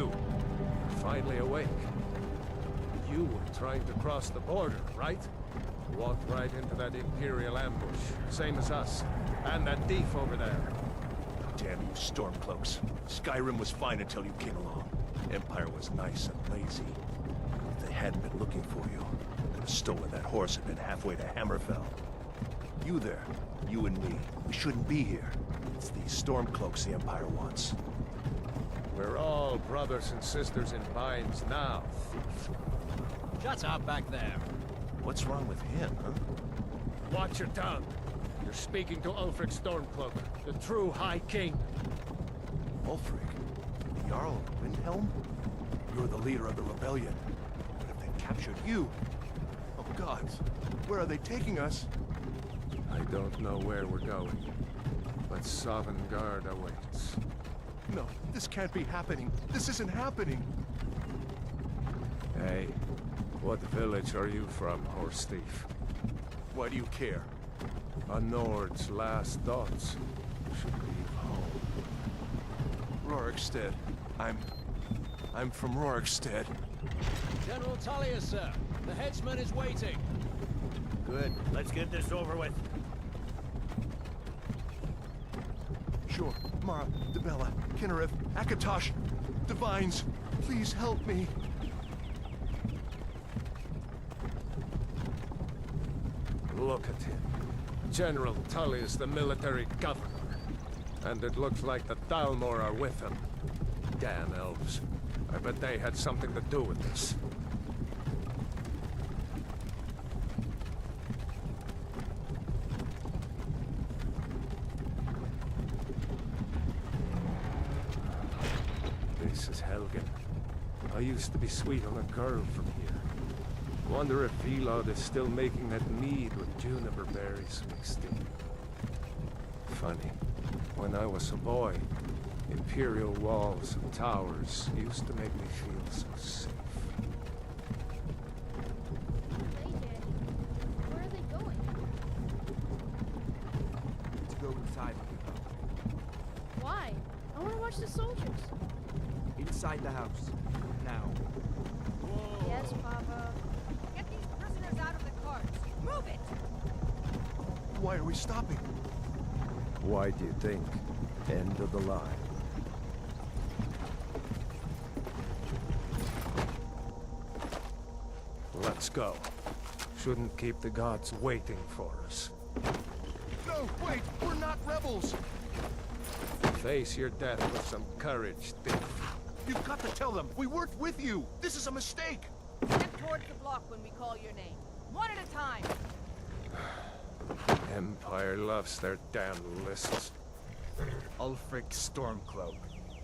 you. You're finally awake. You were trying to cross the border, right? Walked right into that Imperial ambush, same as us. And that thief over there. Damn you, Stormcloaks. Skyrim was fine until you came along. Empire was nice and lazy. If they hadn't been looking for you, could have stolen that horse and been halfway to Hammerfell. You there, you and me, we shouldn't be here. It's these Stormcloaks the Empire wants. We're all brothers and sisters in binds now, thief. Shut up back there. What's wrong with him, huh? Watch your tongue. You're speaking to Ulfric Stormcloak, the true High King. Ulfric? The Jarl of Windhelm? You're the leader of the rebellion. But if they captured you... Oh gods, where are they taking us? I don't know where we're going, but Sovngarde awaits. No, this can't be happening. This isn't happening. Hey, what village are you from, horse thief? Why do you care? A Nord's last thoughts should leave home. Rorikstead. I'm from Rorikstead. General Tullius, sir. The headsman is waiting. Good. Let's get this over with. Sure. Mara, Dibella, Kinnereth, Akatosh, Divines, please help me. Look at him. General Tullius, the military governor. And it looks like the Thalmor are with him. Damn elves. I bet they had something to do with this. This is Helgen. I used to be sweet on a girl from here. Wonder if Vilod is still making that mead with juniper berries mixed in. Funny. When I was a boy, Imperial walls and towers used to make me feel so safe. Where are they going? To go inside. Why? I want to watch the soldiers. Inside the house. Now. Yes, Papa. Get these prisoners out of the carts. Move it! Why are we stopping? Why do you think? End of the line. Let's go. Shouldn't keep the gods waiting for us. No, wait! We're not rebels! Face your death with some courage, thief. You've got to tell them! We weren't with you! This is a mistake! Step towards the block when we call your name. One at a time. Empire loves their damn lists. Ulfric Stormcloak,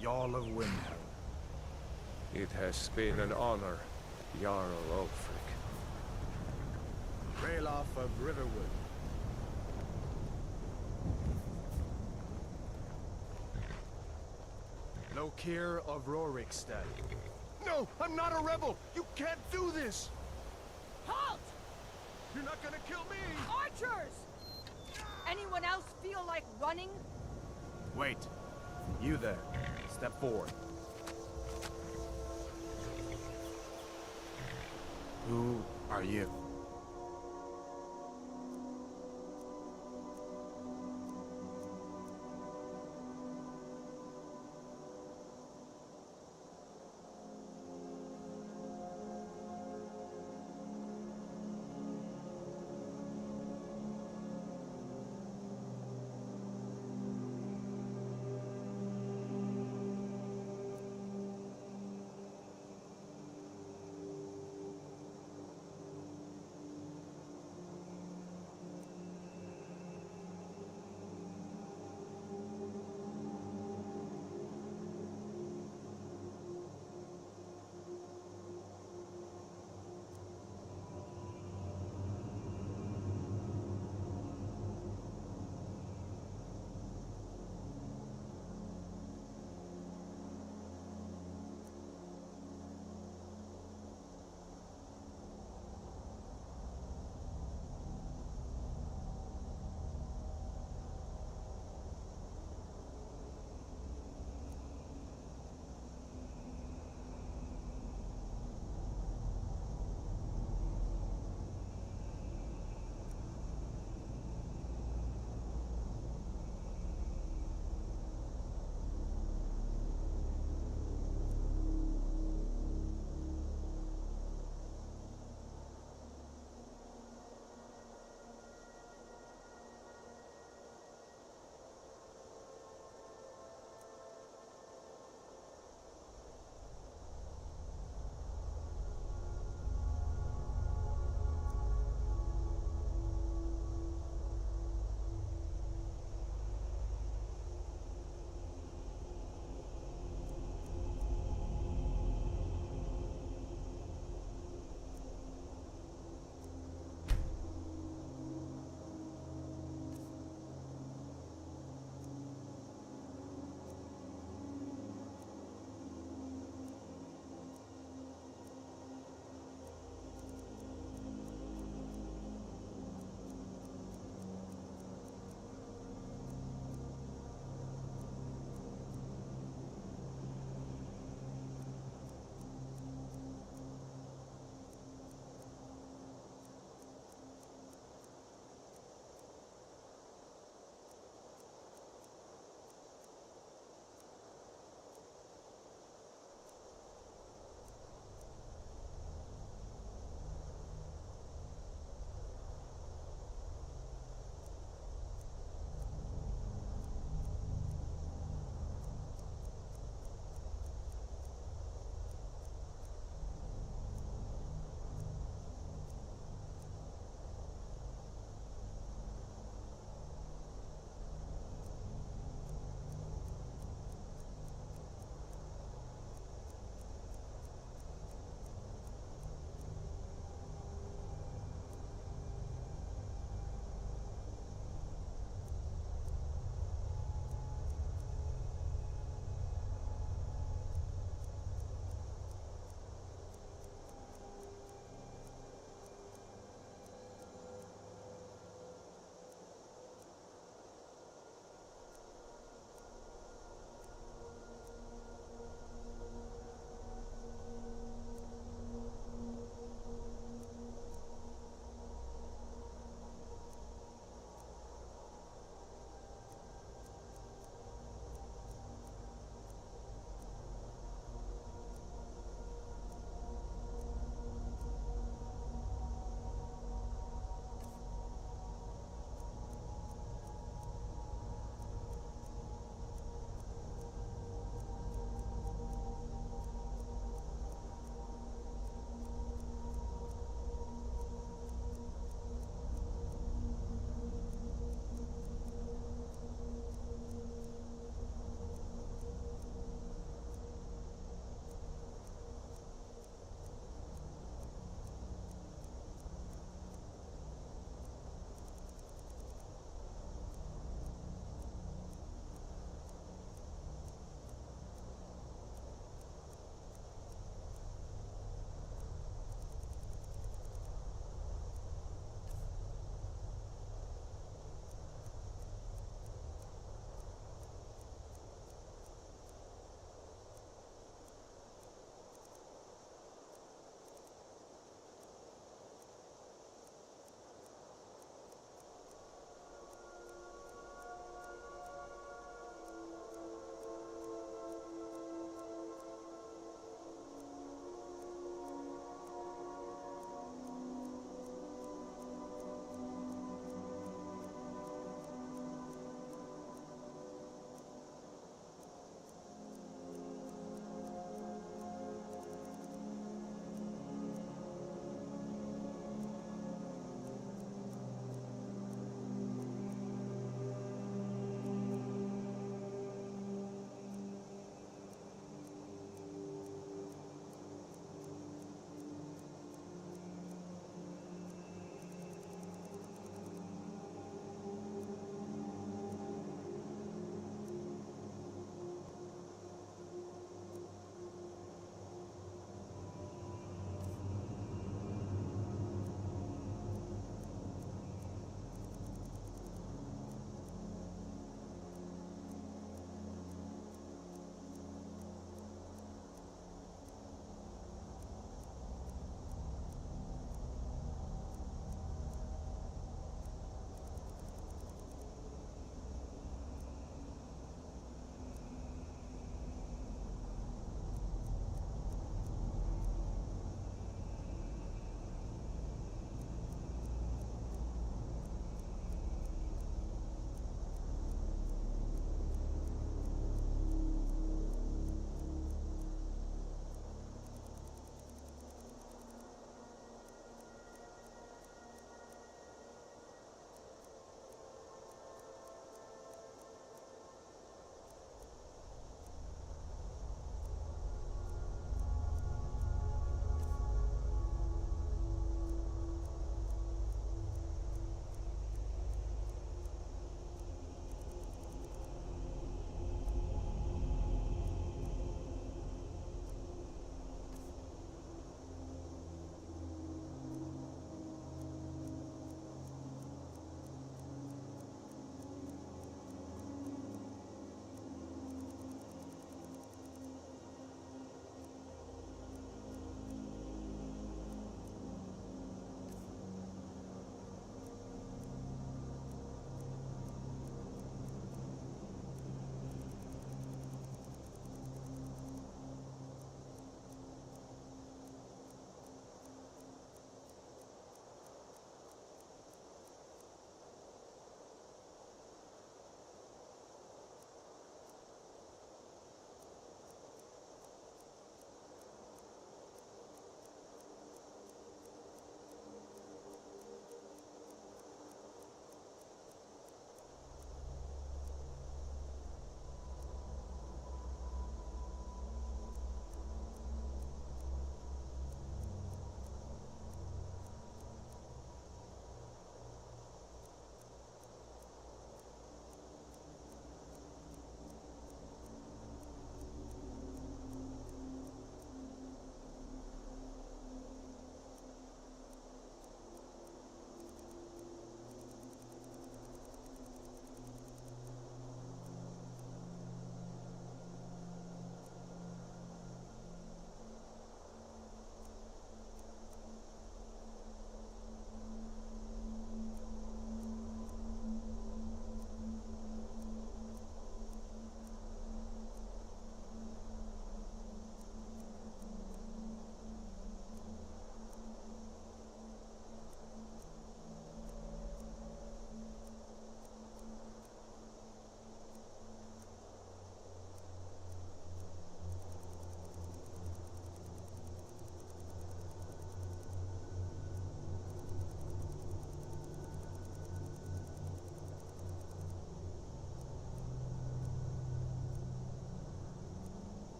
Jarl of Windhelm. It has been an honor, Jarl Ulfric. Ralof of Riverwood. Lokir of Rorikstead. No! I'm not a rebel! You can't do this! Halt! You're not gonna kill me! Archers! Anyone else feel like running? Wait. You there. Step forward. Who are you?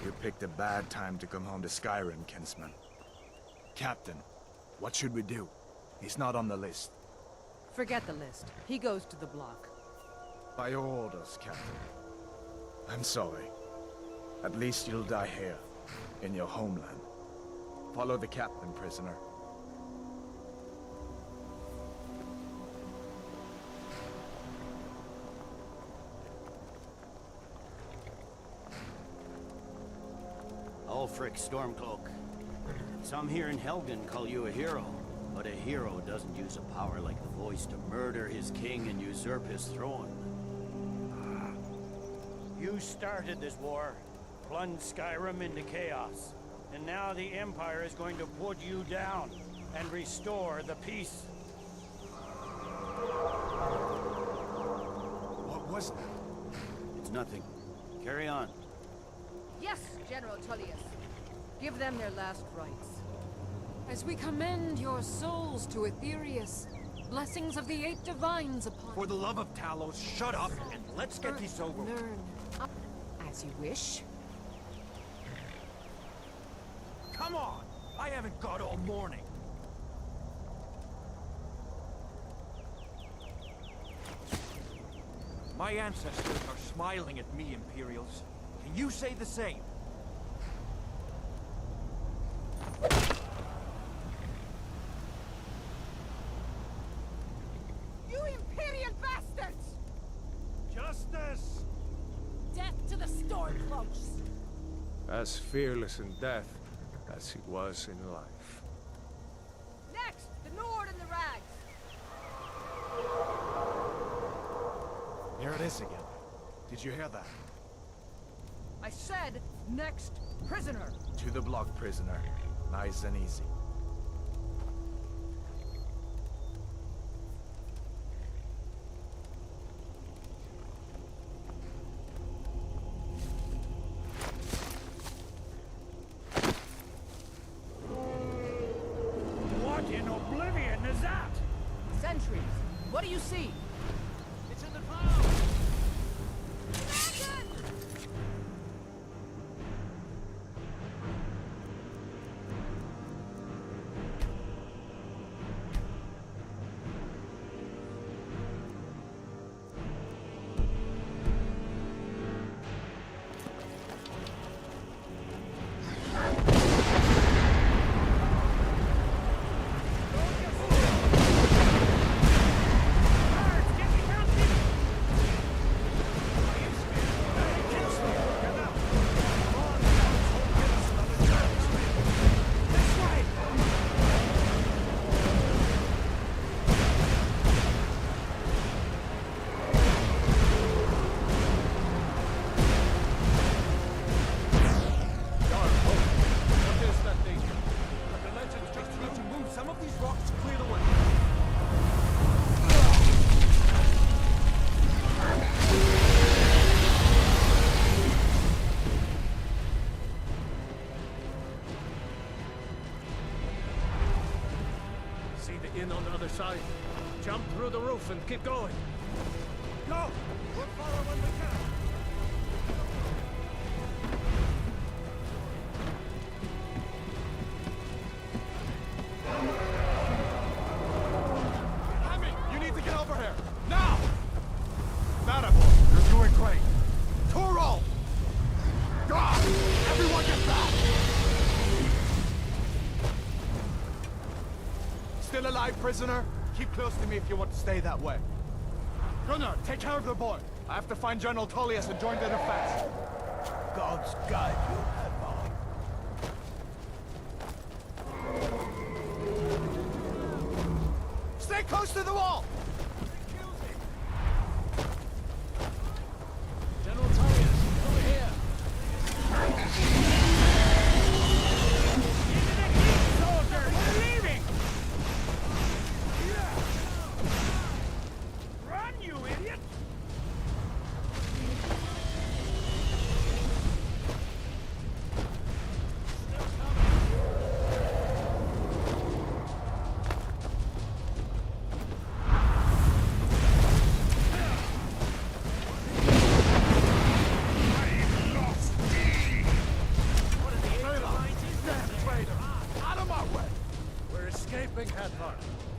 You picked a bad time to come home to Skyrim, kinsman. Captain, what should we do? He's not on the list. Forget the list. He goes to the block. By your orders, Captain. I'm sorry. At least you'll die here, in your homeland. Follow the captain, prisoner. Ulfric Stormcloak. Some here in Helgen call you a hero, but a hero doesn't use a power like the voice to murder his king and usurp his throne. You started this war, plunged Skyrim into chaos, and now the Empire is going to put you down and restore the peace. What was that? It's nothing. Carry on. Yes, General Tullius. Give them their last rites. As we commend your souls to Aetherius, blessings of the eight divines upon For the love of Talos, shut up and let's get this over with. Learn as you wish. Come on! I haven't got all morning. My ancestors are smiling at me, Imperials. Can you say the same? You Imperial bastards! Justice! Death to the Stormcloaks! As fearless in death as he was in life. Next, the Nord and the Rags. Here it is again. Did you hear that? I said, next prisoner. To the block, prisoner. Nice and easy. What in oblivion is that? Sentries. What do you see? It's in the clouds! In on the other side. Jump through the roof and keep going. Go! We'll follow when we can. Hammy, you need to get over here! Now! Madam, you're doing great. Toro! God! Everyone get back! Still alive, prisoner? Keep close to me if you want to stay that way. Gunnar, take care of the boy. I have to find General Tullius and join the defense. God's guide you, Admiral. Stay close to the wall! General Tullius, over here! Soldier, we're leaving! Run, you idiot!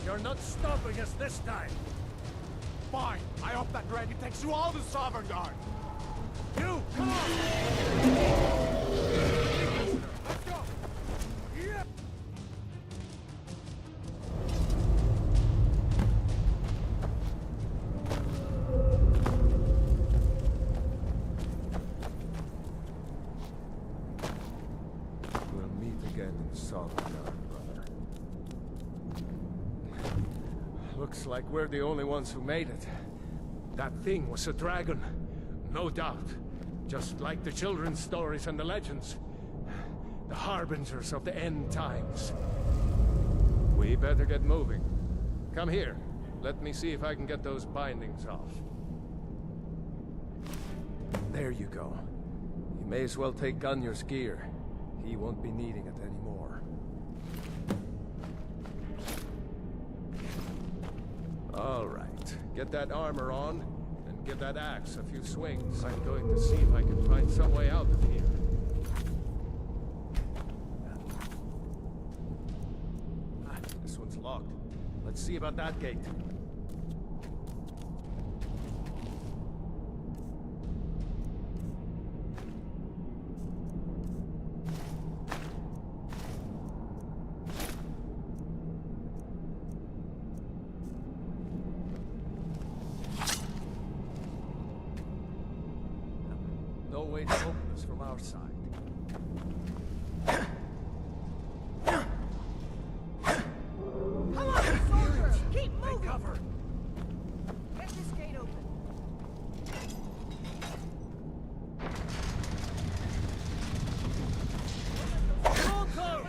You're not stopping us this time. Fine. I hope that dragon takes you all to Sovereign Guard. You, come on! Let's go. Yeah. We'll meet again in Sovereign, brother. Looks like we're the only ones who made it. That thing was a dragon, no doubt. Just like the children's stories and the legends. The harbingers of the end times. We better get moving. Come here. Let me see if I can get those bindings off. There you go. You may as well take Gunyar's gear. He won't be needing it anymore. All right. Get that armor on, and give that axe a few swings. I'm going to see if I can find some way out of here. This one's locked. Let's see about that gate. No way to open this from our side. Come on, soldier! Keep moving! Cover! Get this gate open. Roll close!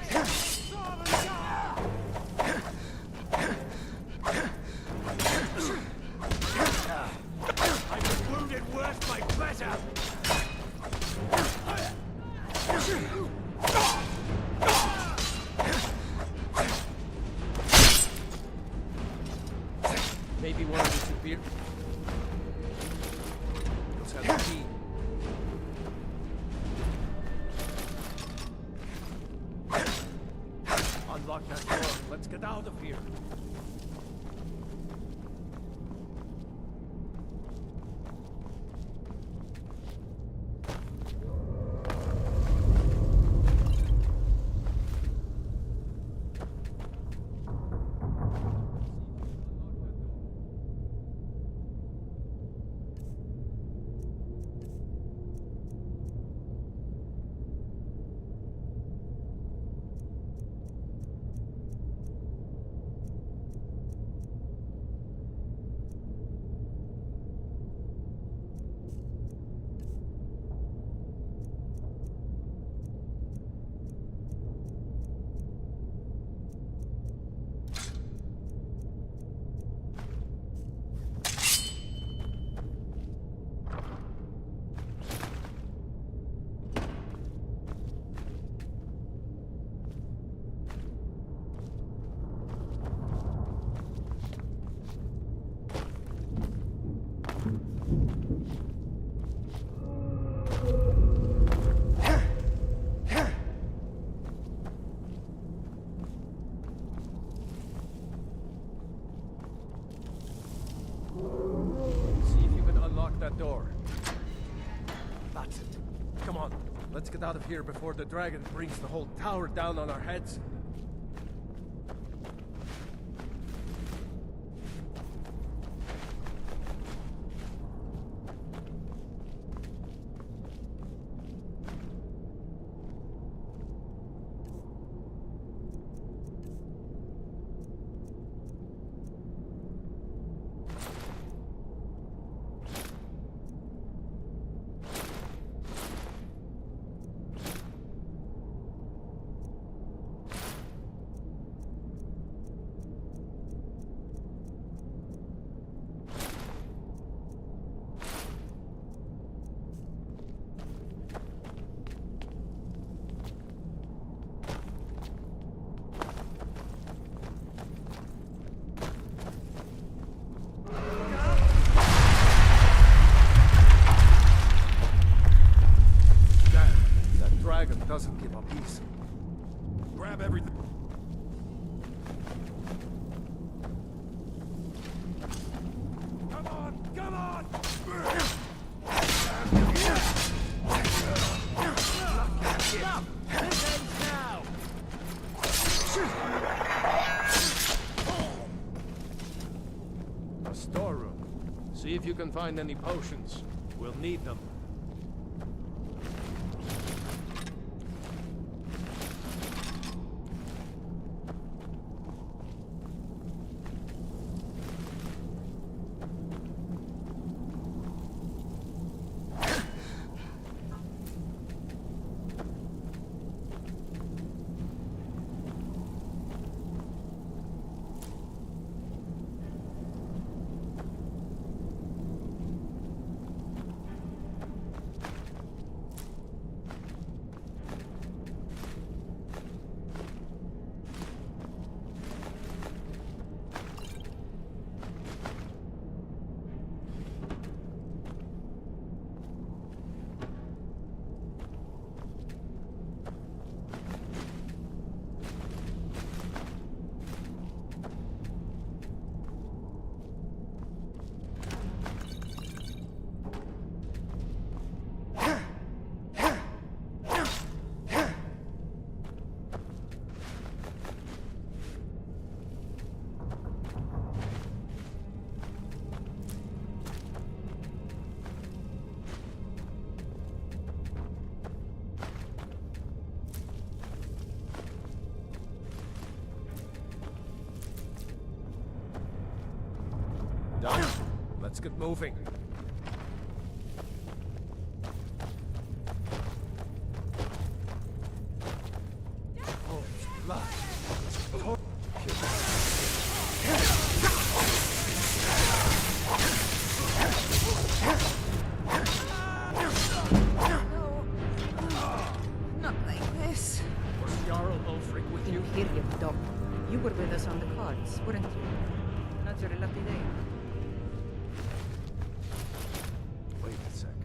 I've been wounded worse by better! Maybe one of these should be... Let's have the key. Unlock that door. Let's get out of here. See if you can unlock that door. That's it. Come on, let's get out of here before the dragon brings the whole tower down on our heads. A storeroom. See if you can find any potions. We'll need them. Done. Let's get moving. Oh, blood. Oh. Not like this. Was Jarl Ulfric with you? Here you dog. You were with us on the cards, weren't you? Not your lucky day. Wait a second.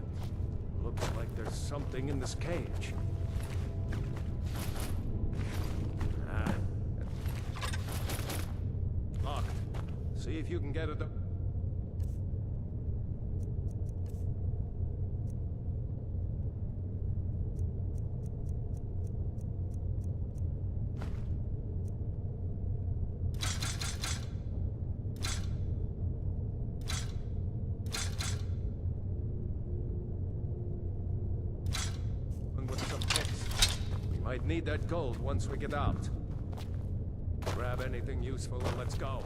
Looks like there's something in this cage. Locked. See if you can get it up. With some picks. We might need that gold once we get out. Grab anything useful and let's go.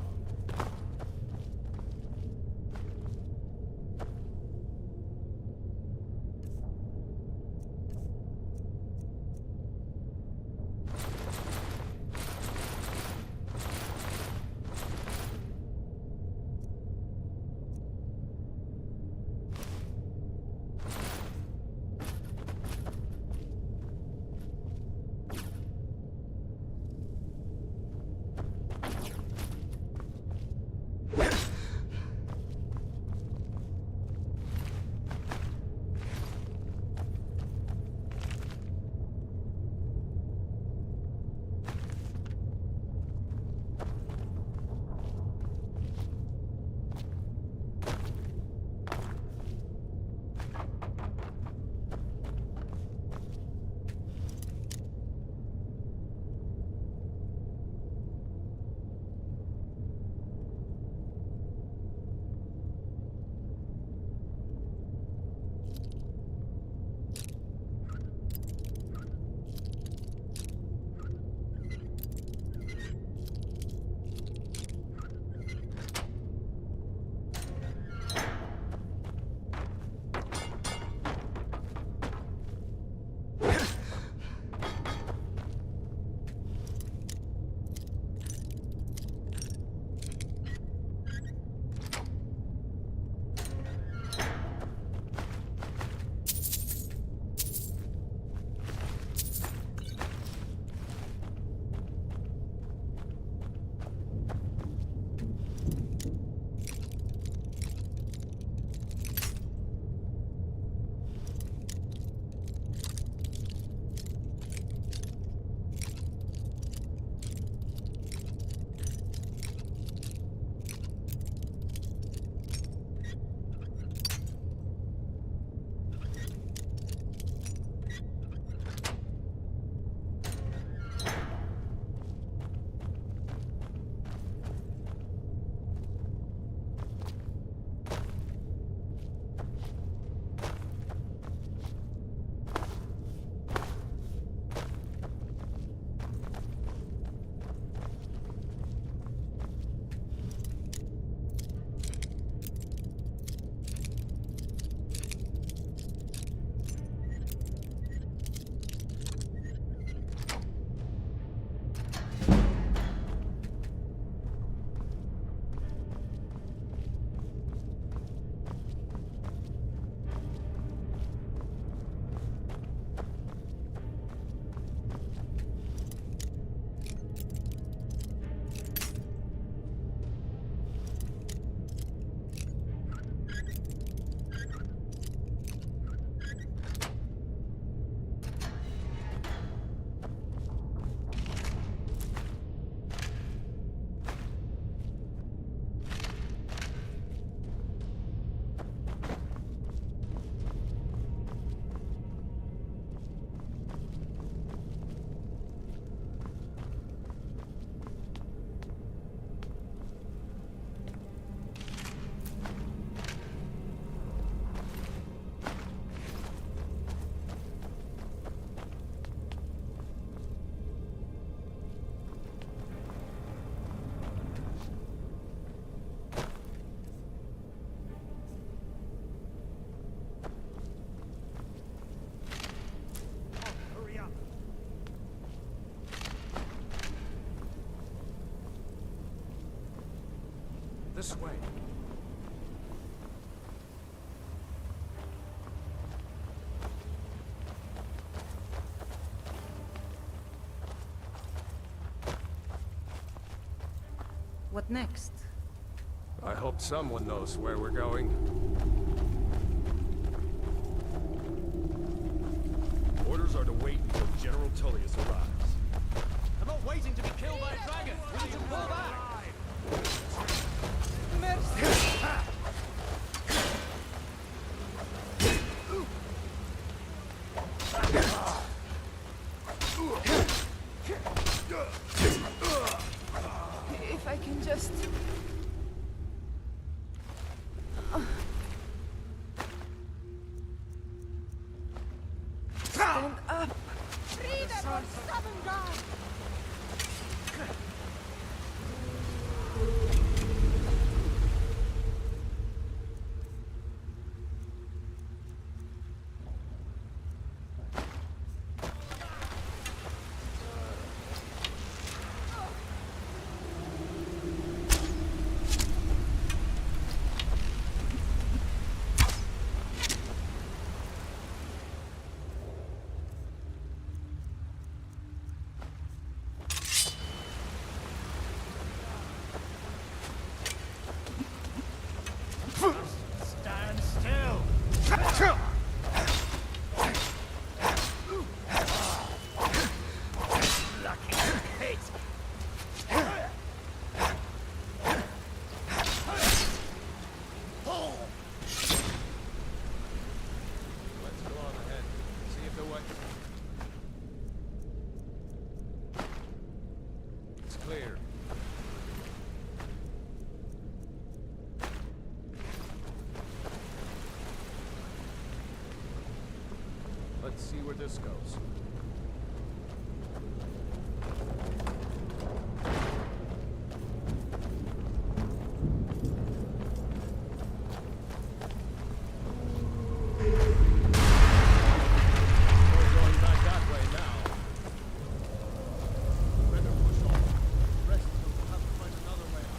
This way. What next? I hope someone knows where we're going. Orders are to wait until General Tullius arrives. I'm not waiting to be killed by a dragon. We need to pull back. If I can just... Stand up! Stand still! Lucky pig! Let's go on ahead. See if the way... It's clear. Let's see where this goes. We're going back that way now. Better push on. The rest of them will have to find another way out.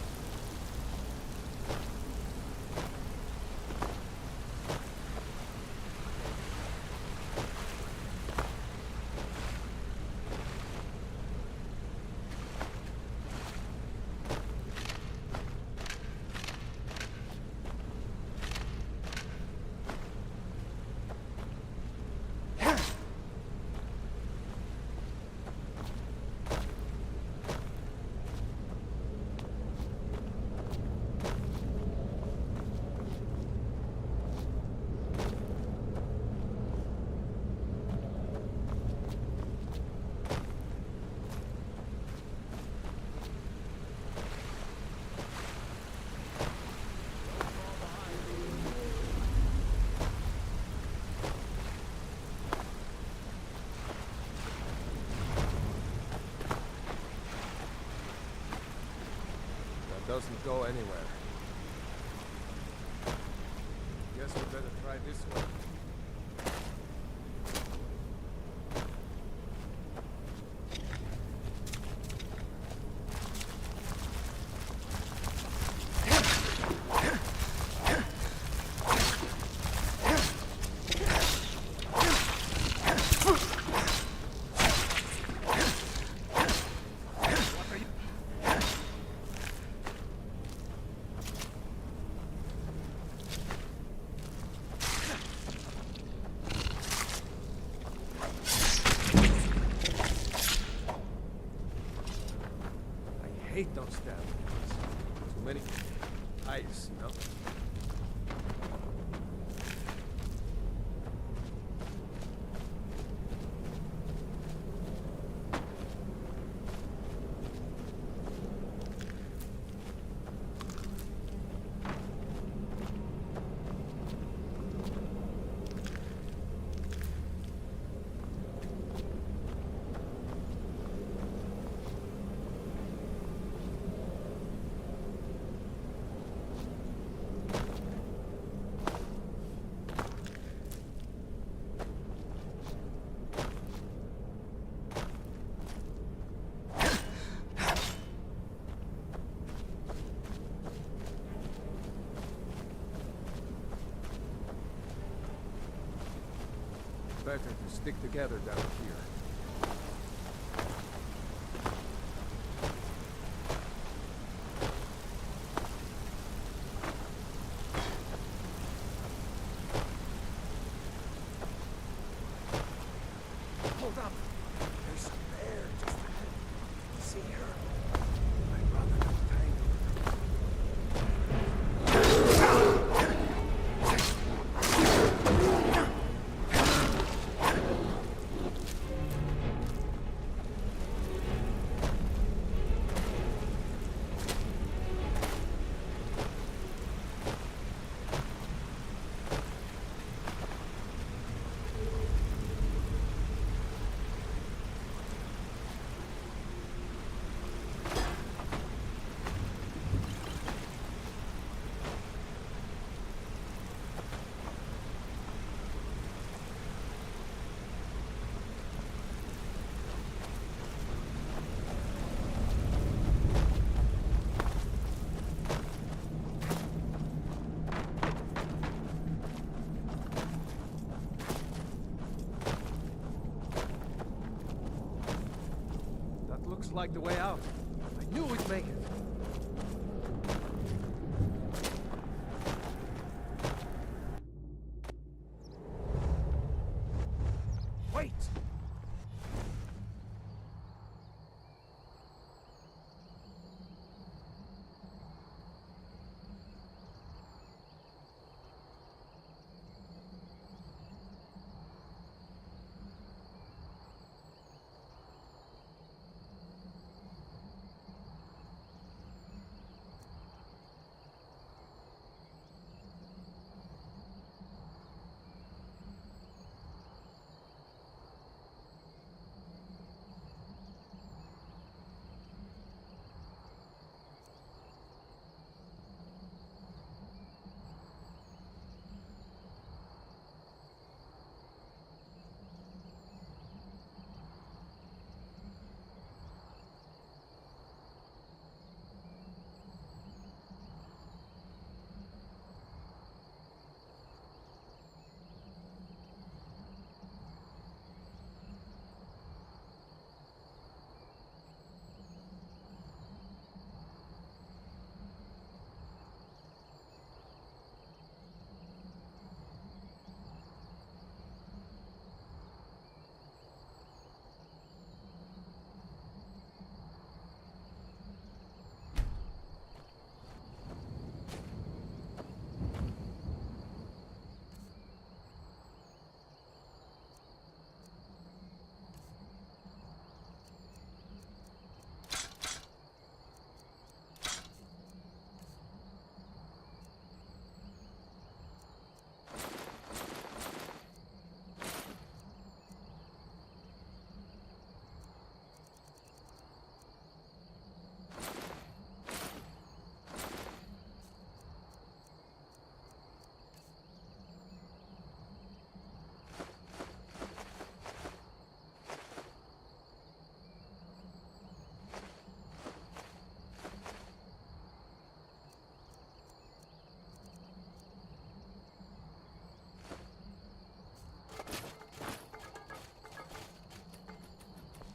That doesn't go anywhere. Guess we better try this way. I hate those stamina. Too many ice, no? better to stick together down here. Hold up! There's a bear just ahead. See her? I'd rather not tangle her. That looks like the way out. I knew we'd make it. Wait!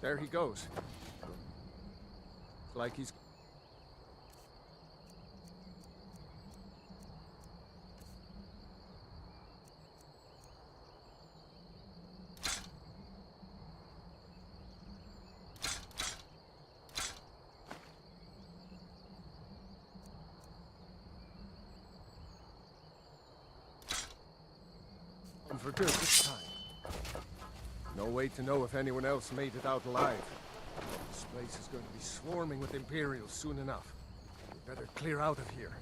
There he goes. Like he's... And for good this time. No way to know if anyone else made it out alive. This place is going to be swarming with Imperials soon enough. We better clear out of here.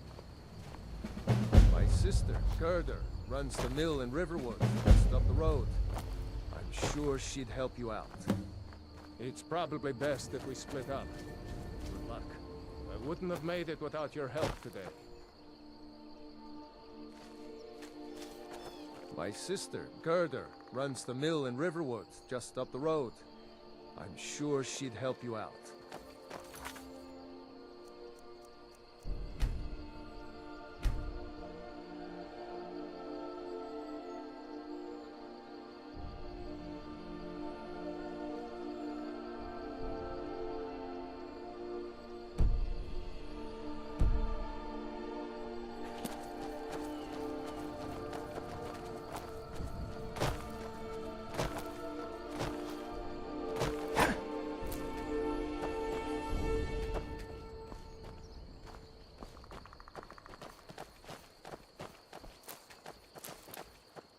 My sister, Gerda, runs the mill in Riverwood, just up the road. I'm sure she'd help you out. It's probably best if we split up. Good luck. I wouldn't have made it without your help today. My sister, Gerda, runs the mill in Riverwood, just up the road. I'm sure she'd help you out.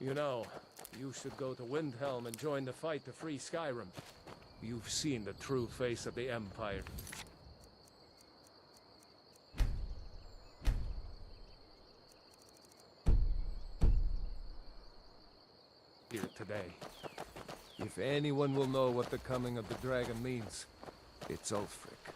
You know, you should go to Windhelm and join the fight to free Skyrim. You've seen the true face of the Empire. Here today. If anyone will know what the coming of the dragon means, it's Ulfric.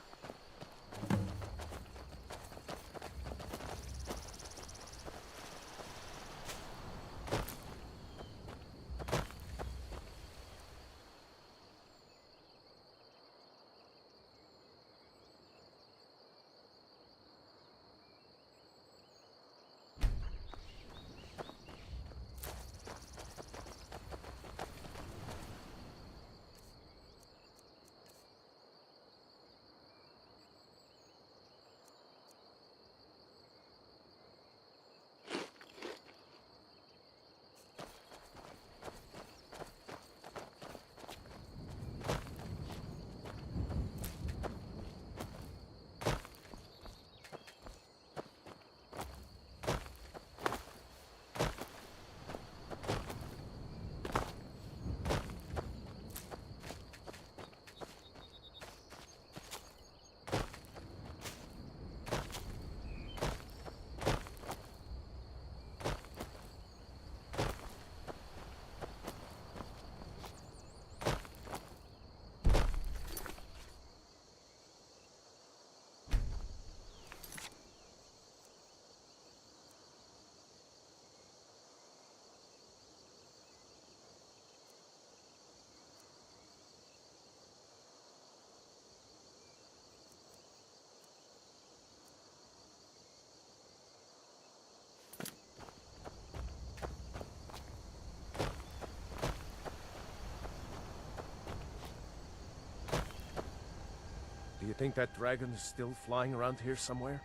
Do you think that dragon is still flying around here somewhere?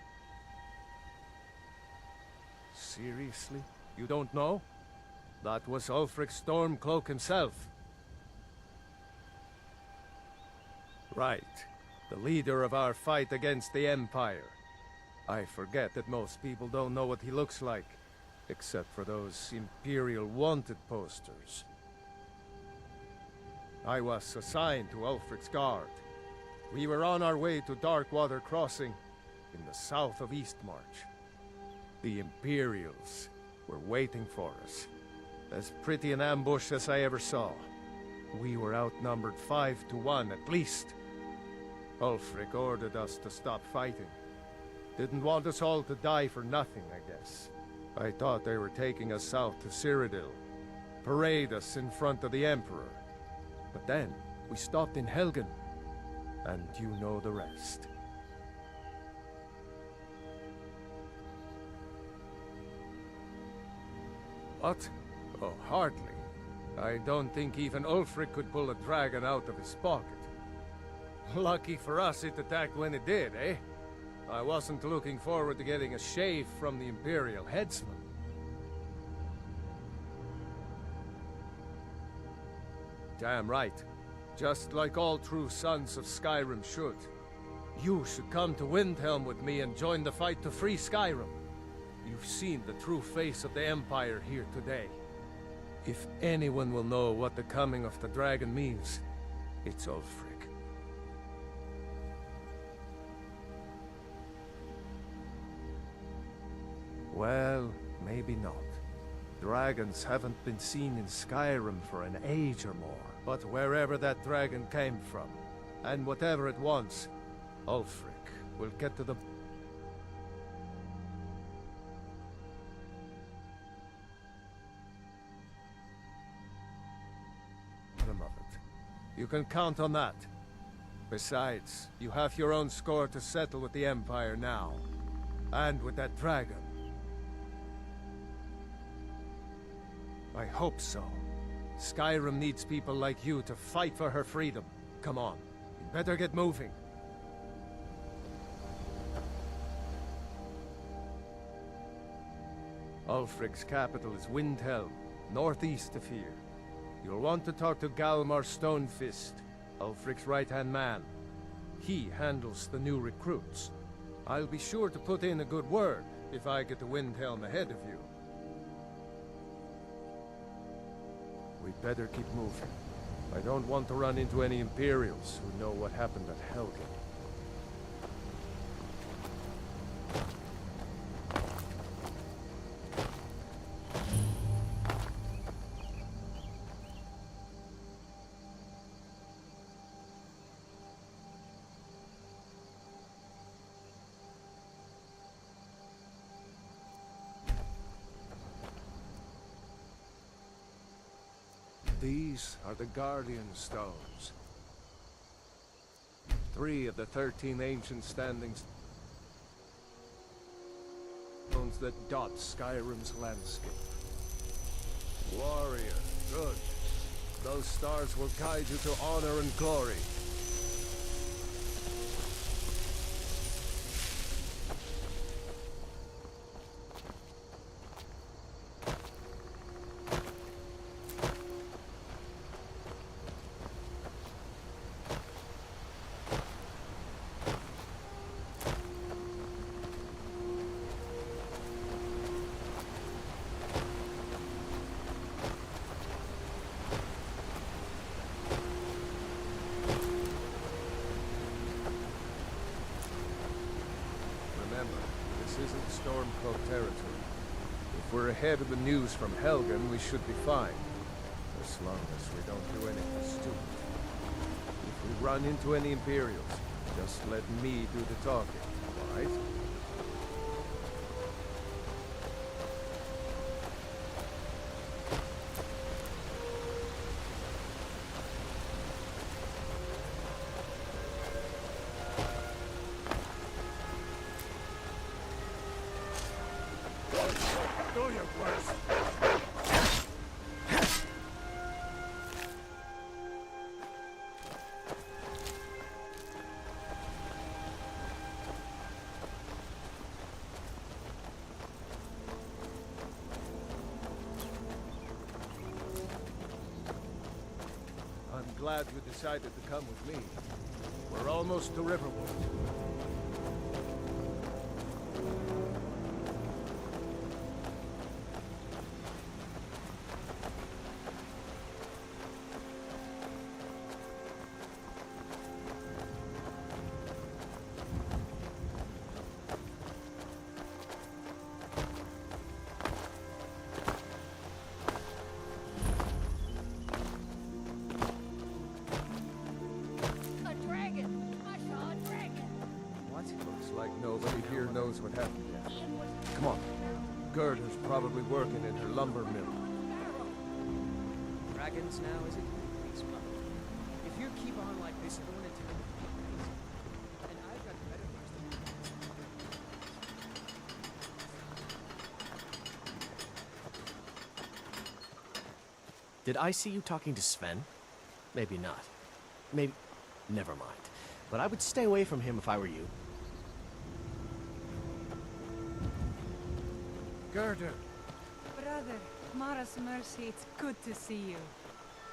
Seriously? You don't know? That was Ulfric Stormcloak himself. Right. The leader of our fight against the Empire. I forget that most people don't know what he looks like, except for those Imperial wanted posters. I was assigned to Ulfric's guard. We were on our way to Darkwater Crossing, in the south of Eastmarch. The Imperials were waiting for us. As pretty an ambush as I ever saw. We were outnumbered 5 to 1 at least. Ulfric ordered us to stop fighting. Didn't want us all to die for nothing, I guess. I thought they were taking us south to Cyrodiil, parade us in front of the Emperor. But then, we stopped in Helgen. And you know the rest. What? Oh, hardly. I don't think even Ulfric could pull a dragon out of his pocket. Lucky for us it attacked when it did, eh? I wasn't looking forward to getting a shave from the Imperial headsman. Damn right. Just like all true sons of Skyrim should. You should come to Windhelm with me and join the fight to free Skyrim. You've seen the true face of the Empire here today. If anyone will know what the coming of the dragon means, it's Ulfric. Well, maybe not. Dragons haven't been seen in Skyrim for an age or more. But wherever that dragon came from, and whatever it wants, Ulfric will get to the... bottom of it. You can count on that. Besides, you have your own score to settle with the Empire now. And with that dragon. I hope so. Skyrim needs people like you to fight for her freedom. Come on, you better get moving. Ulfric's capital is Windhelm, northeast of here. You'll want to talk to Galmar Stonefist, Ulfric's right-hand man. He handles the new recruits. I'll be sure to put in a good word if I get to Windhelm ahead of you. We'd better keep moving. I don't want to run into any Imperials who know what happened at Helgen. These are the Guardian Stones. 3 of the 13 ancient standing stones that dot Skyrim's landscape. Warrior, good. Those stars will guide you to honor and glory. This isn't Stormcloak territory. If we're ahead of the news from Helgen, we should be fine. As long as we don't do anything stupid. If we run into any Imperials, just let me do the talking, alright? I'm glad you decided to come with me. We're almost to Riverwood. Nobody here knows what happened yet. Come on. Gerda's probably working in her lumber mill. Dragons now, is it? Please, Mother. If you keep on like this, you're going to turn me crazy. And I've got better things to do. Did I see you talking to Sven? Maybe not. Maybe... Never mind. But I would stay away from him if I were you. Gerda! Brother, Mara's mercy, it's good to see you.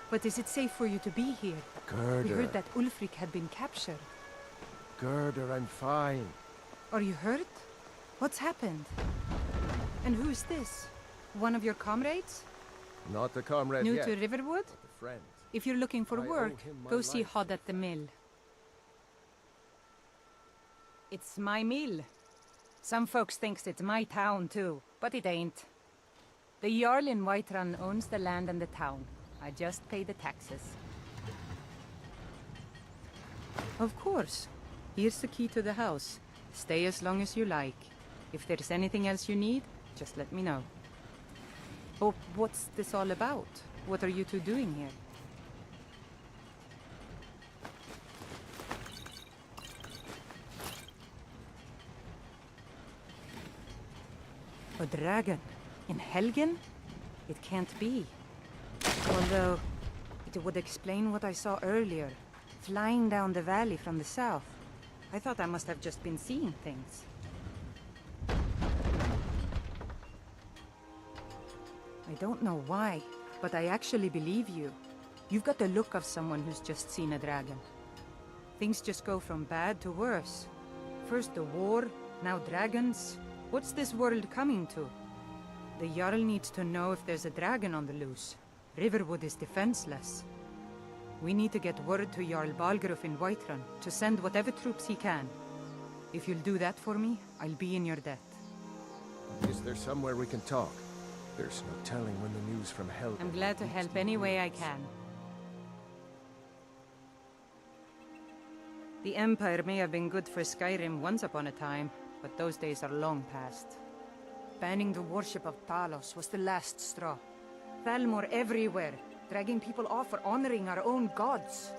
But is it safe for you to be here? Gerda! We heard that Ulfric had been captured. Gerda, I'm fine. Are you hurt? What's happened? And who's this? One of your comrades? Not a comrade New yet. to Riverwood? But a friend. If you're looking for I work, owe him my go see life. Hod at the mill. It's my mill. Some folks thinks it's my town too, but it ain't. The Jarl in Whiterun owns the land and the town. I just pay the taxes. Of course. Here's the key to the house. Stay as long as you like. If there's anything else you need, just let me know. Oh, what's this all about? What are you two doing here? A dragon? In Helgen? It can't be. Although, it would explain what I saw earlier. Flying down the valley from the south. I thought I must have just been seeing things. I don't know why, but I actually believe you. You've got the look of someone who's just seen a dragon. Things just go from bad to worse. First the war, now dragons. What's this world coming to? The Jarl needs to know if there's a dragon on the loose. Riverwood is defenseless. We need to get word to Jarl Balgruuf in Whiterun to send whatever troops he can. If you'll do that for me, I'll be in your debt. Is there somewhere we can talk? There's no telling when the news from Helgen... I'm glad to help any way I can. The Empire may have been good for Skyrim once upon a time, but those days are long past. Banning the worship of Talos was the last straw. Thalmor everywhere, dragging people off for honoring our own gods.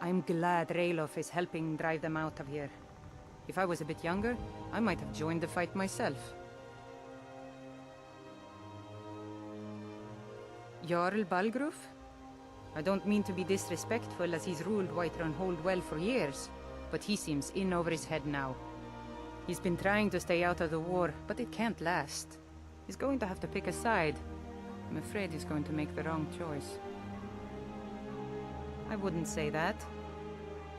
I'm glad Ralof is helping drive them out of here. If I was a bit younger, I might have joined the fight myself. Jarl Balgruuf? I don't mean to be disrespectful, as he's ruled Whiterun Hold well for years, but he seems in over his head now. He's been trying to stay out of the war, but it can't last. He's going to have to pick a side. I'm afraid he's going to make the wrong choice. I wouldn't say that.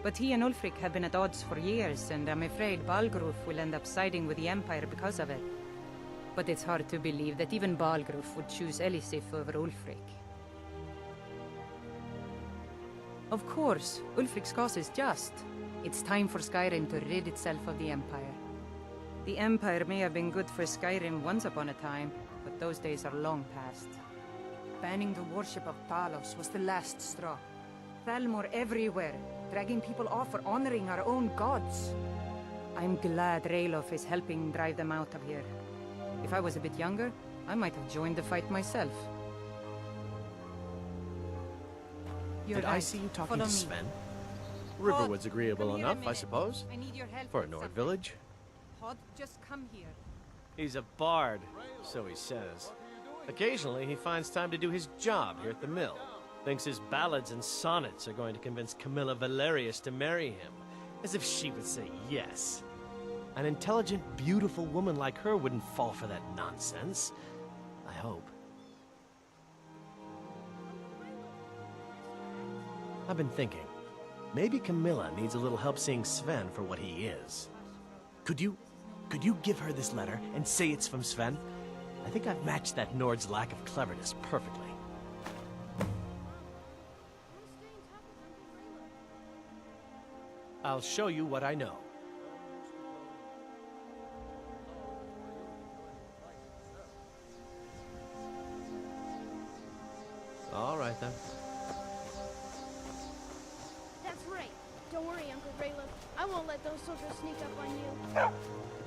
But he and Ulfric have been at odds for years, and I'm afraid Balgruuf will end up siding with the Empire because of it. But it's hard to believe that even Balgruuf would choose Elisif over Ulfric. Of course, Ulfric's cause is just. It's time for Skyrim to rid itself of the Empire. The Empire may have been good for Skyrim once upon a time, but those days are long past. Banning the worship of Talos was the last straw. Thalmor everywhere, dragging people off for honoring our own gods. I'm glad Ralof is helping drive them out of here. If I was a bit younger, I might have joined the fight myself. Did I see you talking to Sven? Riverwood's agreeable enough, I suppose. I need your help For a with Nord something. village. Hod, just come here. He's a bard, so he says. Occasionally, he finds time to do his job here at the mill. Thinks his ballads and sonnets are going to convince Camilla Valerius to marry him. As if she would say yes. An intelligent, beautiful woman like her wouldn't fall for that nonsense. I hope. I've been thinking. Maybe Camilla needs a little help seeing Sven for what he is. Could you give her this letter and say it's from Sven? I think I've matched that Nord's lack of cleverness perfectly. I'll show you what I know. All right, then. That's right. Don't worry, Uncle Raylo. I won't let those soldiers sneak up on you.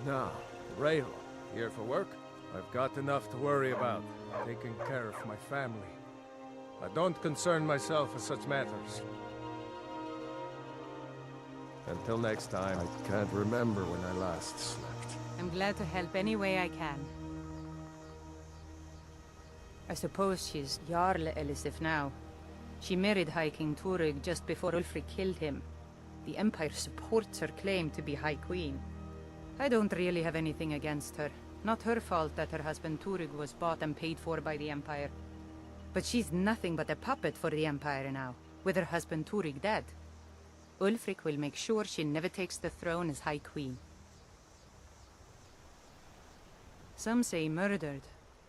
Now, Raylo, here for work? I've got enough to worry about, taking care of my family. I don't concern myself with such matters. Until next time, I can't remember when I last slept. I'm glad to help any way I can. I suppose she's Jarl Elisif now. She married High King Turig just before Ulfric killed him. The Empire supports her claim to be High Queen. I don't really have anything against her. Not her fault that her husband Turig was bought and paid for by the Empire. But she's nothing but a puppet for the Empire now, with her husband Turig dead. Ulfric will make sure she never takes the throne as High Queen. Some say murdered,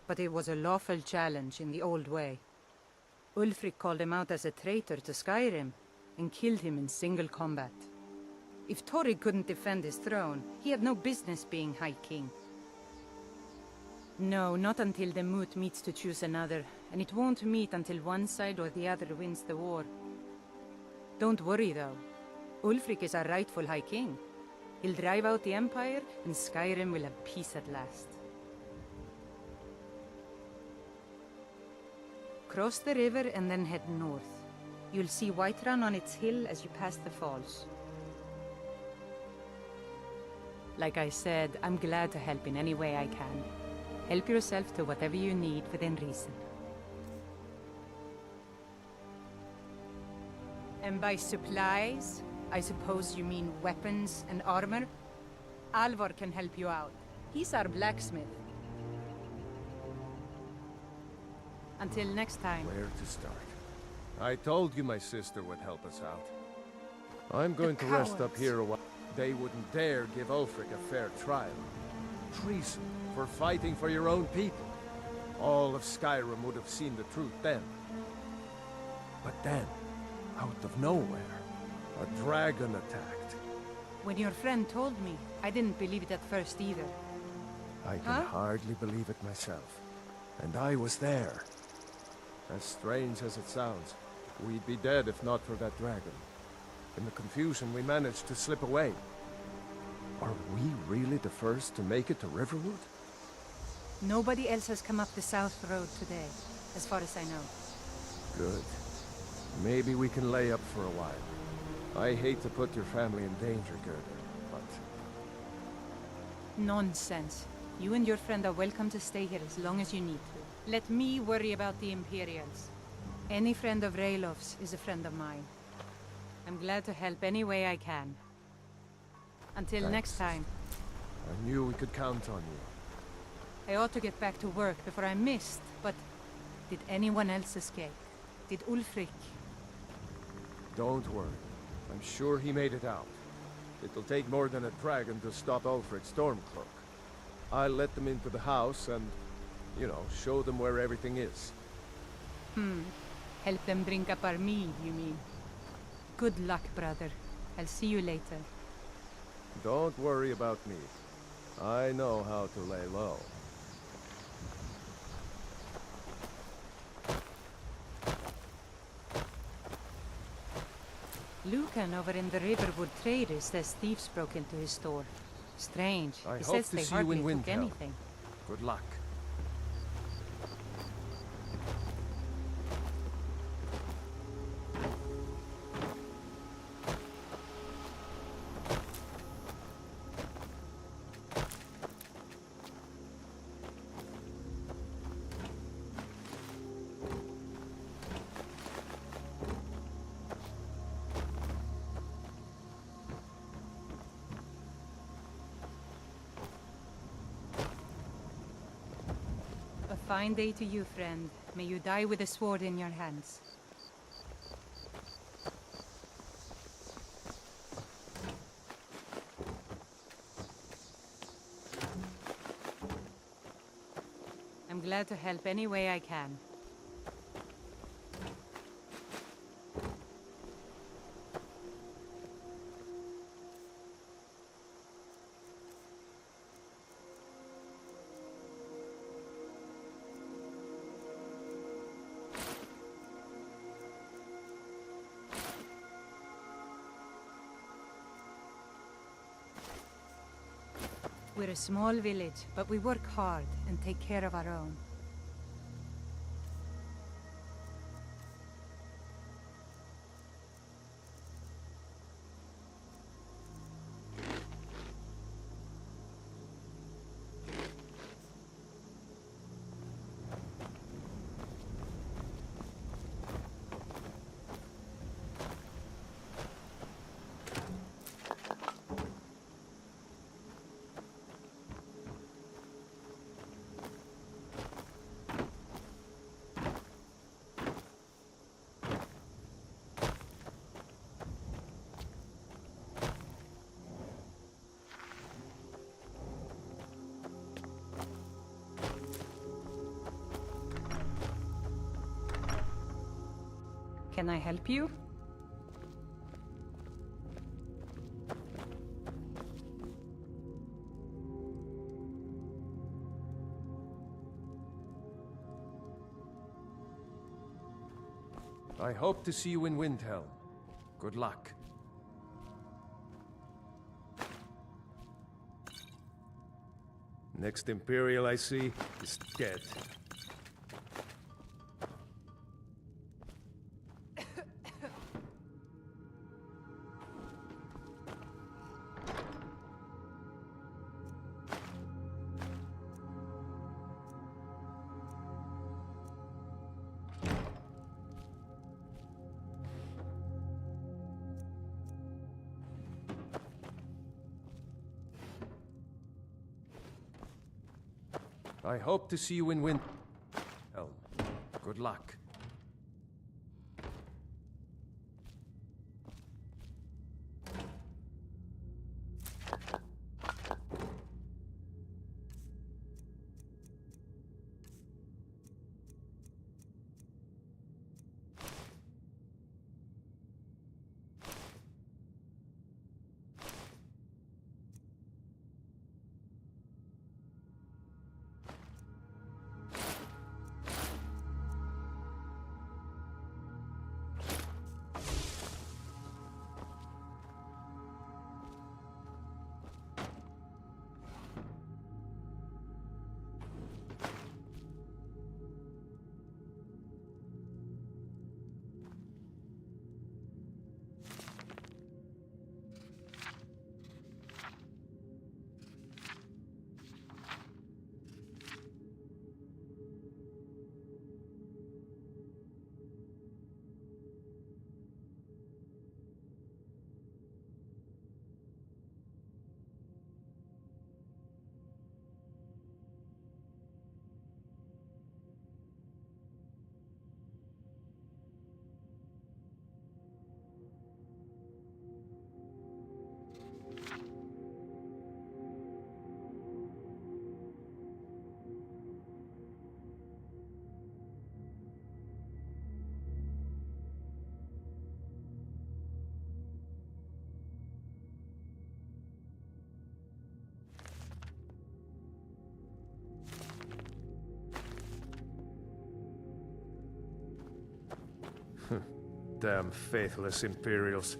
but it was a lawful challenge in the old way. Ulfric called him out as a traitor to Skyrim, and killed him in single combat. If Turig couldn't defend his throne, he had no business being High King. No, not until the moot meets to choose another, and it won't meet until one side or the other wins the war. Don't worry, though. Ulfric is our rightful High King. He'll drive out the Empire, and Skyrim will have peace at last. Cross the river and then head north. You'll see Whiterun on its hill as you pass the falls. Like I said, I'm glad to help in any way I can. Help yourself to whatever you need within reason. And by supplies, I suppose you mean weapons and armor? Alvor can help you out. He's our blacksmith. Until next time. Where to start? I told you my sister would help us out. I'm going to rest up here a while. They wouldn't dare give Ulfric a fair trial. Treason for fighting for your own people. All of Skyrim would have seen the truth then. But then, out of nowhere, a dragon attacked. When your friend told me, I didn't believe it at first either. I can hardly believe it myself. And I was there. As strange as it sounds, we'd be dead if not for that dragon. In the confusion, we managed to slip away. Are we really the first to make it to Riverwood? Nobody else has come up the South Road today, as far as I know. Good. Maybe we can lay up for a while. I hate to put your family in danger, Gerda, but... Nonsense. You and your friend are welcome to stay here as long as you need to. Let me worry about the Imperials. Any friend of Raylov's is a friend of mine. I'm glad to help any way I can. Until next time. I knew we could count on you. I ought to get back to work before I missed, but did anyone else escape? Did Ulfric? Don't worry. I'm sure he made it out. It'll take more than a dragon to stop Ulfric Stormcloak. I'll let them into the house and, you know, show them where everything is. Help them drink up our mead, you mean? Good luck, brother. I'll see you later. Don't worry about me. I know how to lay low. Lucan over in the Riverwood Traders says thieves broke into his store. Strange. I He hope says to they see you in hardly took Windhelm. anything. Good luck. A fine day to you, friend. May you die with a sword in your hands. I'm glad to help any way I can. We're a small village, but we work hard and take care of our own. Can I help you? I hope to see you in Windhelm. Good luck. Next Imperial I see is dead. I hope to see you in Windhelm. Good luck. Damn faithless Imperials.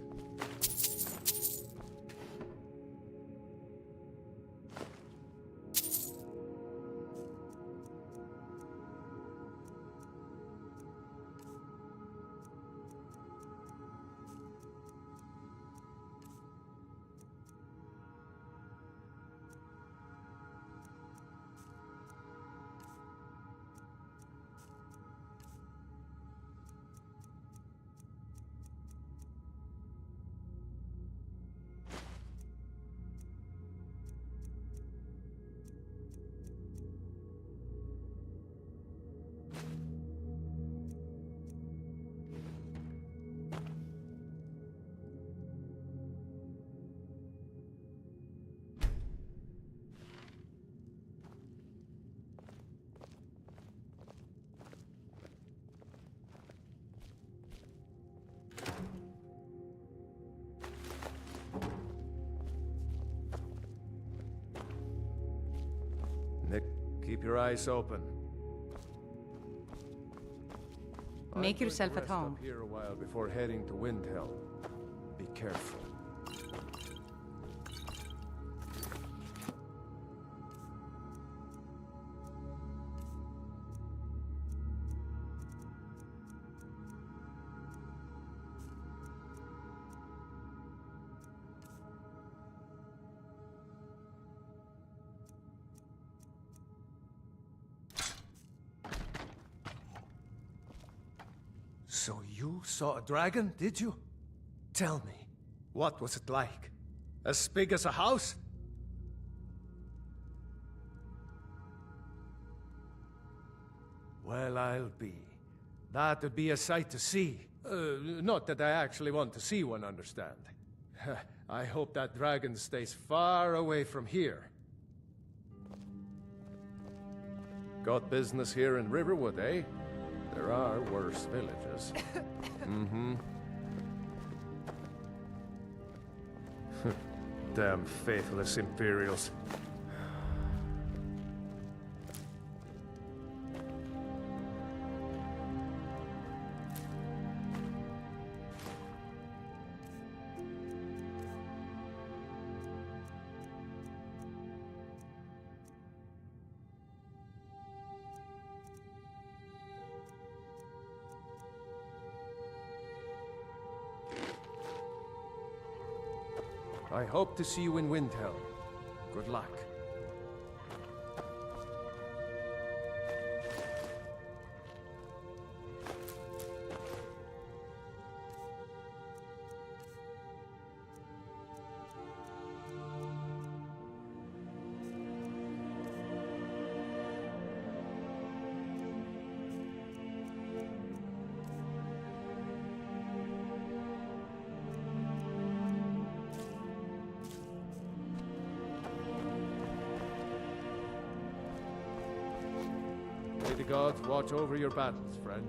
Nick, keep your eyes open. Make yourself at rest home. Up here a while before heading to Windhelm. Be careful. So you saw a dragon, did you? Tell me, what was it like? As big as a house? Well, I'll be. That'd be a sight to see. Not that I actually want to see one, understand. I hope that dragon stays far away from here. Got business here in Riverwood, eh? There are worse villages. Mm-hmm. Damn faithless Imperials. I hope to see you in Windhelm. Good luck. May the gods watch over your battles, friend.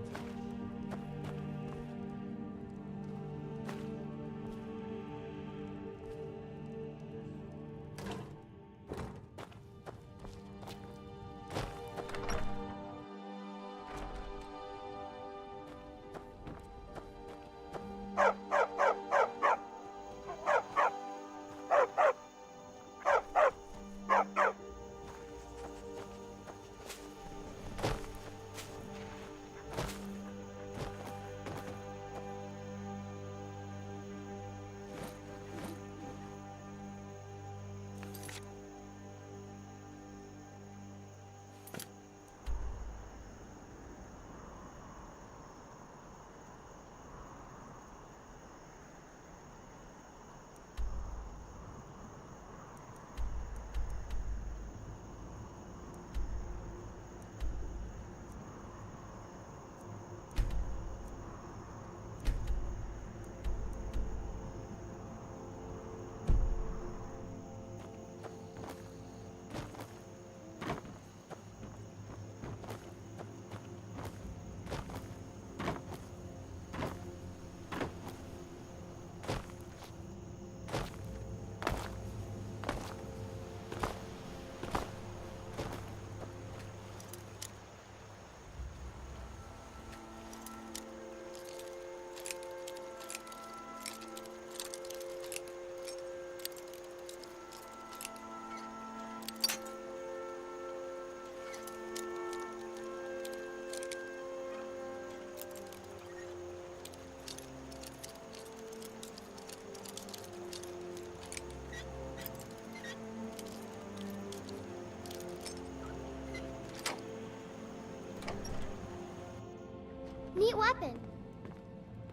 Neat weapon.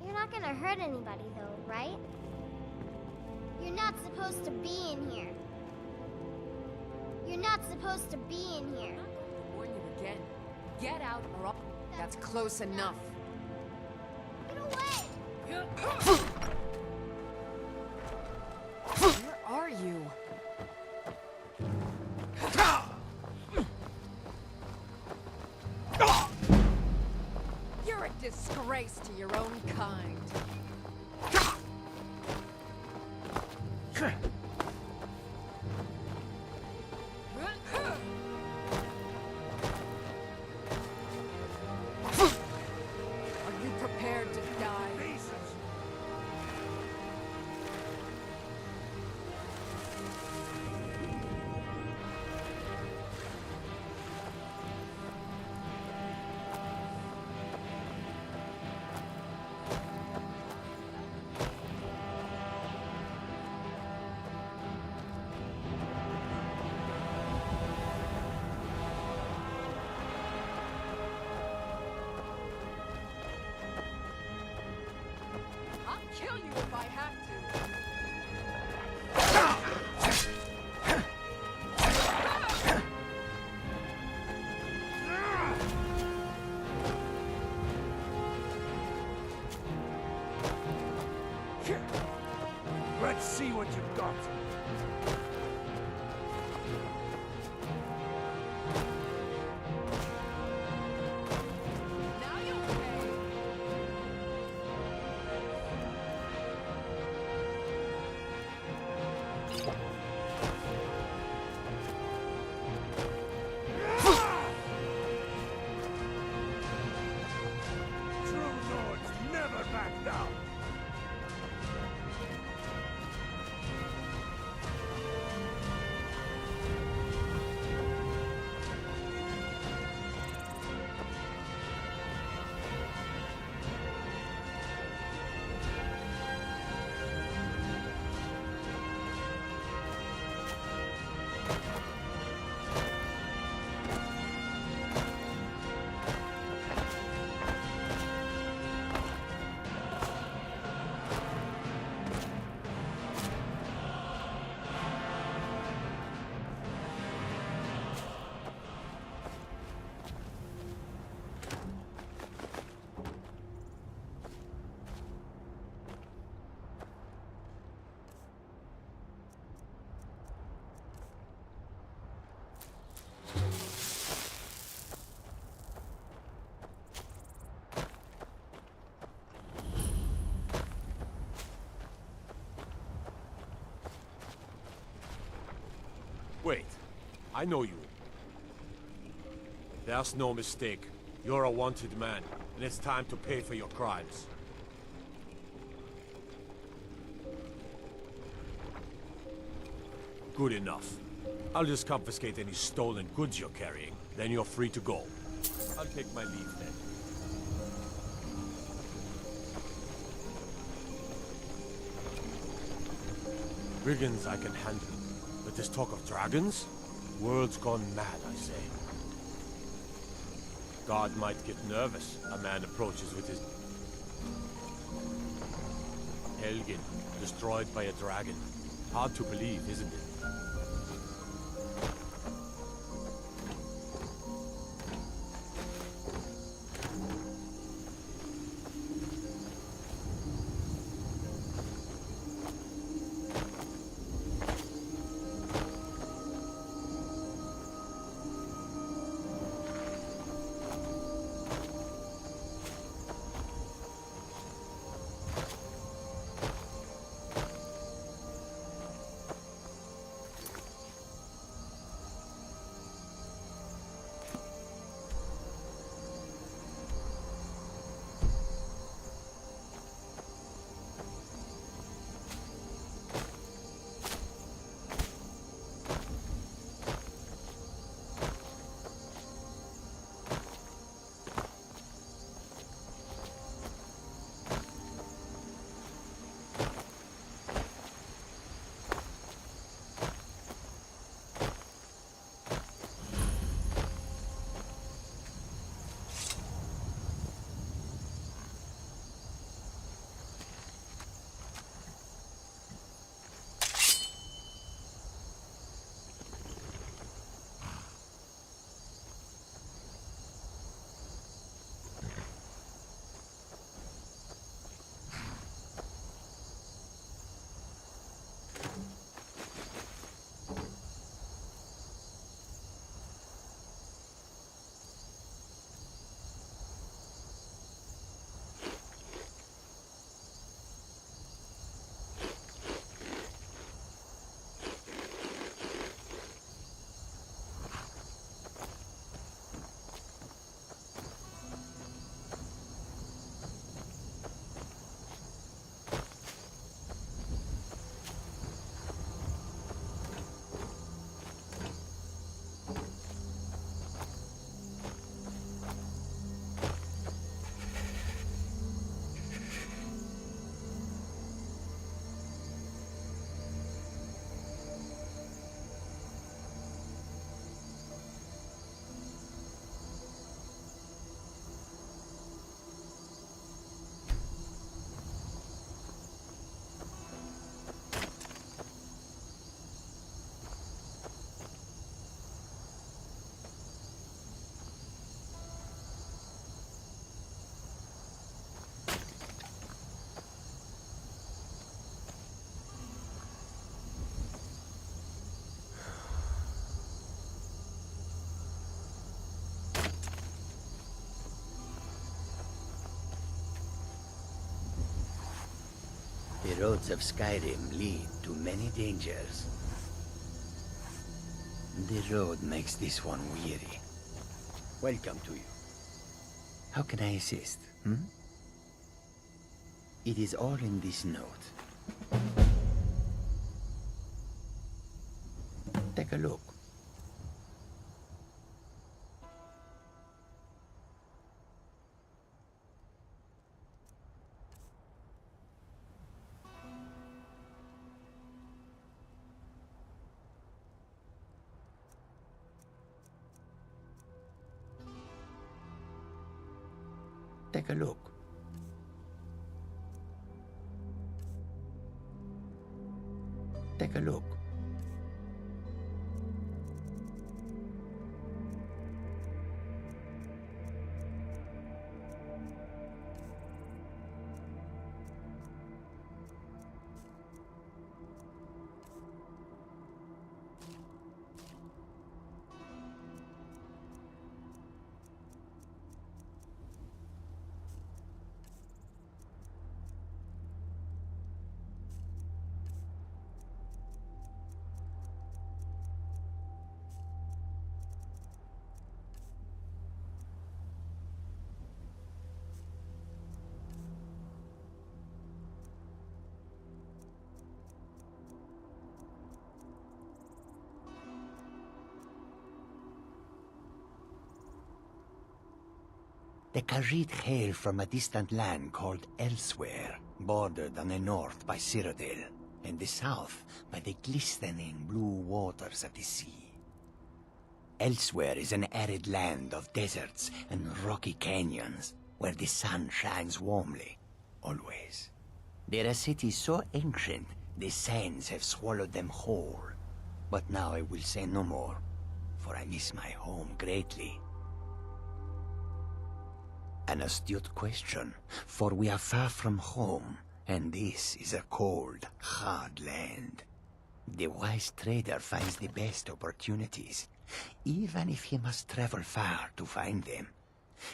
You're not gonna hurt anybody, though, right? You're not supposed to be in here. You're not supposed to be in here. I'm not going to warn you again. Get out or I'll... That's close enough. Get away! Where are you? You're a disgrace to your own kind. Are you prepared to die? I'll kill you if I have to. Let's see what you've got. Now you'll pay. True lords never back down. Wait, I know you. There's no mistake. You're a wanted man, and it's time to pay for your crimes. Good enough. I'll just confiscate any stolen goods you're carrying, then you're free to go. I'll take my leave then. Brigands I can handle. But this talk of dragons? World's gone mad, I say. God might get nervous. A man approaches with his... Helgen, destroyed by a dragon. Hard to believe, isn't it? roads of Skyrim lead to many dangers. The road makes this one weary. Welcome to you. How can I assist, It is all in this note. Take a look. Take a look. Take a look. The Khajiit hail from a distant land called Elsewhere, bordered on the north by Cyrodiil, and the south by the glistening blue waters of the sea. Elsewhere is an arid land of deserts and rocky canyons, where the sun shines warmly, always. There are cities so ancient, the sands have swallowed them whole. But now I will say no more, for I miss my home greatly. An astute question, for we are far from home, and this is a cold, hard land. The wise trader finds the best opportunities, even if he must travel far to find them.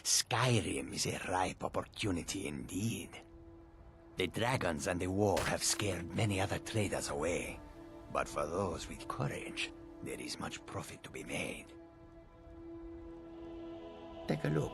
Skyrim is a ripe opportunity indeed. The dragons and the war have scared many other traders away, but for those with courage, there is much profit to be made. Take a look.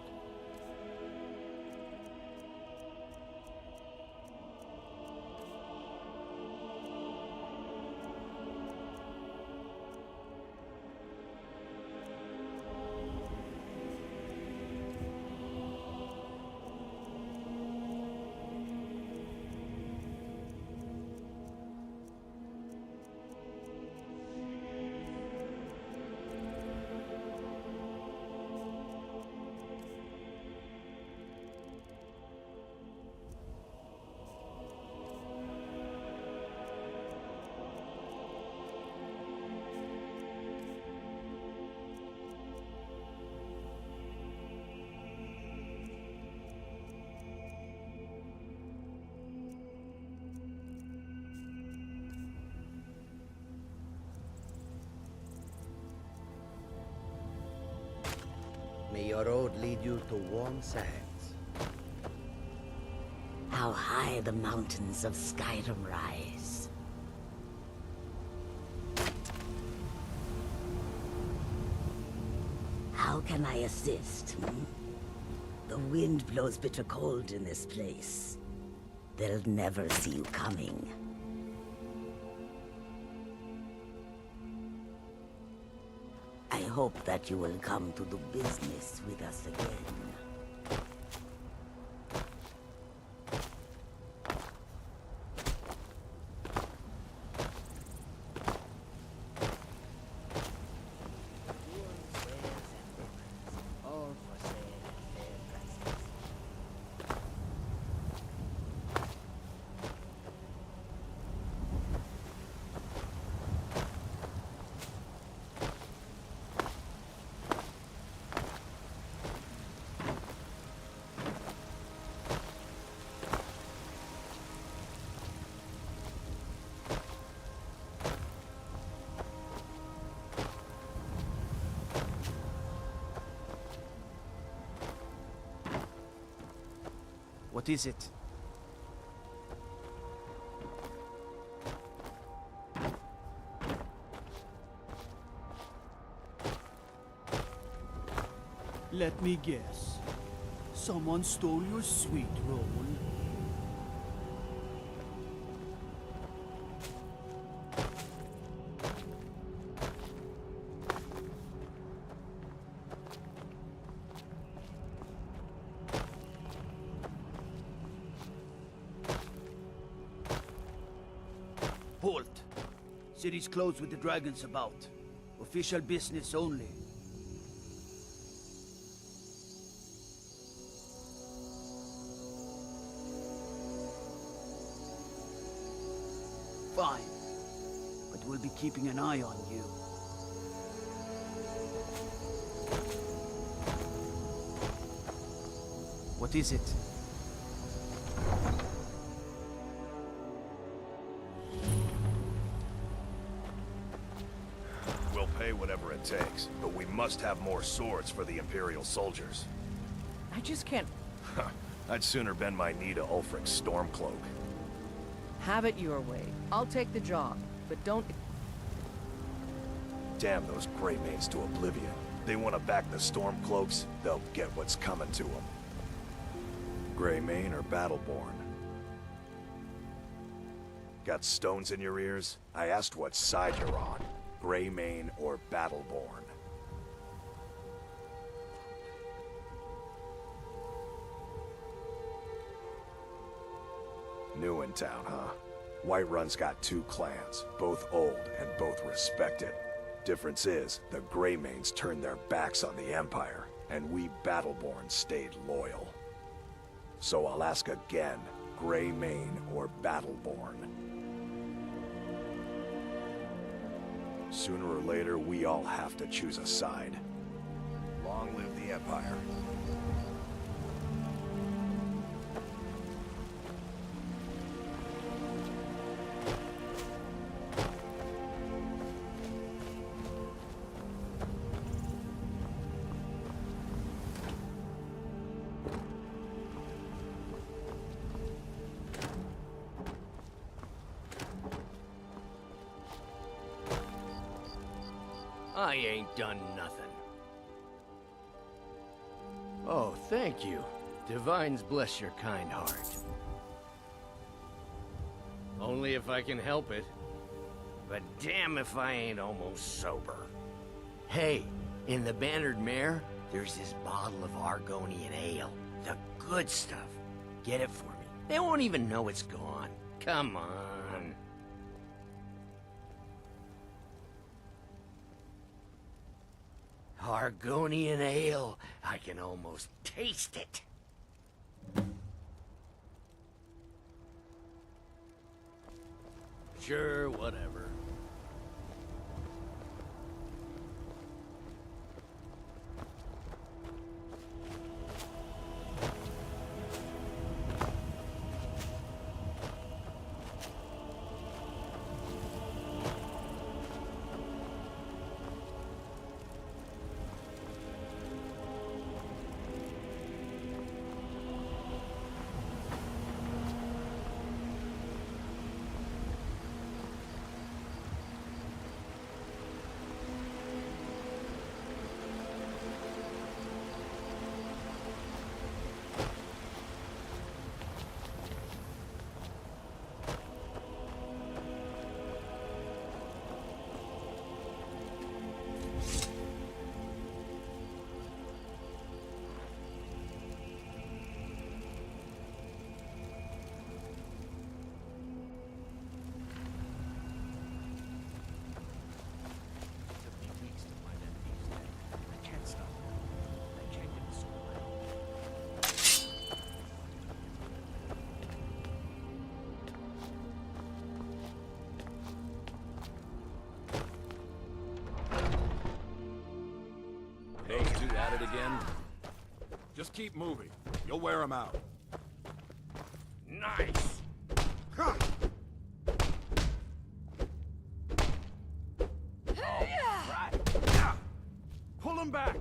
May your road lead you to warm sands. How high the mountains of Skyrim rise. How can I assist? The wind blows bitter cold in this place. They'll never see you coming. I hope that you will come to do business with us again. What is it? Let me guess. Someone stole your sweet roll. Halt! City's closed with the dragons about. Official business only. Fine. But we'll be keeping an eye on you. What is it? We'll pay whatever it takes, but we must have more swords for the Imperial soldiers. I just can't... I'd sooner bend my knee to Ulfric's Stormcloak. Have it your way. I'll take the job, but don't... Damn those Greymanes to oblivion. They want to back the Stormcloaks, they'll get what's coming to them. Greymane or Battleborn? Got stones in your ears? I asked what side you're on. Greymane or Battleborn? New in town, huh? Whiterun's got two clans, both old and both respected. Difference is, the Greymanes turned their backs on the Empire, and we Battleborn stayed loyal. So I'll ask again, Greymane or Battleborn? Sooner or later, we all have to choose a side. Long live the Empire. I ain't done nothing. Oh, thank you. Divines bless your kind heart. Only if I can help it. But damn if I ain't almost sober. Hey, in the Bannered Mare, there's this bottle of Argonian ale. The good stuff. Get it for me. They won't even know it's gone. Come on. Argonian ale. I can almost taste it. Sure, whatever. Those two at it again? Just keep moving. You'll wear them out. Nice! Huh. Right. Pull him back!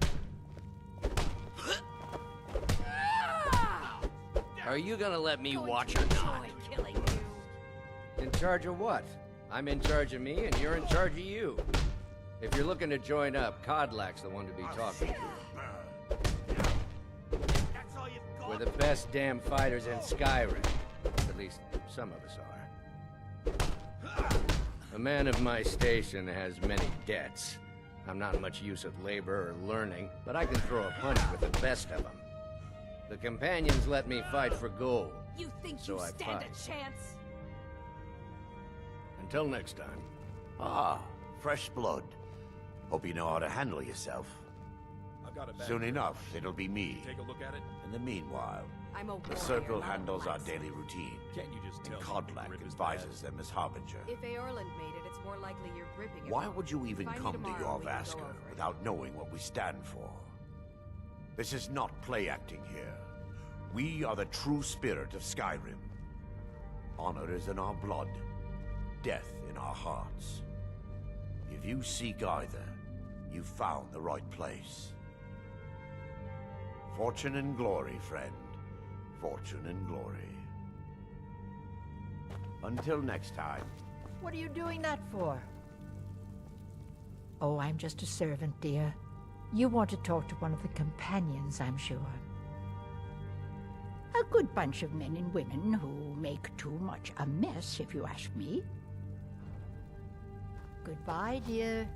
Are you gonna let me watch or not? In charge of what? I'm in charge of me, and you're in charge of you. If you're looking to join up, Codlak's the one to be talking to. the best damn fighters in Skyrim. At least, some of us are. A man of my station has many debts. I'm not much use at labor or learning, but I can throw a punch with the best of them. The companions let me fight for gold. You think so you I stand fight. a chance? Until next time. Ah, fresh blood. Hope you know how to handle yourself. I've got it back. Soon enough, it'll be me. Take a look at it. In the meanwhile, I'm a the warrior, Circle not a handles our price. daily routine. Can't you just tell? And me Kodlak grip is advises them as Harbinger. If Aorland made it, it's more likely you're gripping it. Why would you even Find me come to tomorrow and we can go Yorvaska over it. without knowing what we stand for? This is not play acting here. We are the true spirit of Skyrim. Honor is in our blood, death in our hearts. If you seek either, you've found the right place. Fortune and glory, friend. Fortune and glory. Until next time. What are you doing that for? Oh, I'm just a servant, dear. You want to talk to one of the companions, I'm sure. A good bunch of men and women who make too much a mess, if you ask me. Goodbye, dear.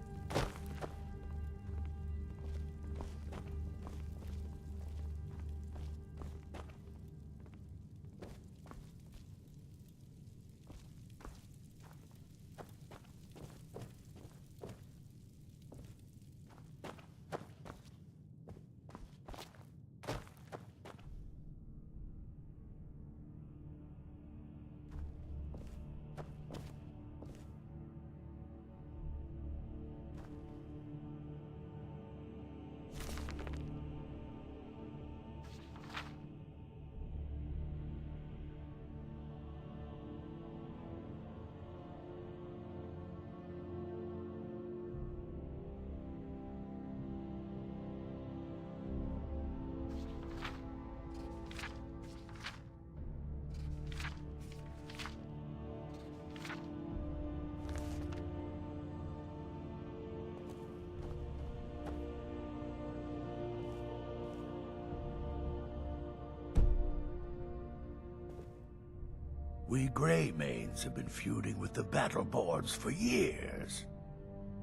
We Greymanes have been feuding with the Battleborns for years.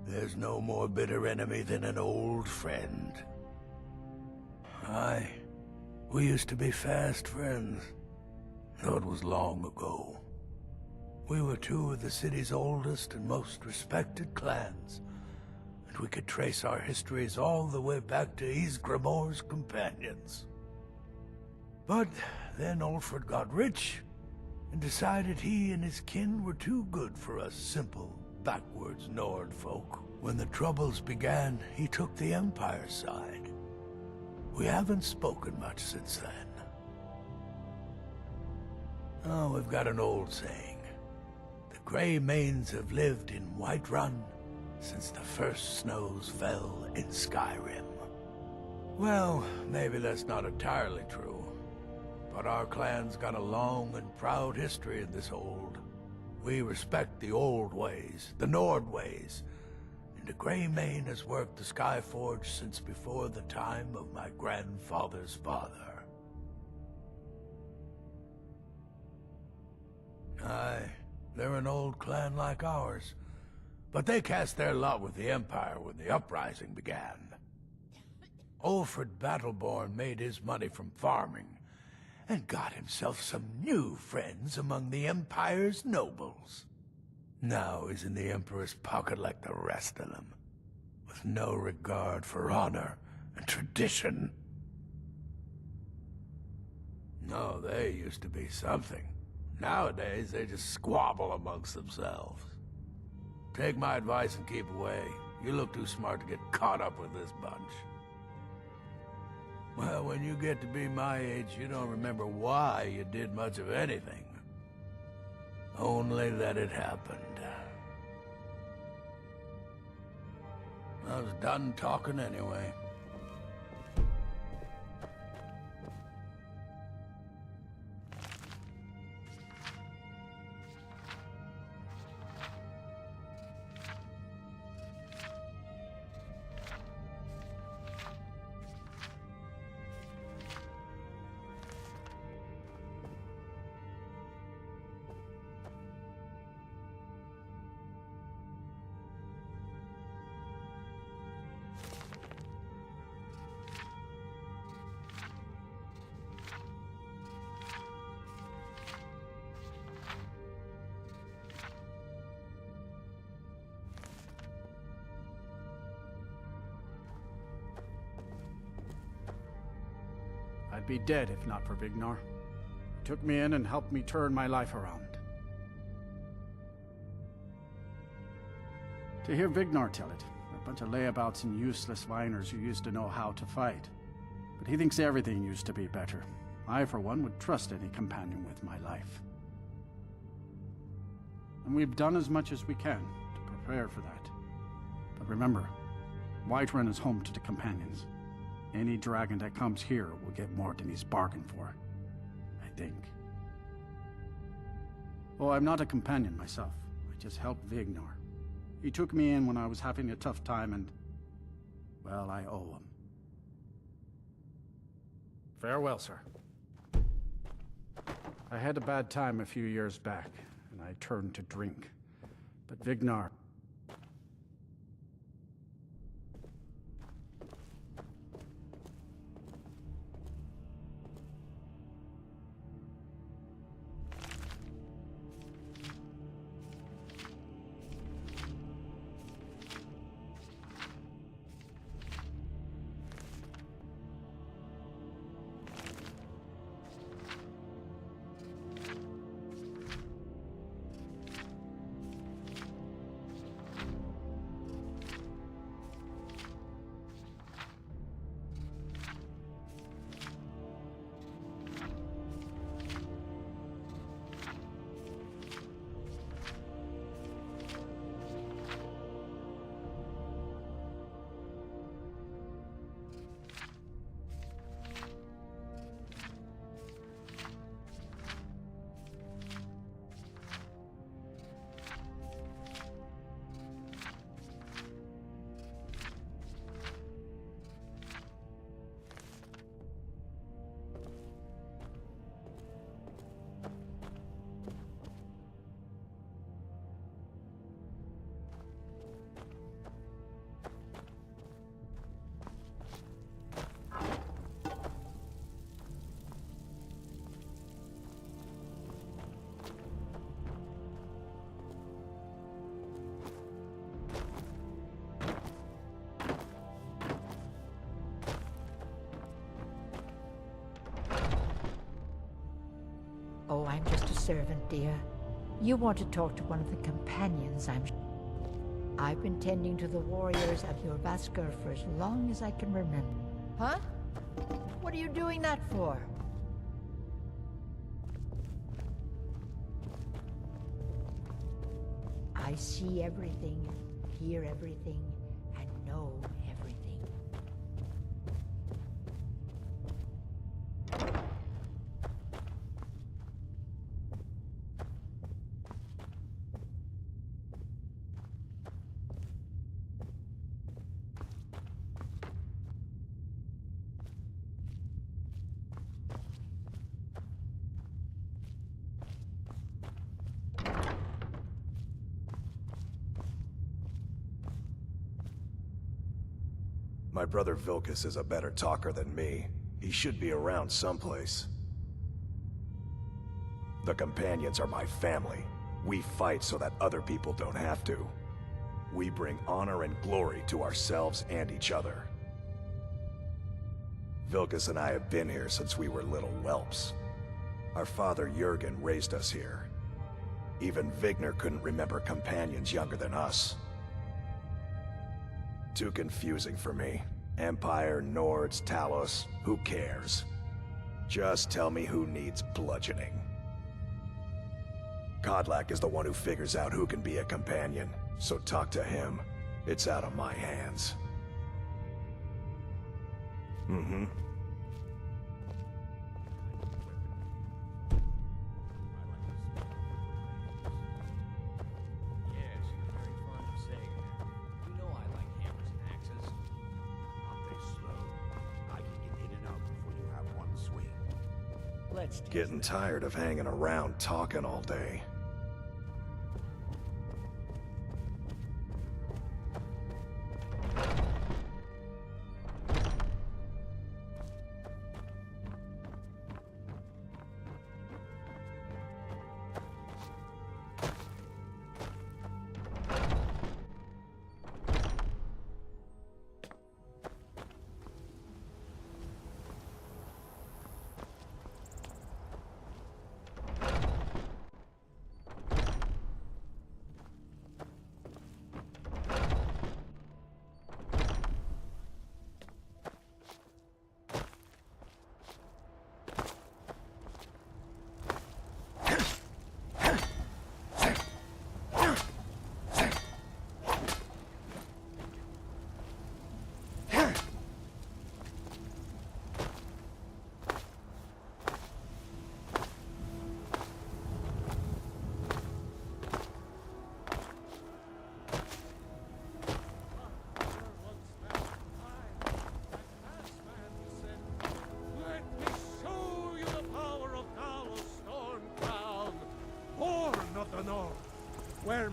There's no more bitter enemy than an old friend. Aye, we used to be fast friends, though it was long ago. We were two of the city's oldest and most respected clans, and we could trace our histories all the way back to Ysgramor's companions. But then Ulfred got rich, and decided he and his kin were too good for us simple, backwards Nord folk. When the Troubles began, he took the Empire's side. We haven't spoken much since then. Oh, we've got an old saying. The Greymanes have lived in Whiterun since the first snows fell in Skyrim. Well, maybe that's not entirely true. But our clan's got a long and proud history in this hold. We respect the old ways, the Nord ways, and the Greymane has worked the Skyforge since before the time of my grandfather's father. Aye, they're an old clan like ours, but they cast their lot with the Empire when the uprising began. Ulfred Battleborn made his money from farming, and got himself some new friends among the Empire's nobles. Now he's in the Emperor's pocket like the rest of them, with no regard for honor and tradition. No, they used to be something. Nowadays, they just squabble amongst themselves. Take my advice and keep away. You look too smart to get caught up with this bunch. Well, when you get to be my age, you don't remember why you did much of anything. Only that it happened. I was done talking anyway. I'd be dead if not for Vignar. He took me in and helped me turn my life around. To hear Vignar tell it, a bunch of layabouts and useless whiners who used to know how to fight. But he thinks everything used to be better. I, for one, would trust any companion with my life. And we've done as much as we can to prepare for that. But remember, Whiterun is home to the companions. Any dragon that comes here will get more than he's bargained for. I think. Oh, I'm not a companion myself. I just helped Vignar. He took me in when I was having a tough time and... well, I owe him. Farewell, sir. I had a bad time a few years back, and I turned to drink. But Vignar... Oh, I'm just a servant, dear. You want to talk to one of the companions, I'm sure. I've been tending to the warriors of your Vaskr for as long as I can remember. Huh? What are you doing that for? I see everything, hear everything, and know everything. My brother Vilkas is a better talker than me. He should be around someplace. The companions are my family. We fight so that other people don't have to. We bring honor and glory to ourselves and each other. Vilkas and I have been here since we were little whelps. Our father Jurgen raised us here. Even Vignar couldn't remember companions younger than us. Too confusing for me. Empire, Nords, Talos, who cares? Just tell me who needs bludgeoning. Kodlak is the one who figures out who can be a companion, so talk to him. It's out of my hands. Mm-hmm. Getting tired of hanging around talking all day.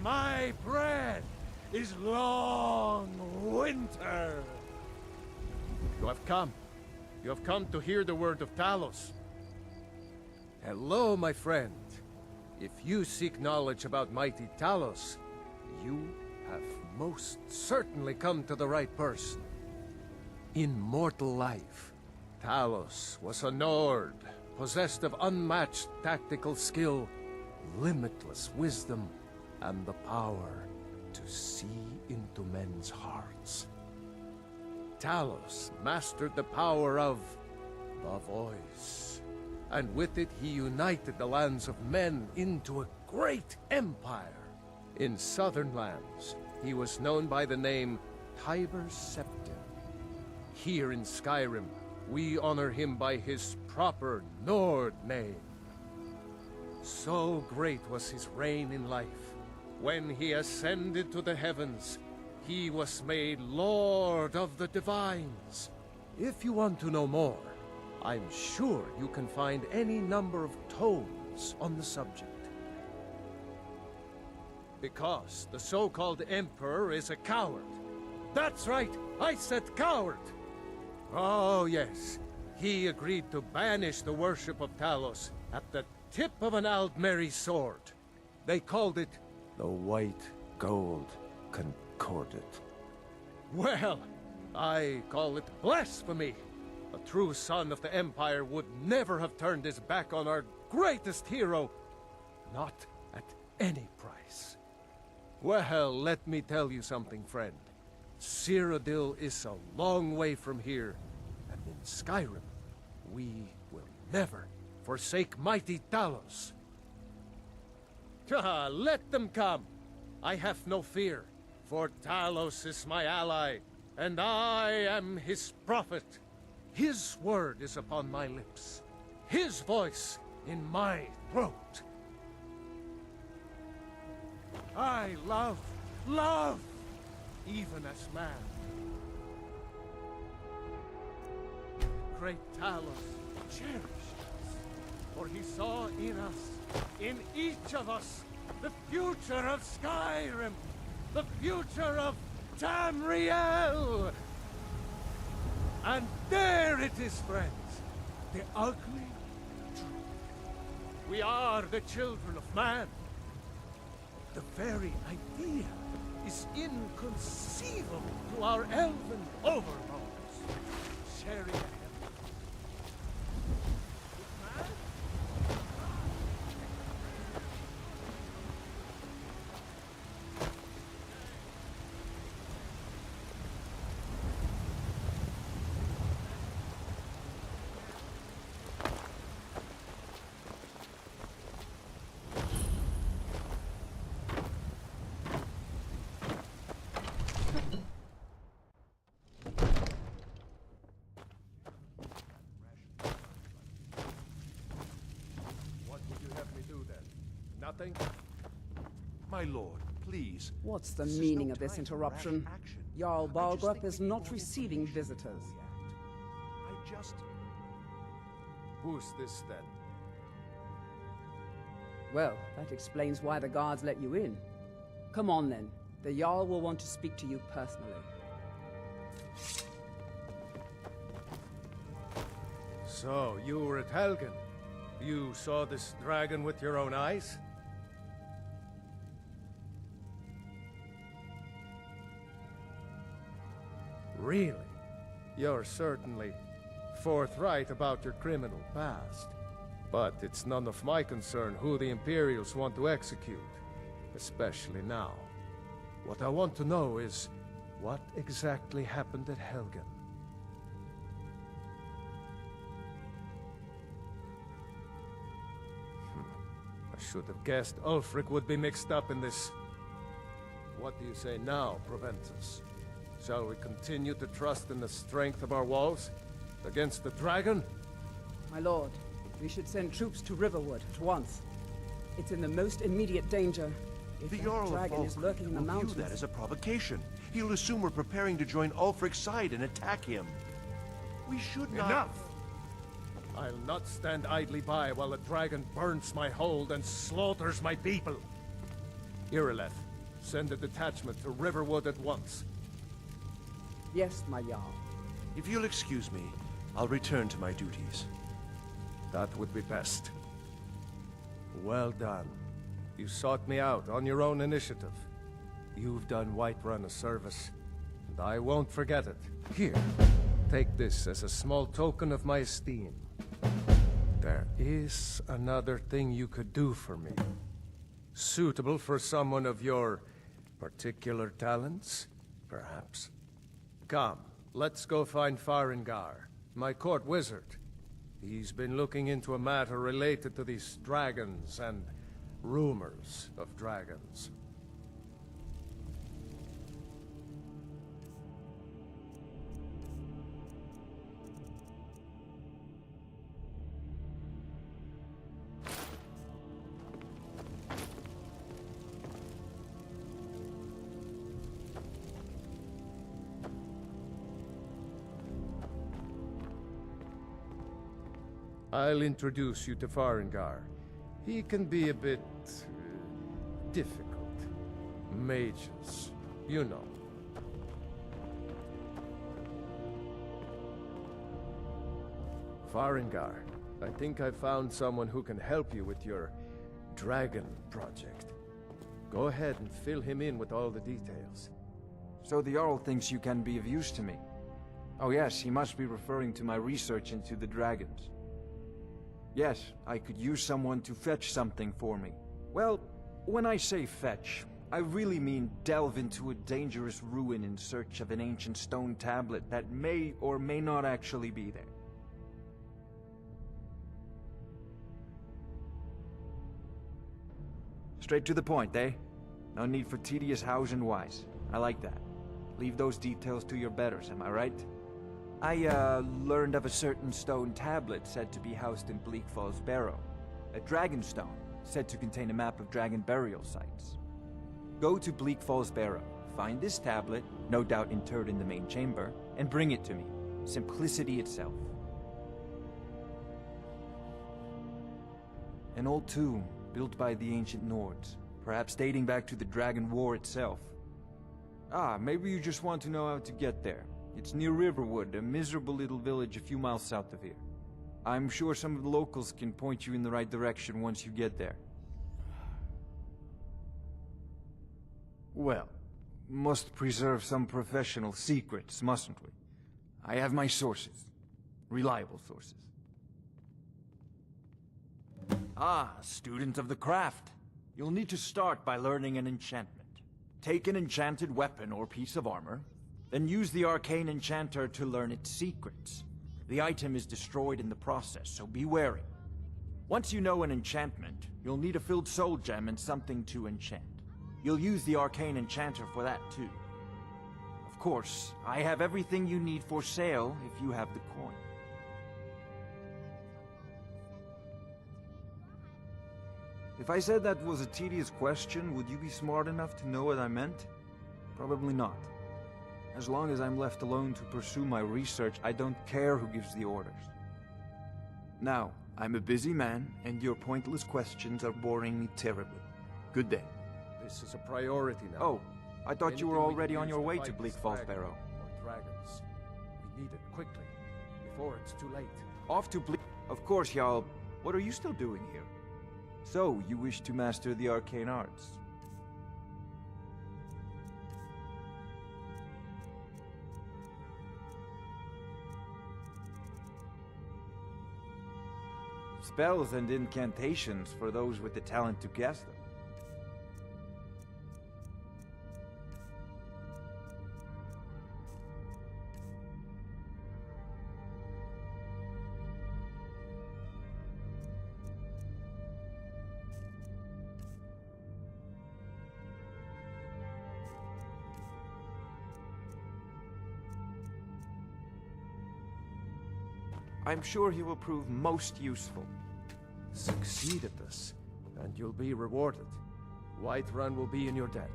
my bread is long winter. You have come. You have come to hear the word of Talos. Hello, my friend. If you seek knowledge about mighty Talos, you have most certainly come to the right person. In mortal life, Talos was a Nord, possessed of unmatched tactical skill, limitless wisdom, and the power to see into men's hearts. Talos mastered the power of the voice, and with it he united the lands of men into a great empire. In southern lands, he was known by the name Tiber Septim. Here in Skyrim, we honor him by his proper Nord name. So great was his reign in life. When he ascended to the heavens, he was made Lord of the Divines. If you want to know more, I'm sure you can find any number of tomes on the subject. Because the so-called Emperor is a coward. That's right, I said coward! Oh yes, he agreed to banish the worship of Talos at the tip of an Aldmeri sword. They called it the White Gold Concordat. Well, I call it blasphemy. A true son of the Empire would never have turned his back on our greatest hero. Not at any price. Well, let me tell you something, friend. Cyrodiil is a long way from here, and in Skyrim, we will never forsake mighty Talos. Let them come. I have no fear, for Talos is my ally, and I am his prophet. His word is upon my lips, his voice in my throat. I love, even as man. Great Talos cherished us, for he saw in us, in each of us, the future of Skyrim, the future of Tamriel. And there it is, friends, the ugly truth. We are the children of man. The very idea is inconceivable to our elven overlords. Sharing a heaven. Nothing? My lord, please. What's the meaning of this interruption? Jarl Balgrup is not receiving visitors. I just... Who's this, then? Well, that explains why the guards let you in. Come on, then. The Jarl will want to speak to you personally. So, you were at Helgen. You saw this dragon with your own eyes? Really? You're certainly forthright about your criminal past. But it's none of my concern who the Imperials want to execute, especially now. What I want to know is, what exactly happened at Helgen? I should have guessed Ulfric would be mixed up in this. What do you say now, Proventus? Shall we continue to trust in the strength of our walls against the dragon? My lord, we should send troops to Riverwood at once. It's in the most immediate danger. If The that Jarl of dragon is lurking in the will mountains... view that as a provocation. He'll assume we're preparing to join Ulfric's side and attack him. We should not... Enough! I'll not stand idly by while a dragon burns my hold and slaughters my people. Irileth, Send a detachment to Riverwood at once. Yes, my Jarl. If you'll excuse me, I'll return to my duties. That would be best. Well done. You sought me out on your own initiative. You've done Whiterun a service, and I won't forget it. Here, take this as a small token of my esteem. There is another thing you could do for me. Suitable for someone of your particular talents, perhaps. Come, let's go find Farengar, my court wizard. He's been looking into a matter related to these dragons and rumors of dragons. I'll introduce you to Farengar. He can be a bit difficult. Mages, you know. Farengar, I think I found someone who can help you with your dragon project. Go ahead and fill him in with all the details. So the Jarl thinks you can be of use to me. Oh yes, he must be referring to my research into the dragons. Yes, I could use someone to fetch something for me. Well, when I say fetch, I really mean delve into a dangerous ruin in search of an ancient stone tablet that may or may not actually be there. Straight to the point, eh? No need for tedious hows and whys. I like that. Leave those details to your betters, am I right? I, learned of a certain stone tablet said to be housed in Bleak Falls Barrow. A dragon stone, said to contain a map of dragon burial sites. Go to Bleak Falls Barrow, find this tablet, no doubt interred in the main chamber, and bring it to me. Simplicity itself. An old tomb, built by the ancient Nords, perhaps dating back to the Dragon War itself. Ah, maybe you just want to know how to get there. It's near Riverwood, a miserable little village a few miles south of here. I'm sure some of the locals can point you in the right direction once you get there. Well, must preserve some professional secrets, mustn't we? I have my sources. Reliable sources. Ah, student of the craft. You'll need to start by learning an enchantment. Take an enchanted weapon or piece of armor, then use the arcane enchanter to learn its secrets. The item is destroyed in the process, so be wary. Once you know an enchantment, you'll need a filled soul gem and something to enchant. You'll use the arcane enchanter for that too. Of course, I have everything you need for sale if you have the coin. If I said that was a tedious question, would you be smart enough to know what I meant? Probably not. As long as I'm left alone to pursue my research, I don't care who gives the orders. Now, I'm a busy man, and your pointless questions are boring me terribly. Good day. This is a priority now. Oh, I thought you were already on your way to Bleak Falls Barrow. Or dragons. We need it quickly, before it's too late. Off to Bleak... Of course, Jarl. What are you still doing here? So, you wish to master the arcane arts? Spells and incantations for those with the talent to cast them. I'm sure he will prove most useful. Succeed at this, and you'll be rewarded. Whiterun will be in your debt.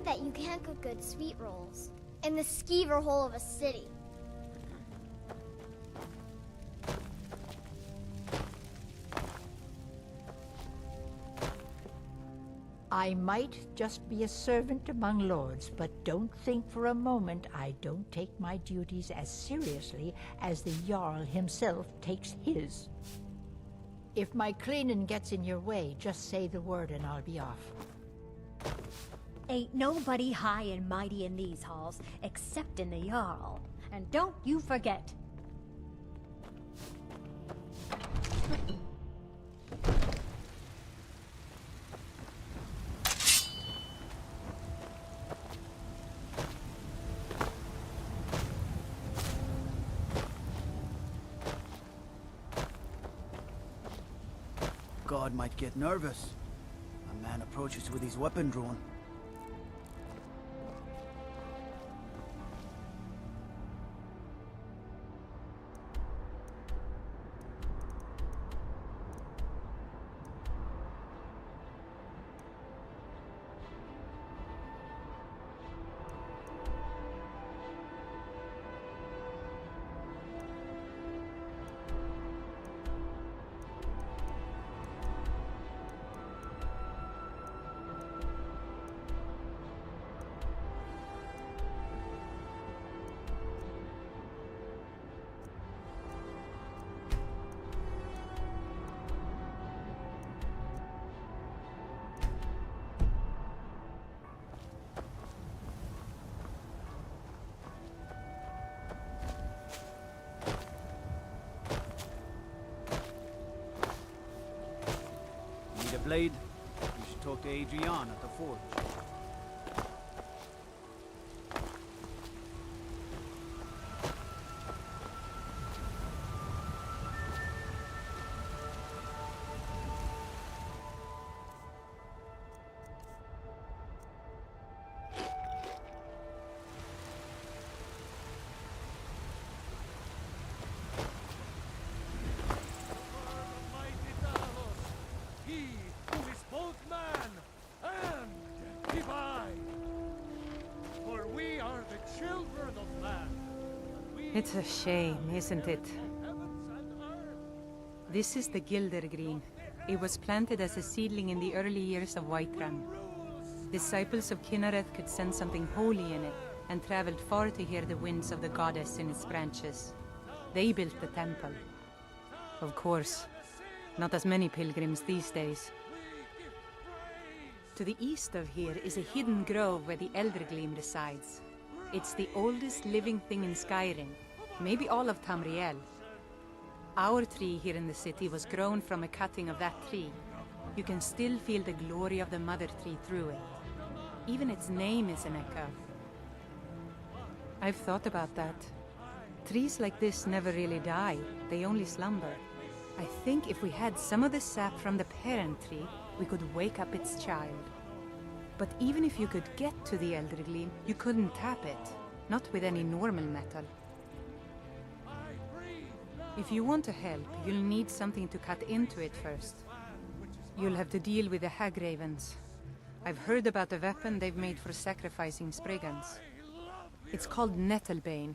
heard that you can't cook good sweet rolls in the skeever hole of a city. I might just be a servant among lords, but don't think for a moment I don't take my duties as seriously as the Jarl himself takes his. If my cleaning gets in your way, just say the word and I'll be off. Ain't nobody high and mighty in these halls, except in the Jarl. And don't you forget. God might get nervous. A man approaches with his weapon drawn. Need a blade? You should talk to Adrian at the forge. It's a shame, isn't it? This is the Gildergreen. It was planted as a seedling in the early years of Whiterun. Disciples of Kynareth could sense something holy in it, and traveled far to hear the winds of the goddess in its branches. They built the temple. Of course, not as many pilgrims these days. To the east of here is a hidden grove where the Eldergleam resides. It's the oldest living thing in Skyrim, maybe all of Tamriel. Our tree here in the city was grown from a cutting of that tree. You can still feel the glory of the mother tree through it. Even its name is an echo. I've thought about that. Trees like this never really die, they only slumber. I think if we had some of the sap from the parent tree, we could wake up its child. But even if you could get to the Eldergleam, you couldn't tap it. Not with any normal metal. If you want to help, you'll need something to cut into it first. You'll have to deal with the Hagravens. I've heard about a weapon they've made for sacrificing Spriggans. It's called Nettlebane.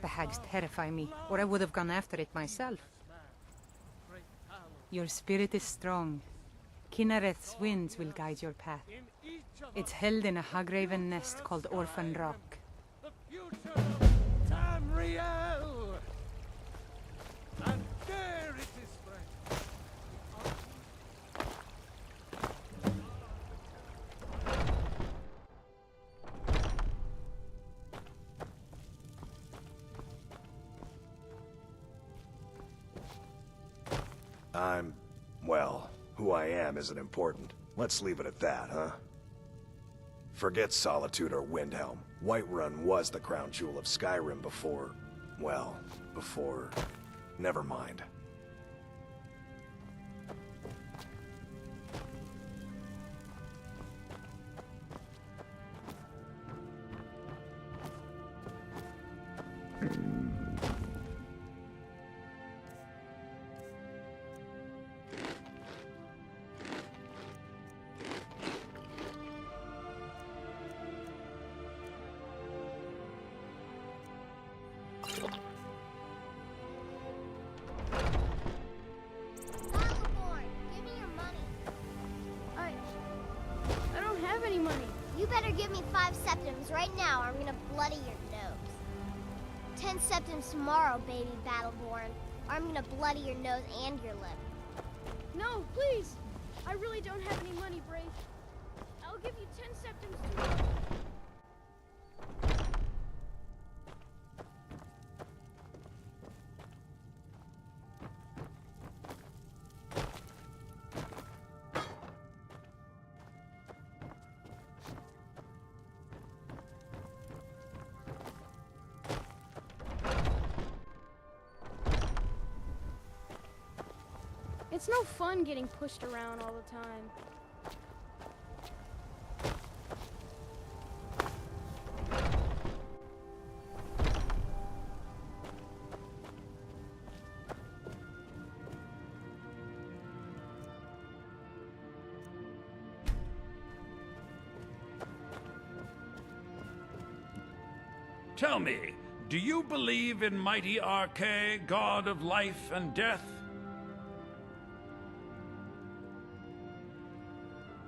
The hags terrify me, or I would have gone after it myself. Your spirit is strong. Kynareth's winds will guide your path. It's held in a Hagraven nest called Orphan Rock. Tamriel! And there it is, friend. Well, who I am isn't important. Let's leave it at that, huh? Forget Solitude or Windhelm. Whiterun was the crown jewel of Skyrim before... well, before... never mind. give me 5 septims right now, or I'm gonna bloody your nose. 10 septims tomorrow, baby Battleborn, or I'm gonna bloody your nose and your lip. No, please! I really don't have any money, Brave. I'll give you 10 septims tomorrow. It's no fun getting pushed around all the time. Tell me, do you believe in mighty Arche, god of life and death?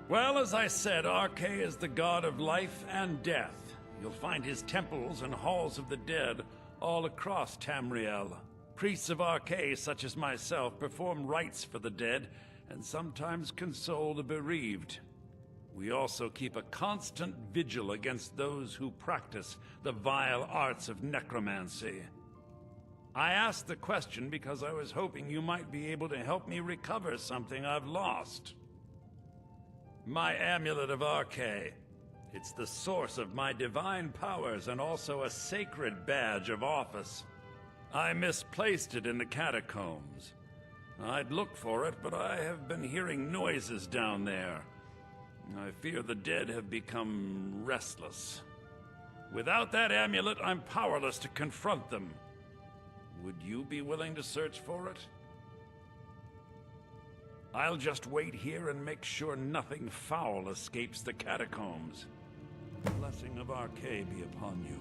Well, as I said, Arche is the god of life and death. You'll find his temples and halls of the dead all across Tamriel. Priests of Arche, such as myself, perform rites for the dead and sometimes console the bereaved. We also keep a constant vigil against those who practice the vile arts of necromancy. I asked the question because I was hoping you might be able to help me recover something I've lost. My amulet of Arche. It's the source of my divine powers and also a sacred badge of office. I misplaced it in the catacombs. I'd look for it, but I have been hearing noises down there. I fear the dead have become restless. Without that amulet, I'm powerless to confront them. Would you be willing to search for it? I'll just wait here and make sure nothing foul escapes the catacombs. The blessing of Arche be upon you.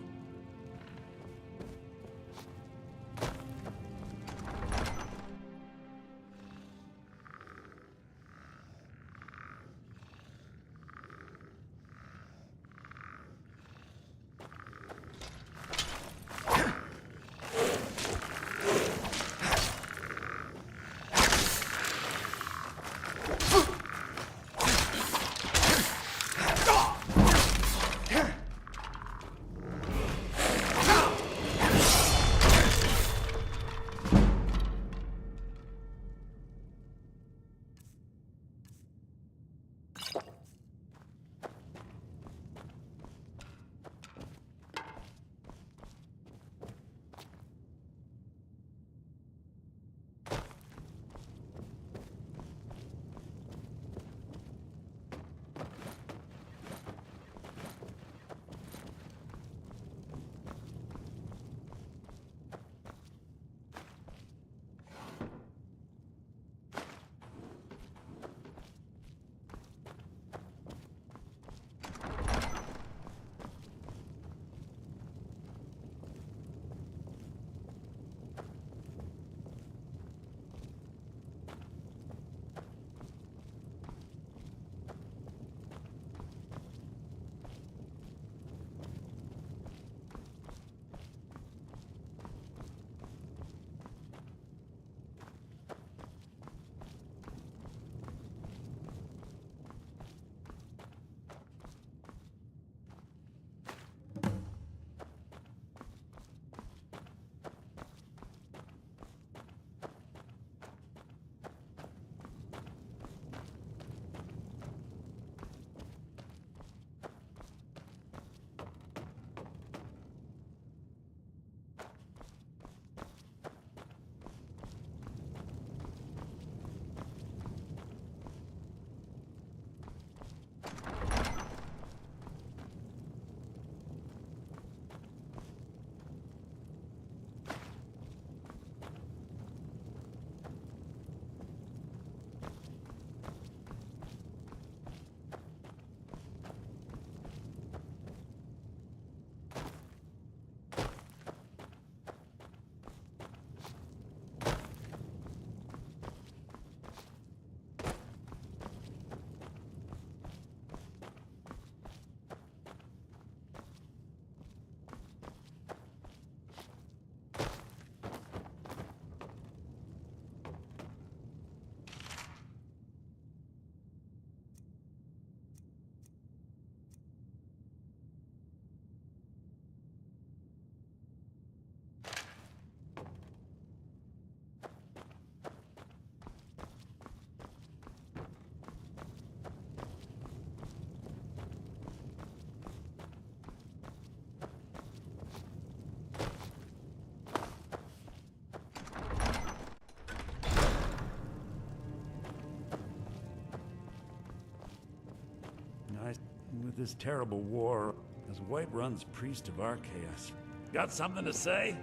With this terrible war, as Whiterun's priest of Arceus. Got something to say?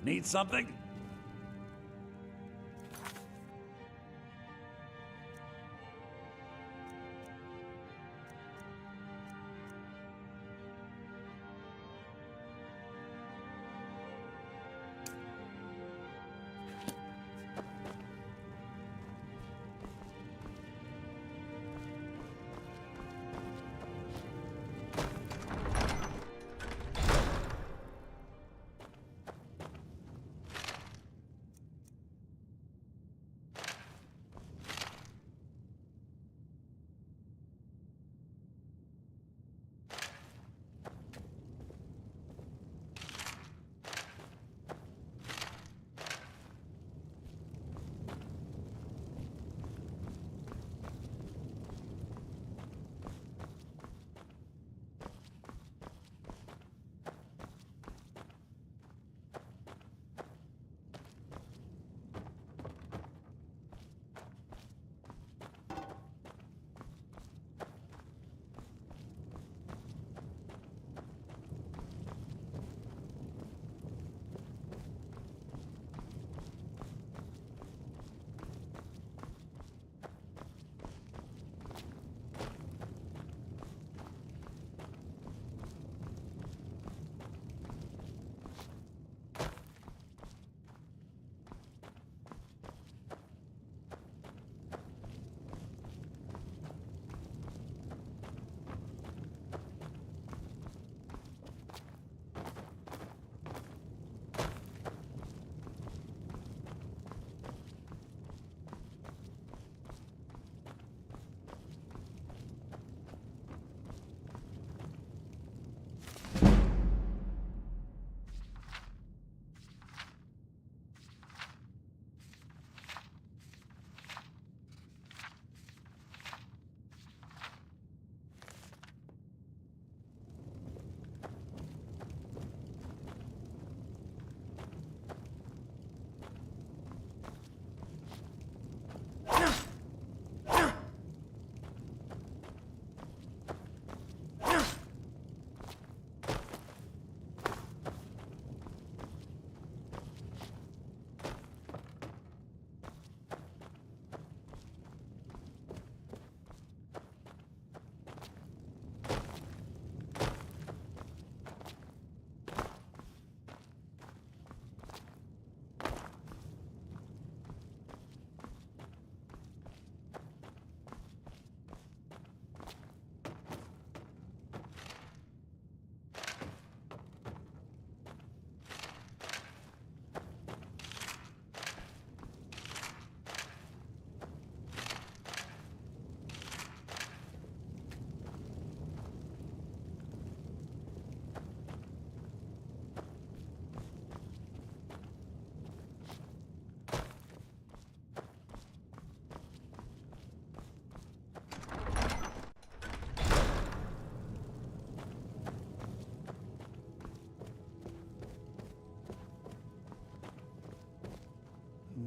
Need something?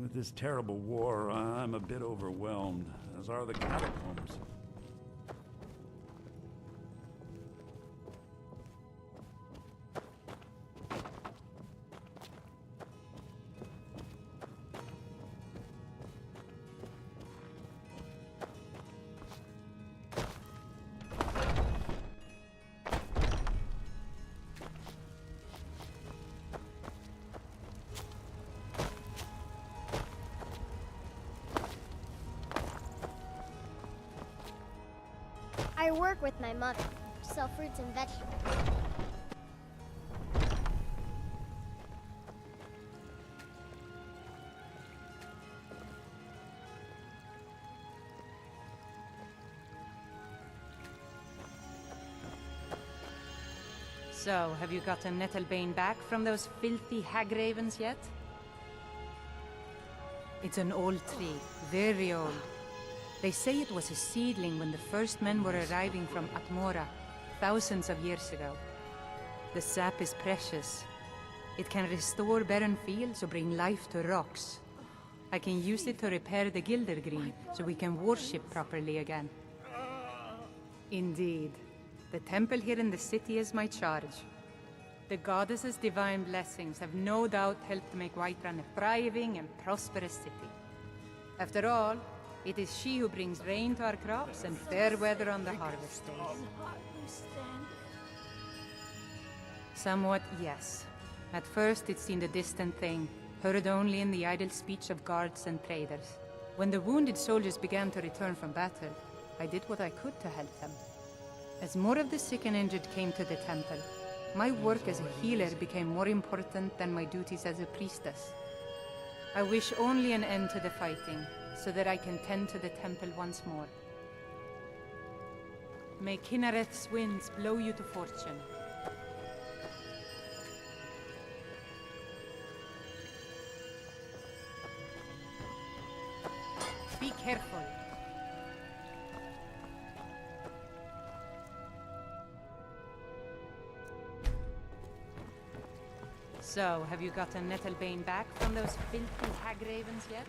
With this terrible war, I'm a bit overwhelmed, as are the catacombs. I work with my mother, sell fruits and vegetables. So, have you gotten Nettlebane back from those filthy hag ravens yet? It's an old tree, very old. They say it was a seedling when the first men were arriving from Atmora, thousands of years ago. The sap is precious. It can restore barren fields or bring life to rocks. I can use it to repair the Gildergreen, so we can worship properly again. Indeed. The temple here in the city is my charge. The goddess's divine blessings have no doubt helped make Whiterun a thriving and prosperous city. After all, it is she who brings rain to our crops and fair weather on the harvest days. Somewhat, yes. At first it seemed a distant thing, heard only in the idle speech of guards and traders. When the wounded soldiers began to return from battle, I did what I could to help them. As more of the sick and injured came to the temple, my work as a healer became more important than my duties as a priestess. I wish only an end to the fighting, so that I can tend to the temple once more. May Kinnereth's winds blow you to fortune. Be careful. So, have you gotten Nettlebane back from those filthy hag ravens yet?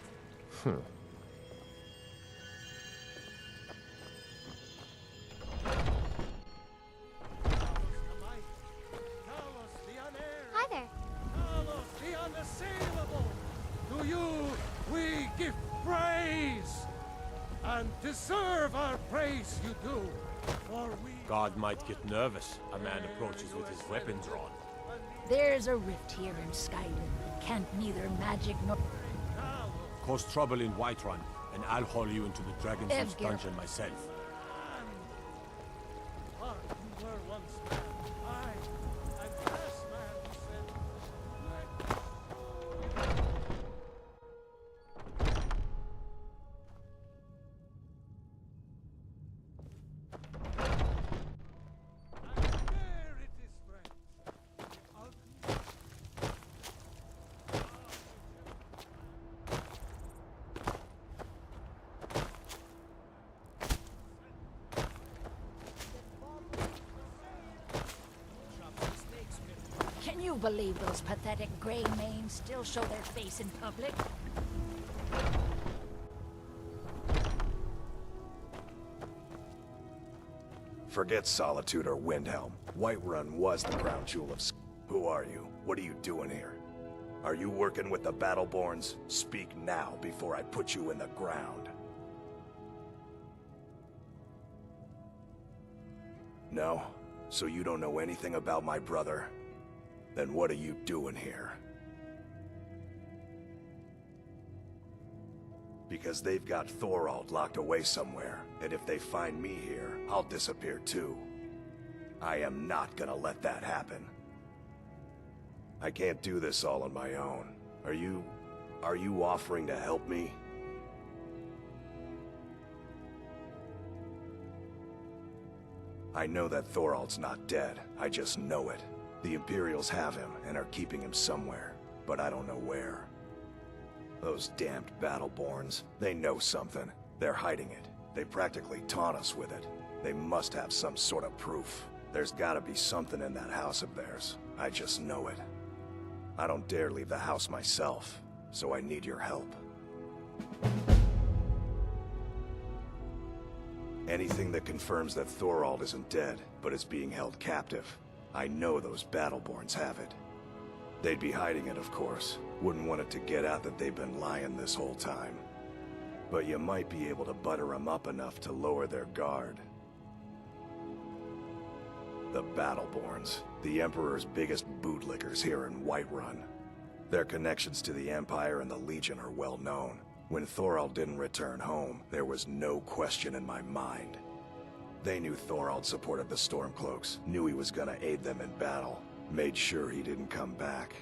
Hi there. Carlos the unassailable! To you we give praise! And deserve our praise you do, for we... God might get nervous. A man approaches with his weapon drawn. There's a rift here in Skyrim. Can't neither magic nor... Cause trouble in Whiterun, and I'll haul you into the Dragon's Nest Edgar. dungeon myself. You were once man. I'm last man who said... There it is, friends. Can you believe those pathetic gray manes still show their face in public? Forget Solitude or Windhelm. Whiterun was the crown jewel of... Who are you? What are you doing here? Are you working with the Battleborns? Speak now before I put you in the ground. No? So you don't know anything about my brother? Then what are you doing here? Because they've got Thorald locked away somewhere, and if they find me here, I'll disappear too. I am not gonna let that happen. I can't do this all on my own. Are you offering to help me? I know that Thorald's not dead. I just know it. The Imperials have him and are keeping him somewhere, but I don't know where. Those damned Battleborns, they know something. They're hiding it. They practically taunt us with it. They must have some sort of proof. There's gotta be something in that house of theirs. I just know it. I don't dare leave the house myself, so I need your help. Anything that confirms that Thorald isn't dead, but is being held captive. I know those Battleborns have it. They'd be hiding it, of course. Wouldn't want it to get out that they've been lying this whole time. But you might be able to butter them up enough to lower their guard. The Battleborns, the Emperor's biggest bootlickers here in Whiterun. Their connections to the Empire and the Legion are well known. When Thorald didn't return home, there was no question in my mind. They knew Thorald supported the Stormcloaks, knew he was gonna aid them in battle, made sure he didn't come back.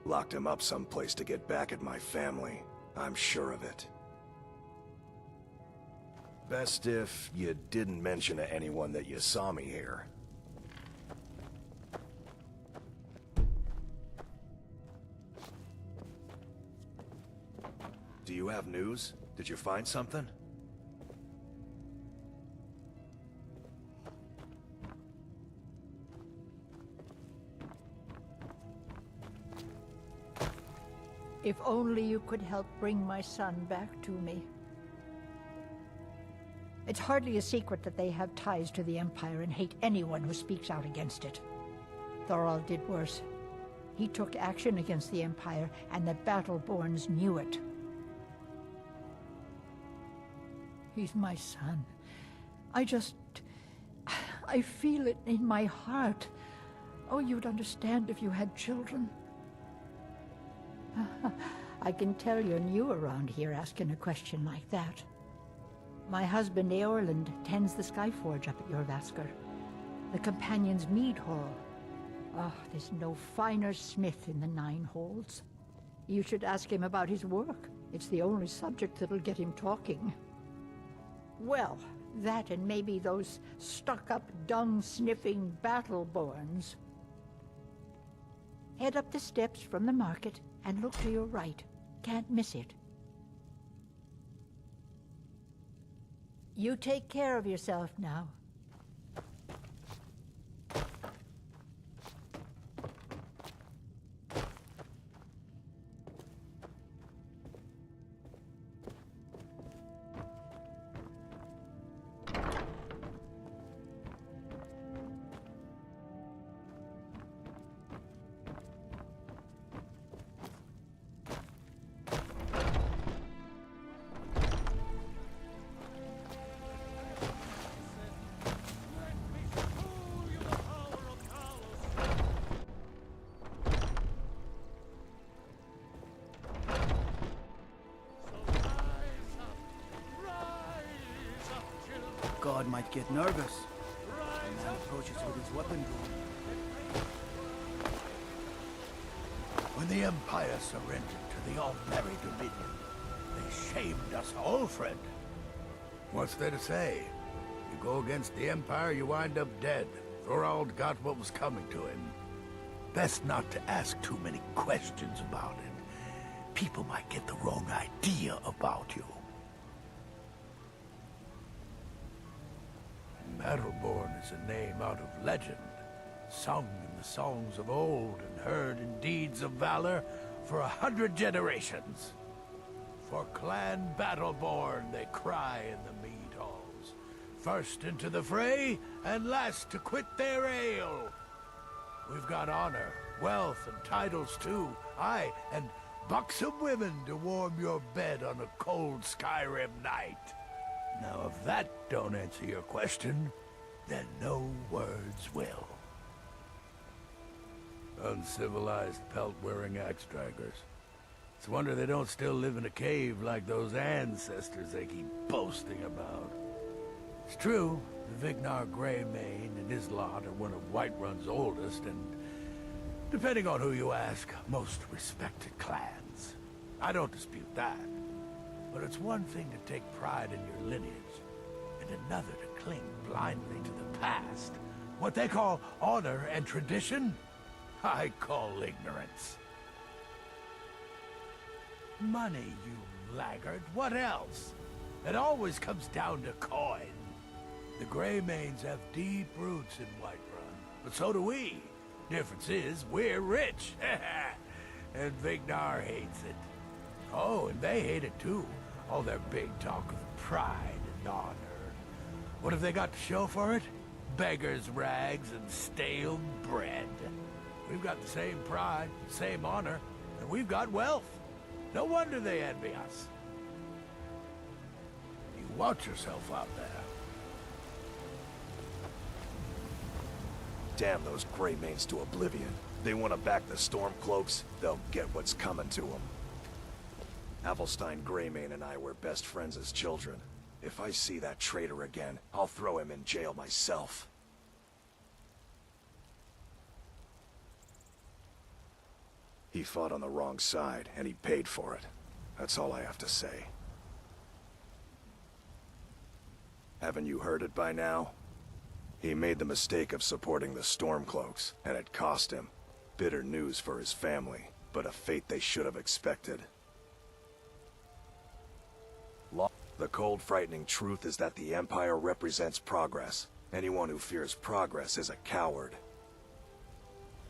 Locked him up someplace to get back at my family. I'm sure of it. Best if you didn't mention to anyone that you saw me here. Do you have news? Did you find something? If only you could help bring my son back to me. It's hardly a secret that they have ties to the Empire and hate anyone who speaks out against it. Thorald did worse. He took action against the Empire, and the Battleborns knew it. He's my son. I feel it in my heart. Oh, you'd understand if you had children. I can tell you're new around here asking a question like that. My husband, Eorland, tends the Skyforge up at Jorvaskr. The Companion's Mead Hall. Oh, there's no finer smith in the Nine Halls. You should ask him about his work. It's the only subject that'll get him talking. Well, that and maybe those stuck-up, dung-sniffing Battleborns. Head up the steps from the market and look to your right. Can't miss it. You take care of yourself now. God might get nervous. The man approaches with his weapon drawn. When the Empire surrendered to the All-Merry Dominion, they shamed us all, friend. What's there to say? You go against the Empire, you wind up dead. Thorald got what was coming to him. Best not to ask too many questions about it. People might get the wrong idea about you. Battleborn is a name out of legend, sung in the songs of old and heard in deeds of valor for 100 generations. For Clan Battleborn they cry in the mead halls, first into the fray and last to quit their ale. We've got honor, wealth, and titles too, aye, and buxom women to warm your bed on a cold Skyrim night. Now, if that don't answer your question, then no words will. Uncivilized pelt-wearing axe-draggers. It's a wonder they don't still live in a cave like those ancestors they keep boasting about. It's true, the Vignar Greymane and his lot are one of Whiterun's oldest and, depending on who you ask, most respected clans. I don't dispute that. But it's one thing to take pride in your lineage, and another to cling blindly to the past. What they call honor and tradition, I call ignorance. Money, you laggard. What else? It always comes down to coin. The Greymanes have deep roots in Whiterun, but so do we. Difference is, we're rich. And Vignar hates it. Oh, and they hate it too. All their big talk of pride and honor. What have they got to show for it? Beggars' rags and stale bread. We've got the same pride, same honor, and we've got wealth. No wonder they envy us. You watch yourself out there. Damn those Greymanes to oblivion. They want to back the Stormcloaks, they'll get what's coming to them. Avelstein Greymane and I were best friends as children. If I see that traitor again, I'll throw him in jail myself. He fought on the wrong side, and he paid for it. That's all I have to say. Haven't you heard it by now? He made the mistake of supporting the Stormcloaks, and it cost him. Bitter news for his family, but a fate they should have expected. The cold, frightening truth is that the Empire represents progress. Anyone who fears progress is a coward.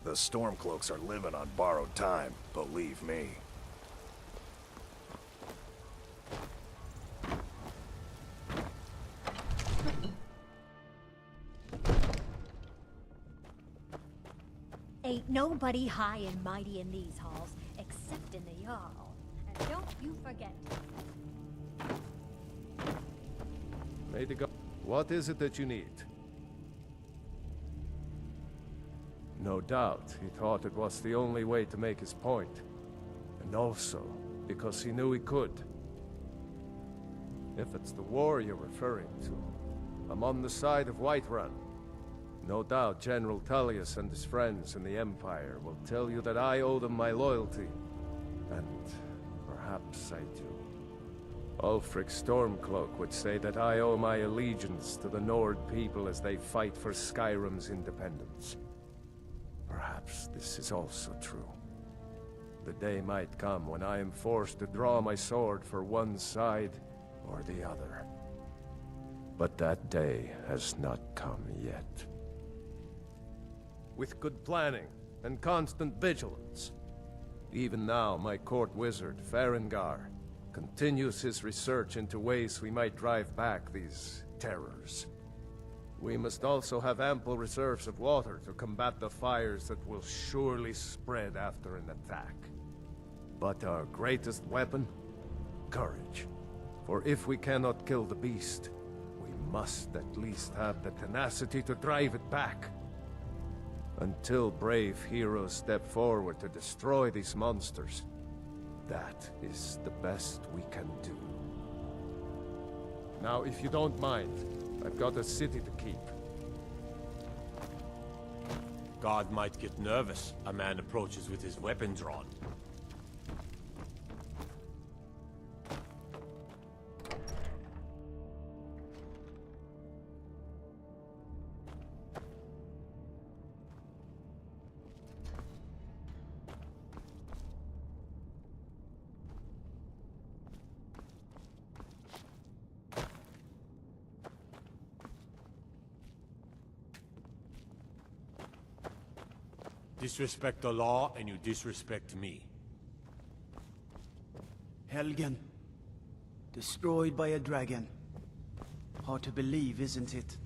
The Stormcloaks are living on borrowed time, believe me. Ain't nobody high and mighty in these halls, except in the Jarl. And don't you forget. May the god... What is it that you need? No doubt, he thought it was the only way to make his point. And also, because he knew he could. If it's the war you're referring to, I'm on the side of Whiterun. No doubt General Tullius and his friends in the Empire will tell you that I owe them my loyalty. And perhaps I do. Ulfric Stormcloak would say that I owe my allegiance to the Nord people as they fight for Skyrim's independence. Perhaps this is also true. The day might come when I am forced to draw my sword for one side or the other. But that day has not come yet. With good planning and constant vigilance. Even now, my court wizard, Farengar, continues his research into ways we might drive back these terrors. We must also have ample reserves of water to combat the fires that will surely spread after an attack. But our greatest weapon? Courage. For if we cannot kill the beast, we must at least have the tenacity to drive it back. Until brave heroes step forward to destroy these monsters, that is the best we can do. Now, if you don't mind, I've got a city to keep. Guard might get nervous. A man approaches with his weapon drawn. Disrespect the law, and you disrespect me. Helgen. Destroyed by a dragon. Hard to believe, isn't it?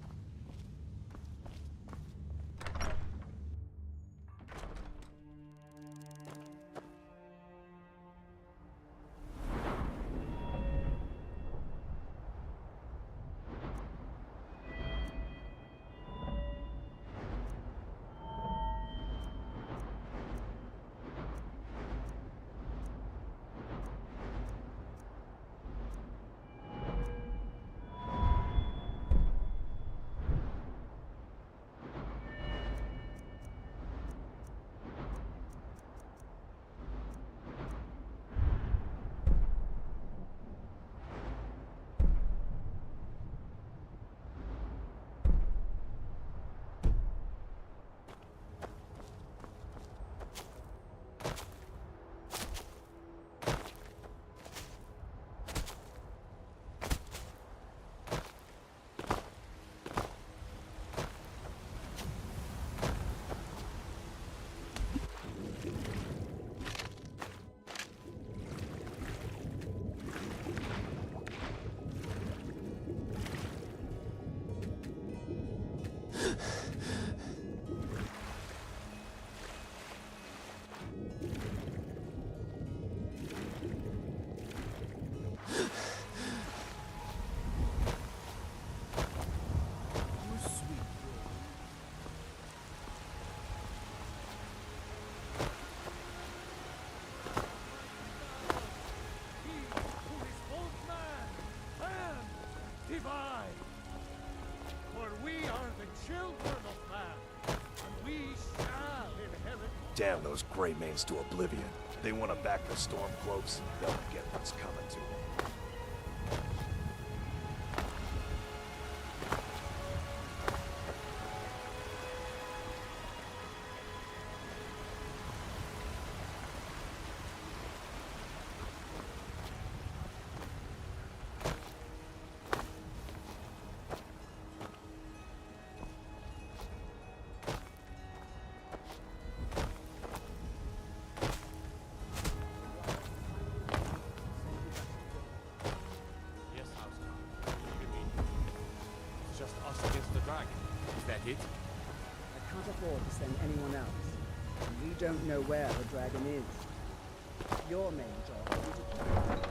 Damn those Greymanes to oblivion. They want to back the Stormcloaks, they'll get what's coming to them. Is that it? I can't afford to send anyone else. We don't know where the dragon is. Your main job will be to keep it.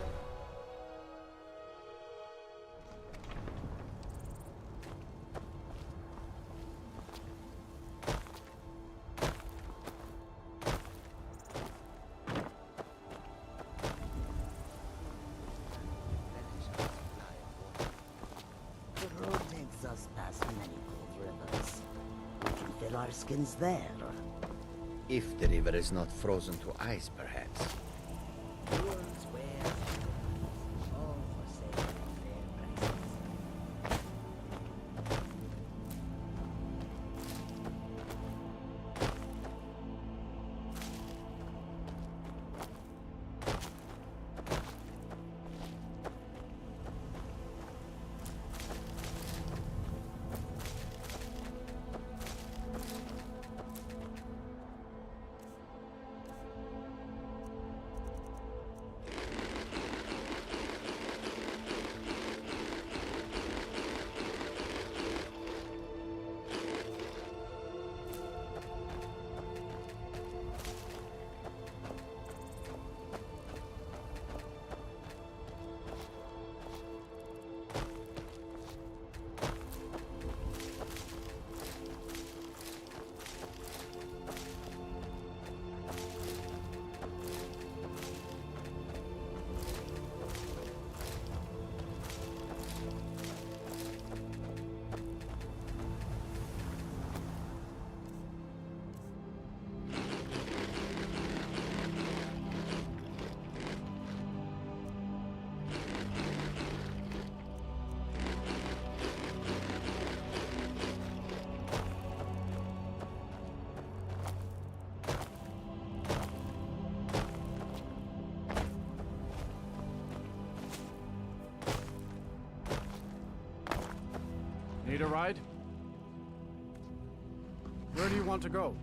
The road takes us past many cold rivers. We can fill our skins there. If the river is not frozen to ice, perhaps. Worlds where all for sale at fair prices. Need a ride? Where do you want to go?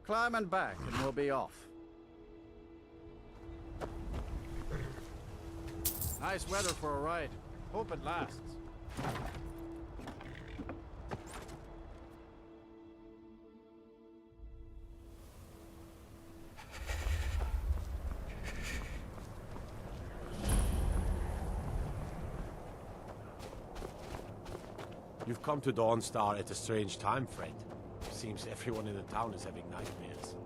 Climb and back, and we'll be off. Nice weather for a ride. Hope it lasts. You've come to Dawnstar at a strange time, friend. Seems everyone in the town is having nightmares.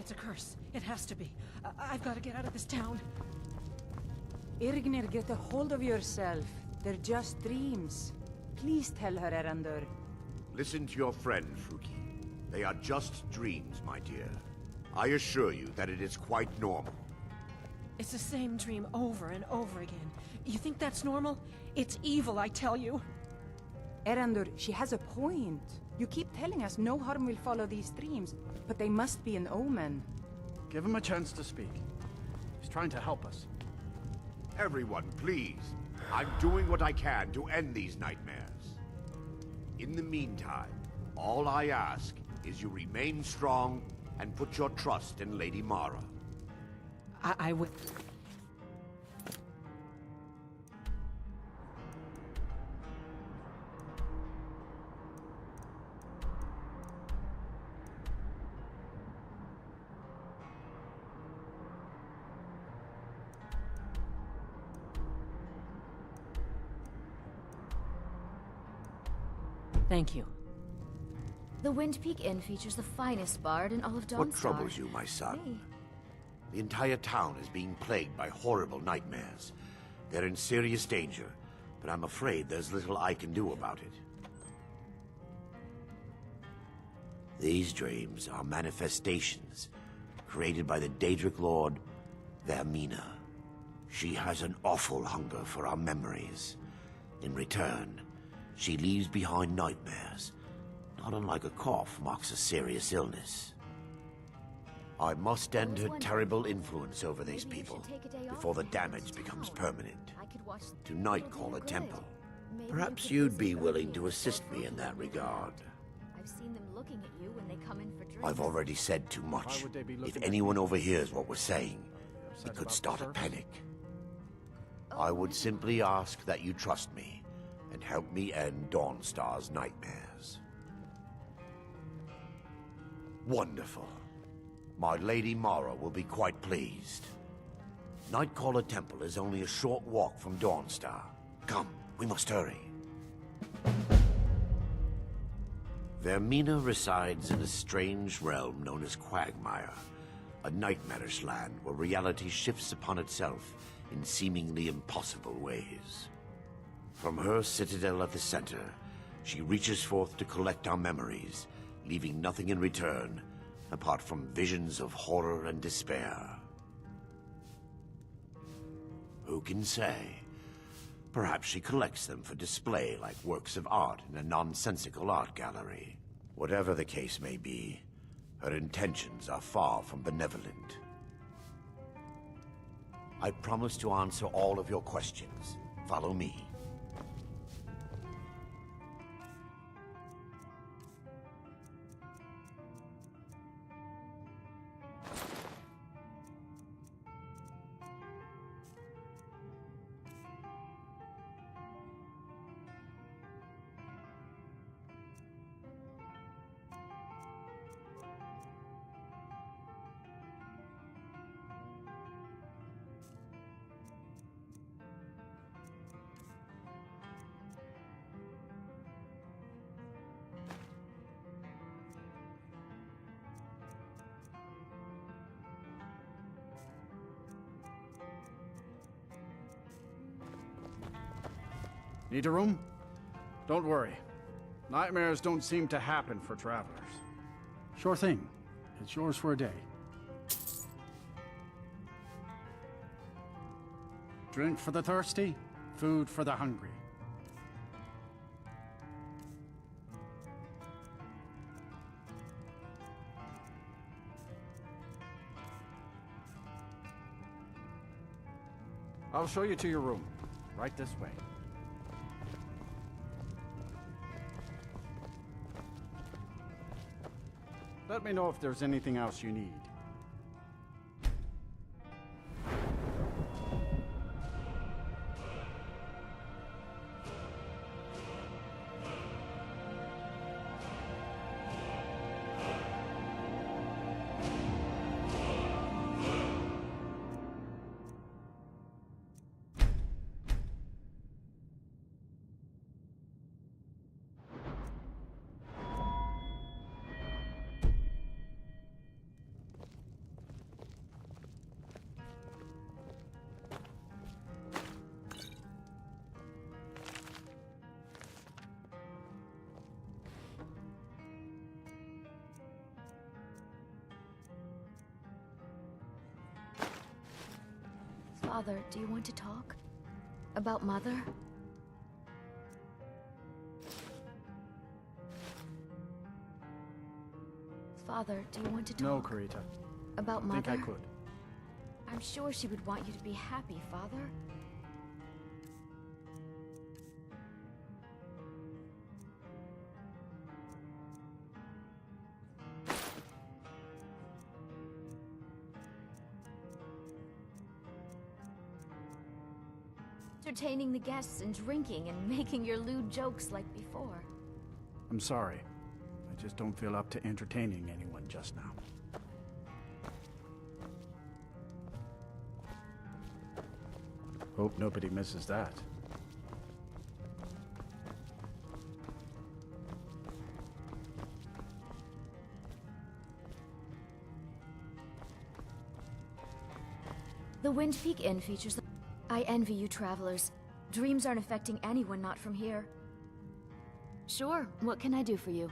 It's a curse. It has to be. I've got to get out of this town. Irgnir, get a hold of yourself. They're just dreams. Please tell her, Erandur. Listen to your friend, Fruki. They are just dreams, my dear. I assure you that it is quite normal. It's the same dream over and over again. You think that's normal? It's evil, I tell you. Erandur, she has a point. You keep telling us no harm will follow these dreams, but they must be an omen. Give him a chance to speak. He's trying to help us. Everyone, please. I'm doing what I can to end these nightmares. In the meantime, all I ask is you remain strong and put your trust in Lady Mara. I would... Thank you. The Wind Peak Inn features the finest bard in all of Dawnstar. What troubles you, my son? Hey. The entire town is being plagued by horrible nightmares. They're in serious danger, but I'm afraid there's little I can do about it. These dreams are manifestations created by the Daedric Lord, Vermina. She has an awful hunger for our memories. In return, she leaves behind nightmares, not unlike a cough marks a serious illness. I must end her terrible influence over these people before the damage becomes permanent. To Nightcaller Temple. Perhaps you'd be willing to assist me in that regard. I've seen them looking at you when they come in for drinks. I've already said too Why much. would they be looking If at anyone me? overhears what we're saying, Upset it could about start the a service? panic. I would simply ask that you trust me and help me end Dawnstar's nightmares. Wonderful. My Lady Mara will be quite pleased. Nightcaller Temple is only a short walk from Dawnstar. Come, we must hurry. Vermina resides in a strange realm known as Quagmire, a nightmarish land where reality shifts upon itself in seemingly impossible ways. From her citadel at the center, she reaches forth to collect our memories, leaving nothing in return apart from visions of horror and despair. Who can say? Perhaps she collects them for display like works of art in a nonsensical art gallery. Whatever the case may be, her intentions are far from benevolent. I promise to answer all of your questions. Follow me. Need a room? Don't worry. Nightmares don't seem to happen for travelers. Sure thing. It's yours for a day. Drink for the thirsty, food for the hungry. I'll show you to your room. Right this way. Let me know if there's anything else you need. Father, do you want to talk? About Mother? Father, do you want to talk? No, Karita. About I Mother? think I could. I'm sure she would want you to be happy, Father. Entertaining the guests and drinking and making your lewd jokes like before. I'm sorry. I just don't feel up to entertaining anyone just now. Hope nobody misses that. The Wind Peak Inn features the... I envy you travelers. Dreams aren't affecting anyone not from here. Sure, what can I do for you?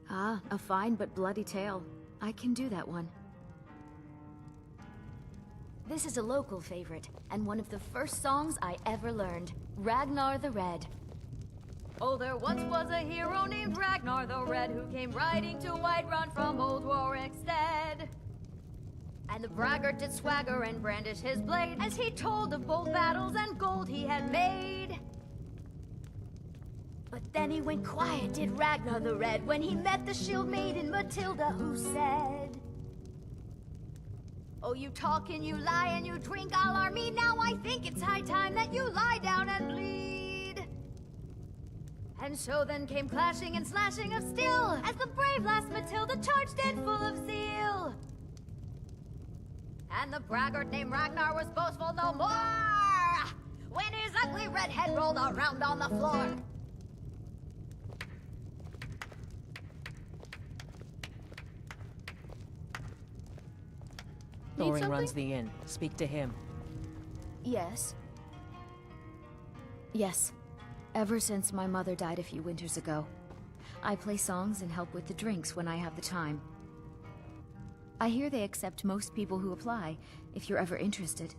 Ah, a fine but bloody tale. I can do that one. This is a local favorite, and one of the first songs I ever learned. Ragnar the Red. Oh, there once was a hero named Ragnar the Red who came riding to Whiterun from old Warwick's stead. And the braggart did swagger and brandish his blade as he told of bold battles and gold he had made. But then he went quiet, did Ragnar the Red, when he met the shield maiden Matilda, who said, "Oh, you talk and you lie and you drink alarmy. Now I think it's high time that you lie down and bleed." And so then came clashing and slashing of steel, as the brave lass Matilda charged in full of zeal. And the braggart named Ragnar was boastful no more, when his ugly red head rolled around on the floor. Thorin runs the inn. Speak to him. Yes. Yes. Ever since my mother died a few winters ago, I play songs and help with the drinks when I have the time. I hear they accept most people who apply, if you're ever interested.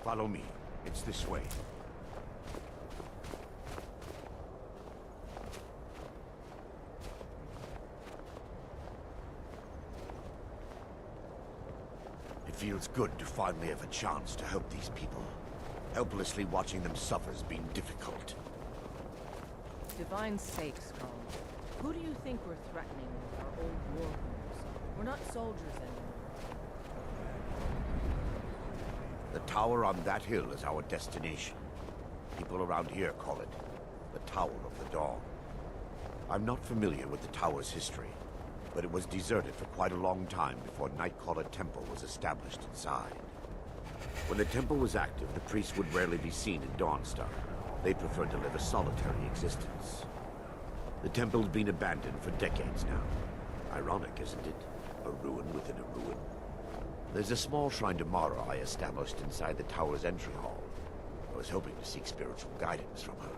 Follow me. It's this way. It feels good to finally have a chance to help these people. Helplessly watching them suffer has been difficult. Divine sakes, Colin. Who do you think we're threatening with our old war wounds? We're not soldiers anymore. The tower on that hill is our destination. People around here call it the Tower of the Dawn. I'm not familiar with the tower's history, but it was deserted for quite a long time before Nightcaller Temple was established inside. When the temple was active, the priests would rarely be seen in Dawnstar. They preferred to live a solitary existence. The temple's been abandoned for decades now. Ironic, isn't it? A ruin within a ruin. There's a small shrine to Mara I established inside the tower's entry hall. I was hoping to seek spiritual guidance from her.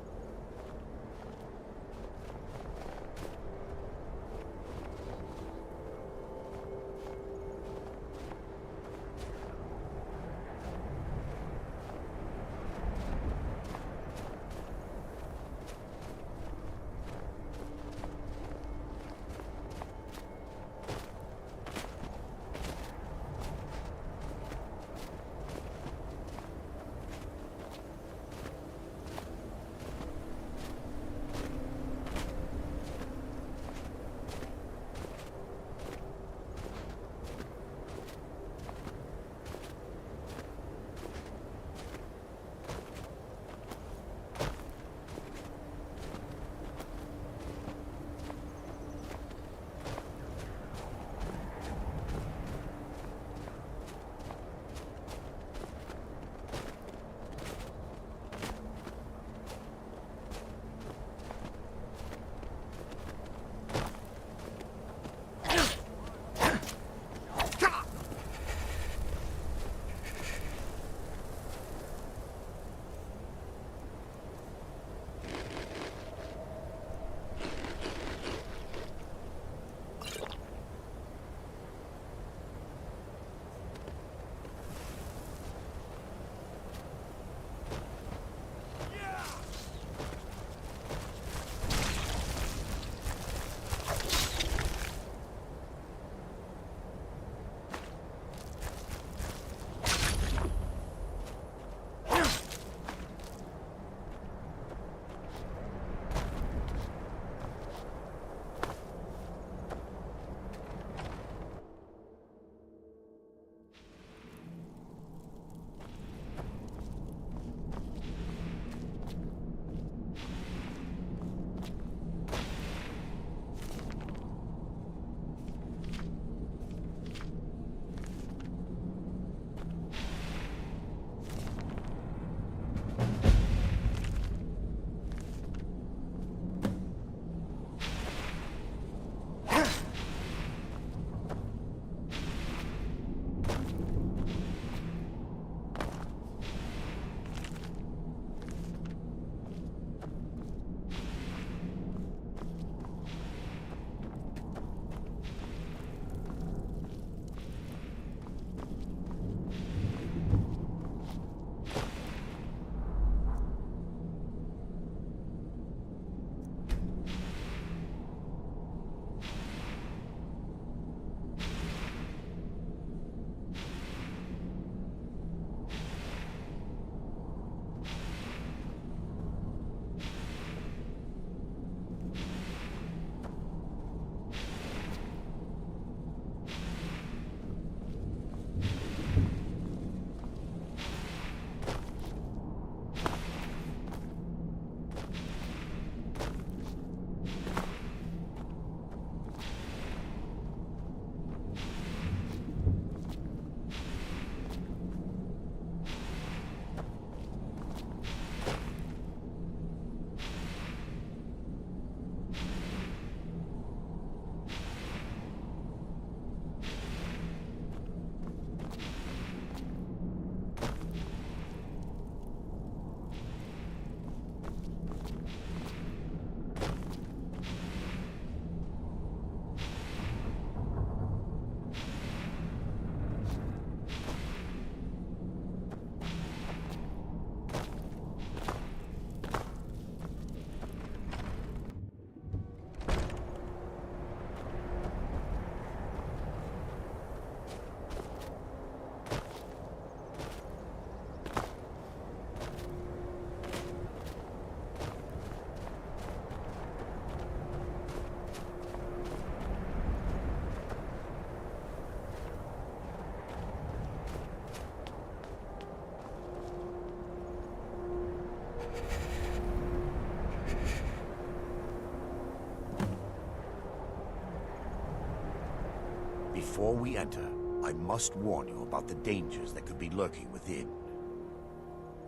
Before we enter, I must warn you about the dangers that could be lurking within.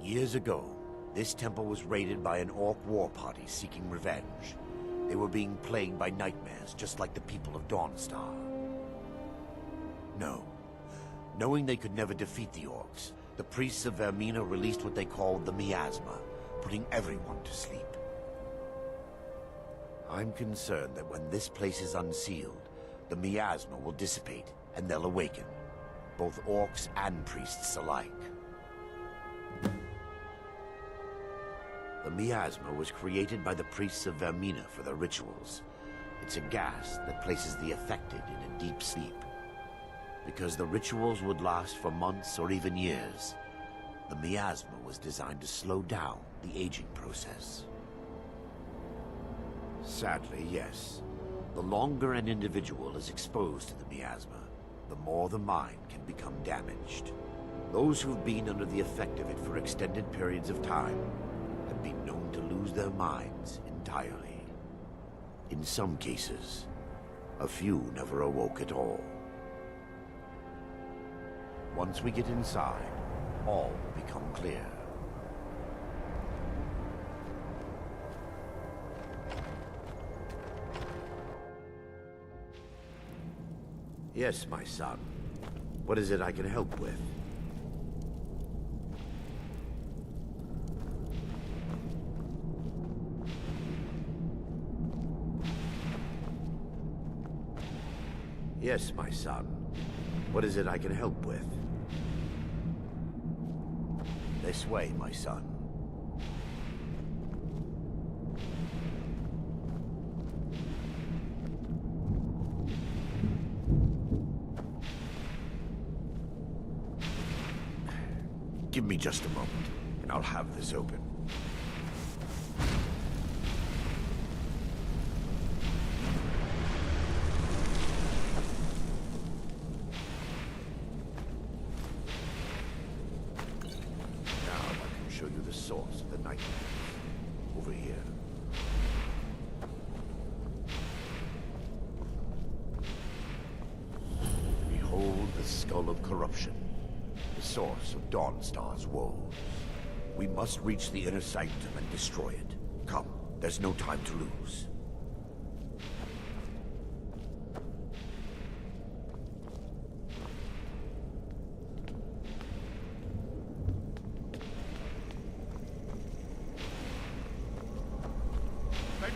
Years ago, this temple was raided by an orc war party seeking revenge. They were being plagued by nightmares, just like the people of Dawnstar. No. Knowing they could never defeat the orcs, the priests of Vermina released what they called the Miasma, putting everyone to sleep. I'm concerned that when this place is unsealed, the Miasma will dissipate, and they'll awaken. Both orcs and priests alike. The Miasma was created by the priests of Vermina for their rituals. It's a gas that places the affected in a deep sleep. Because the rituals would last for months or even years, the Miasma was designed to slow down the aging process. Sadly, yes. The longer an individual is exposed to the Miasma, the more the mind can become damaged. Those who've been under the effect of it for extended periods of time have been known to lose their minds entirely. In some cases, a few never awoke at all. Once we get inside, all will become clear. Yes, my son. What is it I can help with? Yes, my son. What is it I can help with? This way, my son. Give me just a moment, and I'll have this open. Show you the source of the nightmares. Over here. Behold the skull of corruption, the source of Dawnstar's woes. We must reach the inner sanctum and destroy it. Come, there's no time to lose.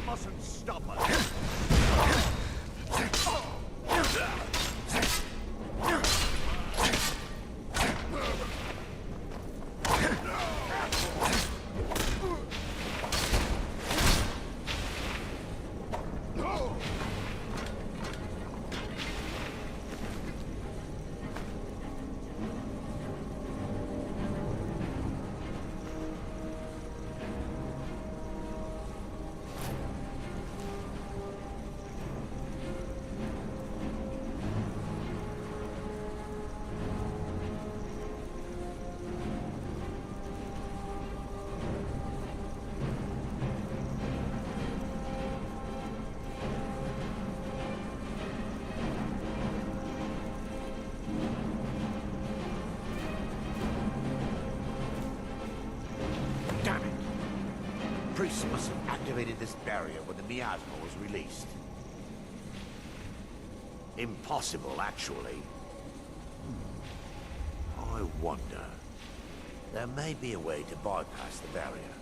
Mustn't stop us. Priests must have activated this barrier when the Miasma was released. Impossible, actually. I wonder. There may be a way to bypass the barrier,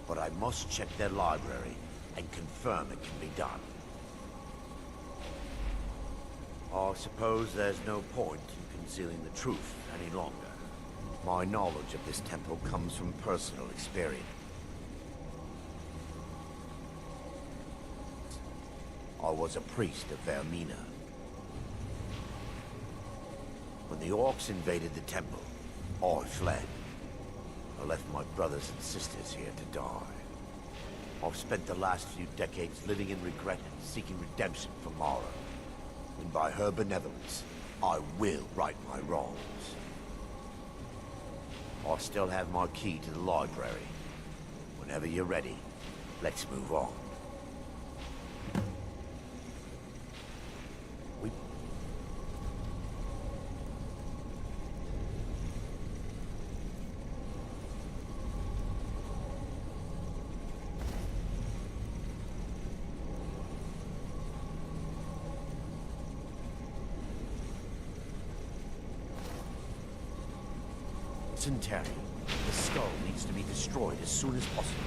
but I must check their library and confirm it can be done. I suppose there's no point in concealing the truth any longer. My knowledge of this temple comes from personal experience. I was a priest of Vermina. When the orcs invaded the temple, I fled. I left my brothers and sisters here to die. I've spent the last few decades living in regret and seeking redemption for Mara. And by her benevolence, I will right my wrongs. I still have my key to the library. Whenever you're ready, let's move on. mustn't tarry. The skull needs to be destroyed as soon as possible.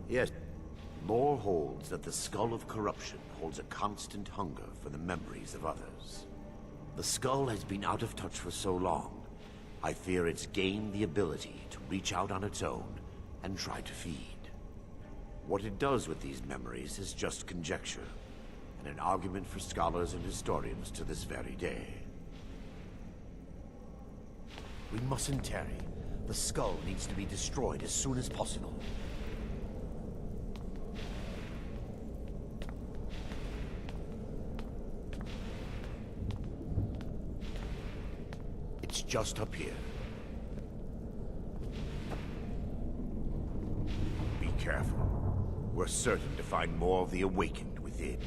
Yes, lore holds that the Skull of Corruption holds a constant hunger for the memories of others. The skull has been out of touch for so long, I fear it's gained the ability to reach out on its own and try to feed. What it does with these memories is just conjecture, and an argument for scholars and historians to this very day. We mustn't tarry. The skull needs to be destroyed as soon as possible. It's just up here. Be careful. We're certain to find more of the Awakened within.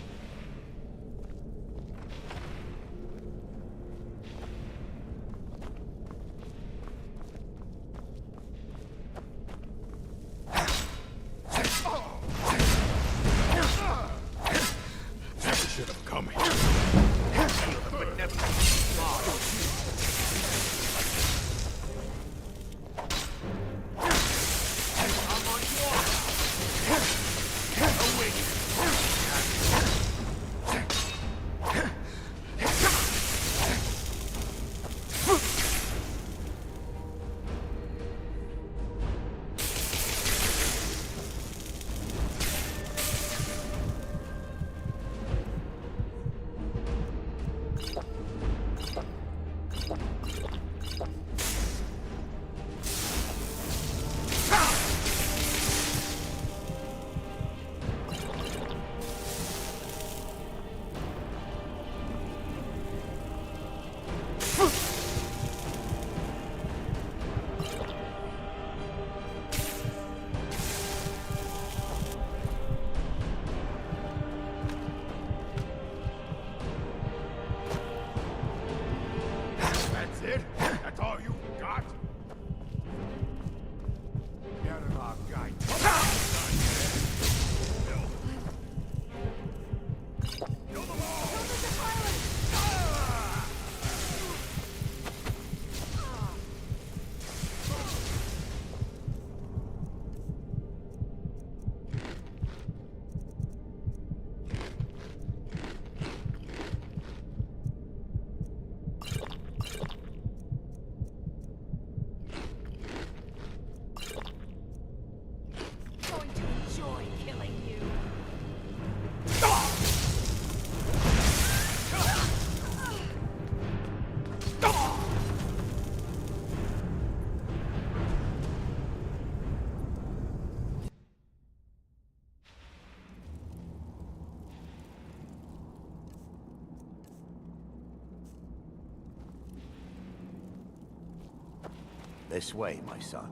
This way, my son.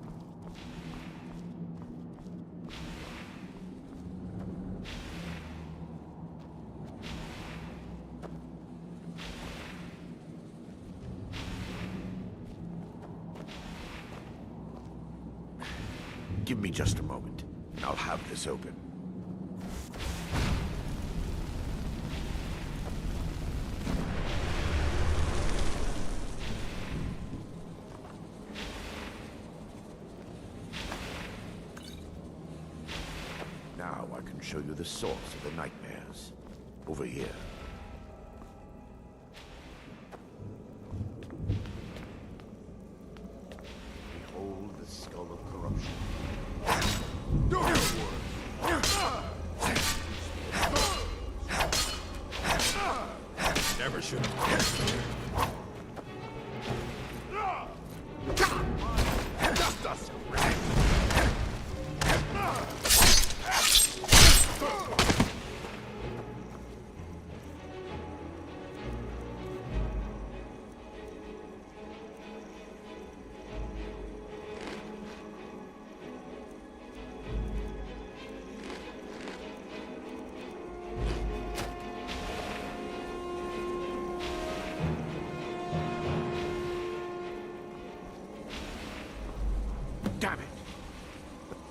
Give me just a moment, and I'll have this open. Now I can show you the source of the nightmares. Over here. Behold the Skull of Corruption. Never should have. Justice!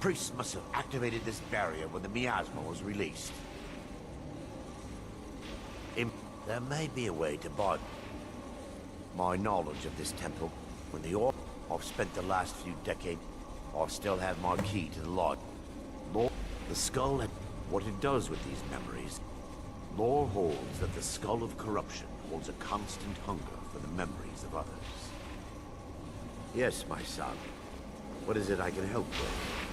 priests must have activated this barrier when the miasma was released. There may be a way to buy my knowledge of this temple. When the orc I've spent the last few decades, I still have my key to the lodge. Lore, the skull and what it does with these memories. Lore holds that the skull of corruption holds a constant hunger for the memories of others. Yes, my son. What is it I can help with?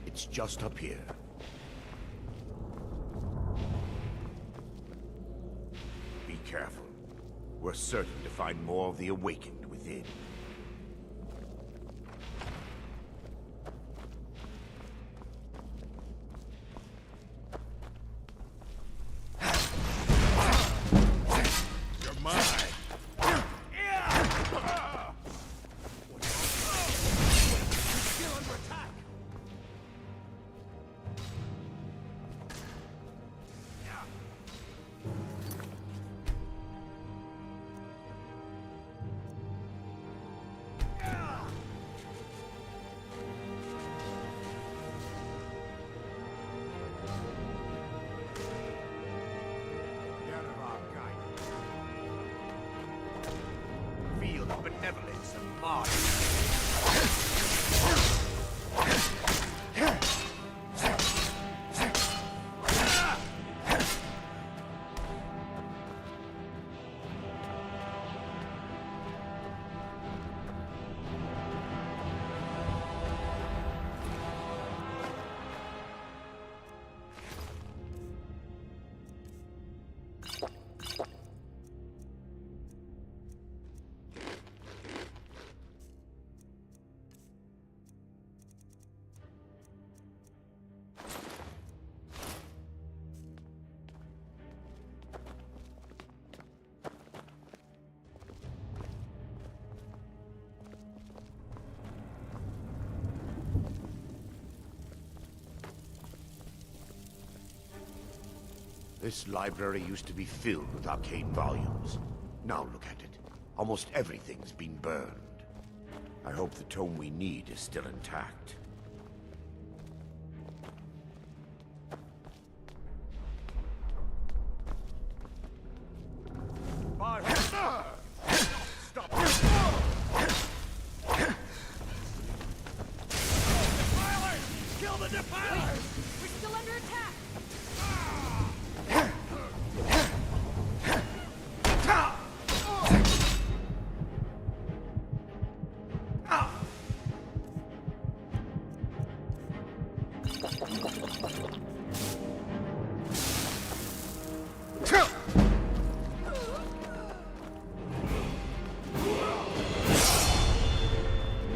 It's just up here. Be careful. We're certain to find more of the awakened within. You're mine. Feel the benevolence of Mars. This library used to be filled with arcane volumes. Now look at it. Almost everything's been burned. I hope the tome we need is still intact. Stop! Defilers! Kill the defilers! We're still under attack!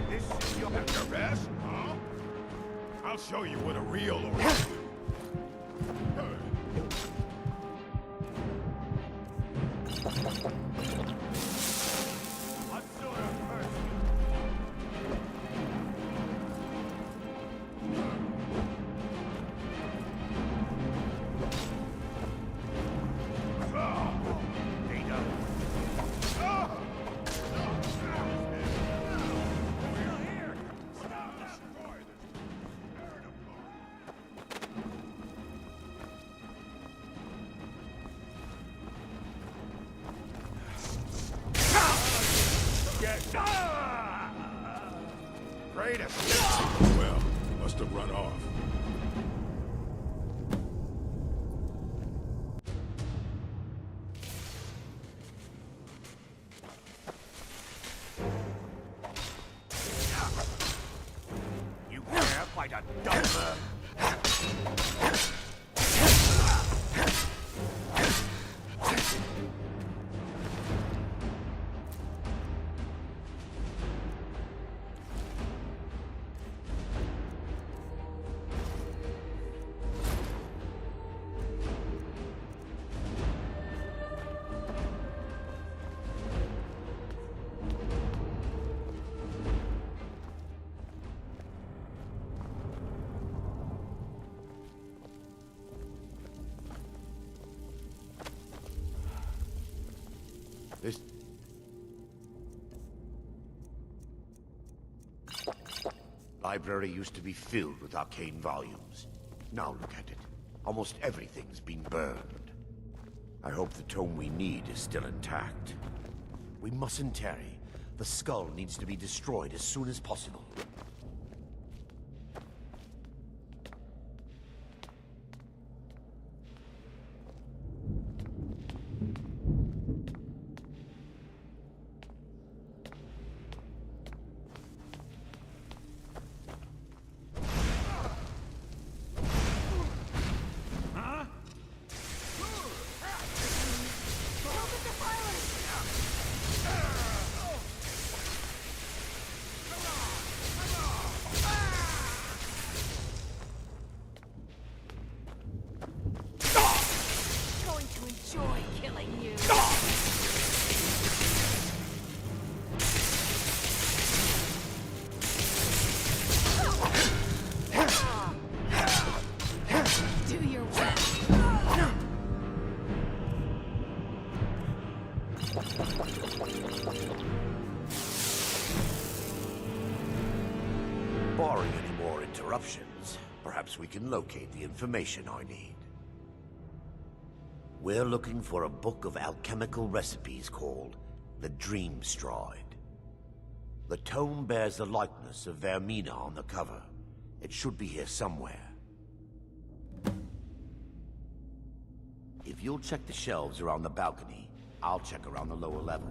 This is your best, huh? I'll show you what a real What sort of person? Wait a second. Well, must have run off. You care quite a dumper. This library used to be filled with arcane volumes. Now look at it. Almost everything's been burned. I hope the tome we need is still intact. We mustn't tarry. The skull needs to be destroyed as soon as possible. Barring any more interruptions, perhaps we can locate the information I need. We're looking for a book of alchemical recipes called the Dream Stride. The tome bears the likeness of Vermina on the cover. It should be here somewhere. If you'll check the shelves around the balcony, I'll check around the lower level.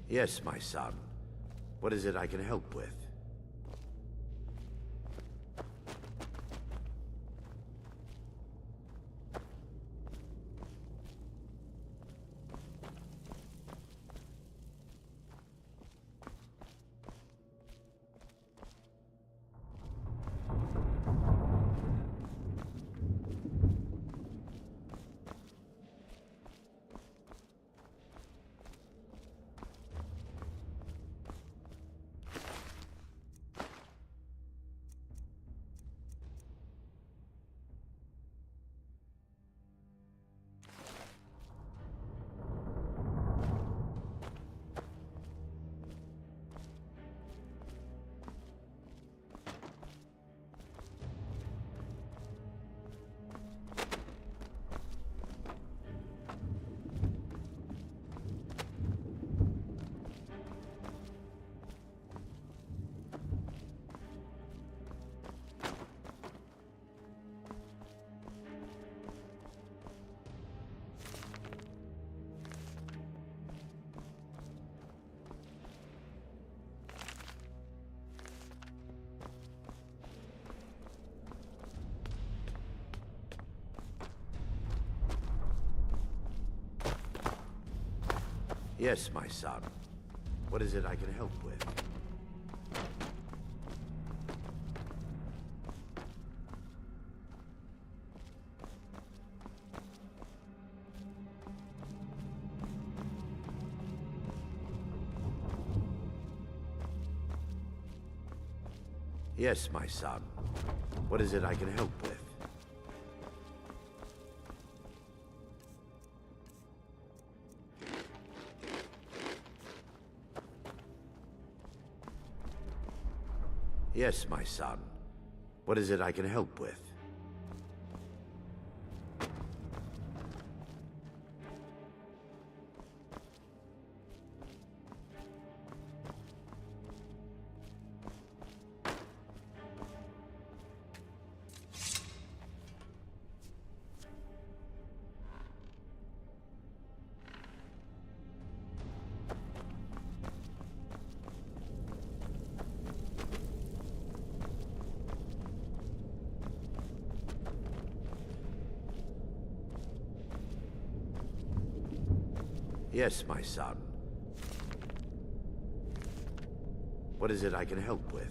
Yes, my son. What is it I can help with? Yes, my son. What is it I can help with? Yes, my son. What is it I can help with? Yes, my son. What is it I can help with? Yes, my son. What is it I can help with?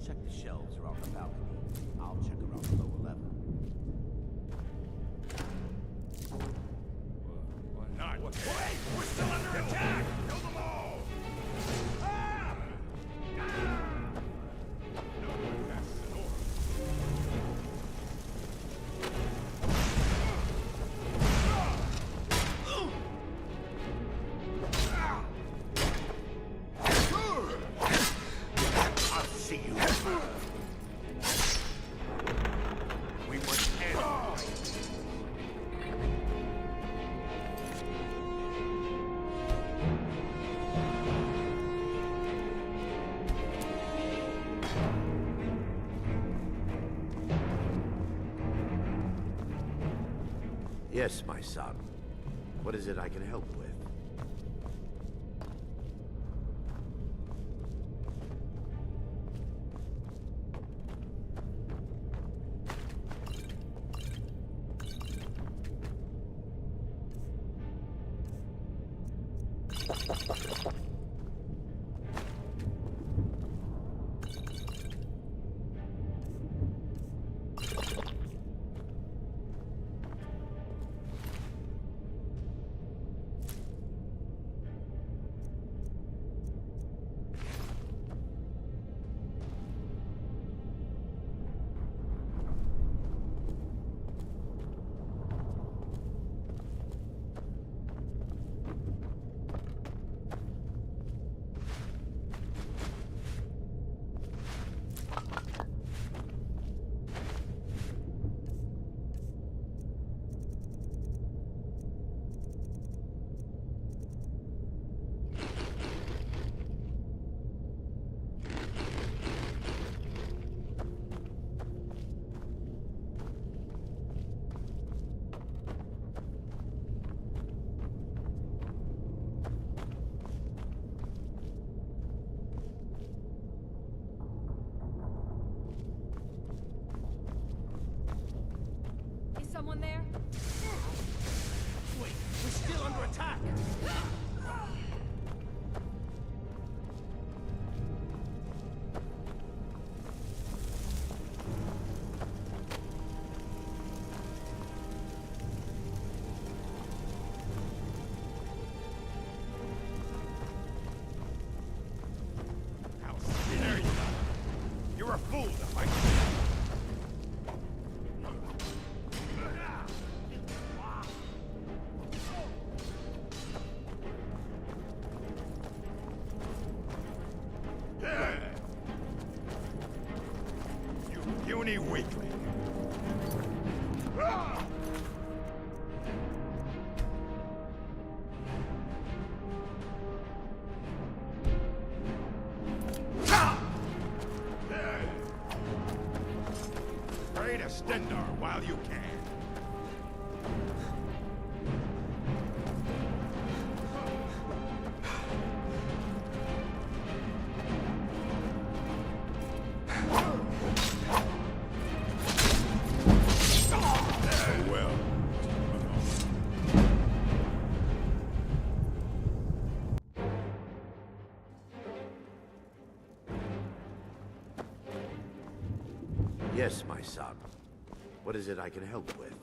Check the shelves around the balcony. I'll check around the lower level. Why not? Wait! We're still under attack! Kill them all! Ah! I'll see you. We must end. Yes, my son. What is it I can help with? Someone there? Wait, we're still under attack! There you go. You're a fool to fight. Puny weakling. Pray to Stendar while you can. Yes, my son. What is it I can help with?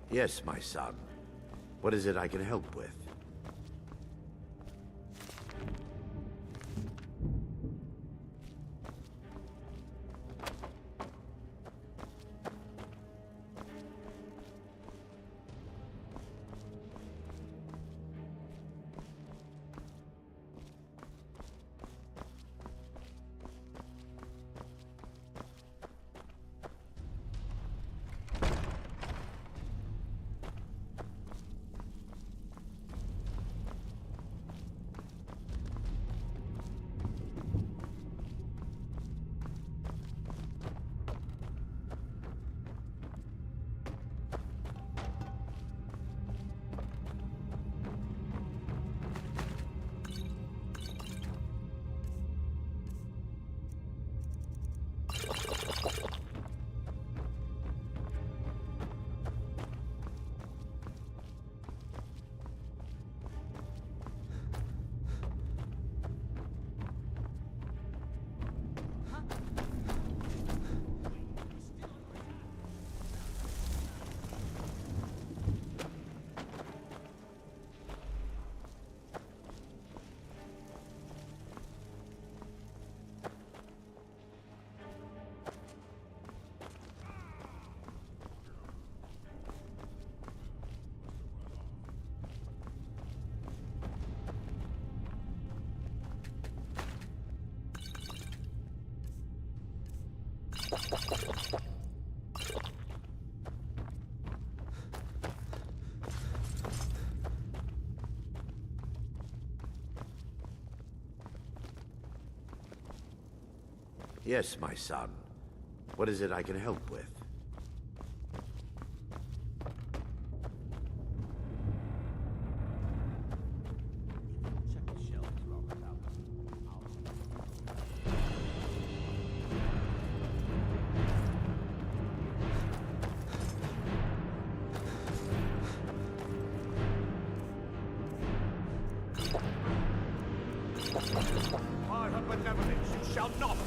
Yes, my son. What is it I can help with? Yes, my son. What is it I can help with? By her benevolence, you shall not.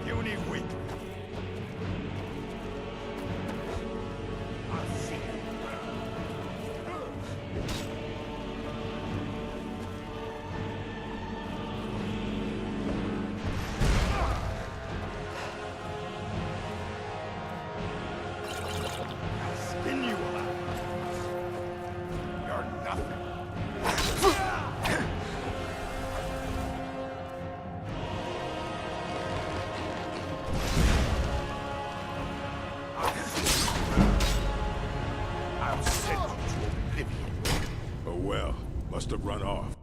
Puny weak. I'll see you. I'll skin you alive. You're nothing. I'll send you to oblivion. Oh well, must have run off.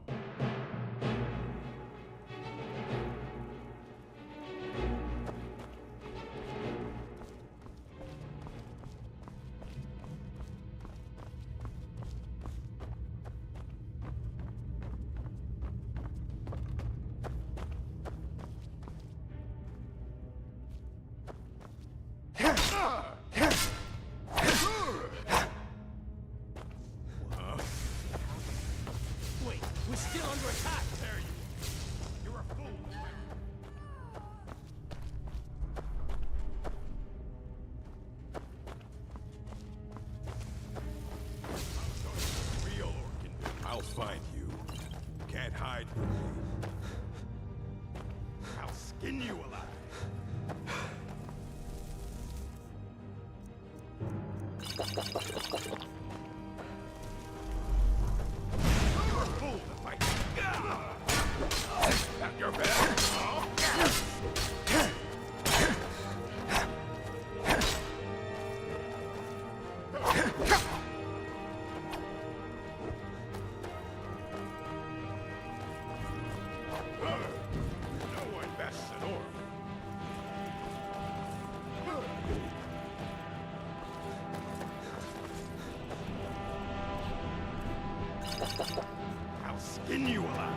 Wait, we're still under attack! There you. You're a fool. Real Orkin. I'll find you. Can't hide from me. I'll skin you alive. You're a fool to fight. At your back. No one bests an orc. I'll skin you alive.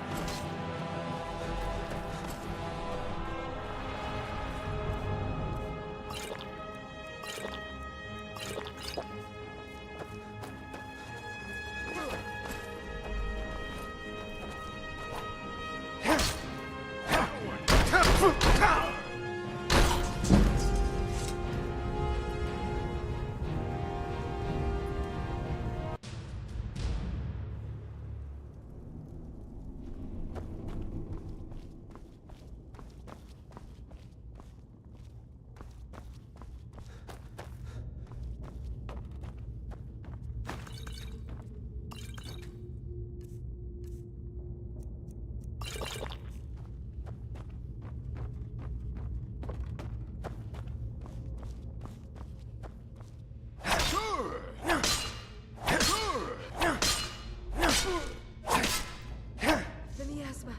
The miasma.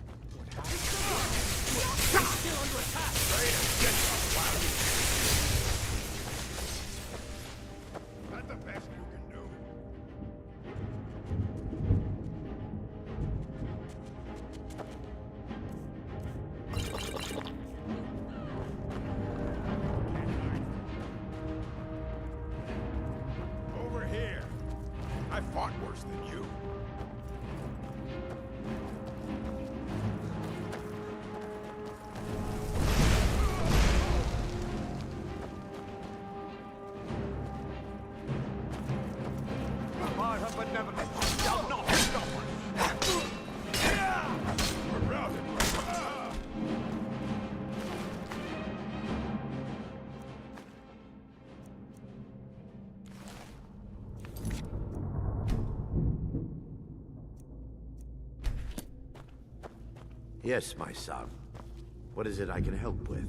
That's the best you can do. Over here. I fought worse than you. By her benevolence, you shall not stop us. We're routed. Yes, my son. What is it I can help with?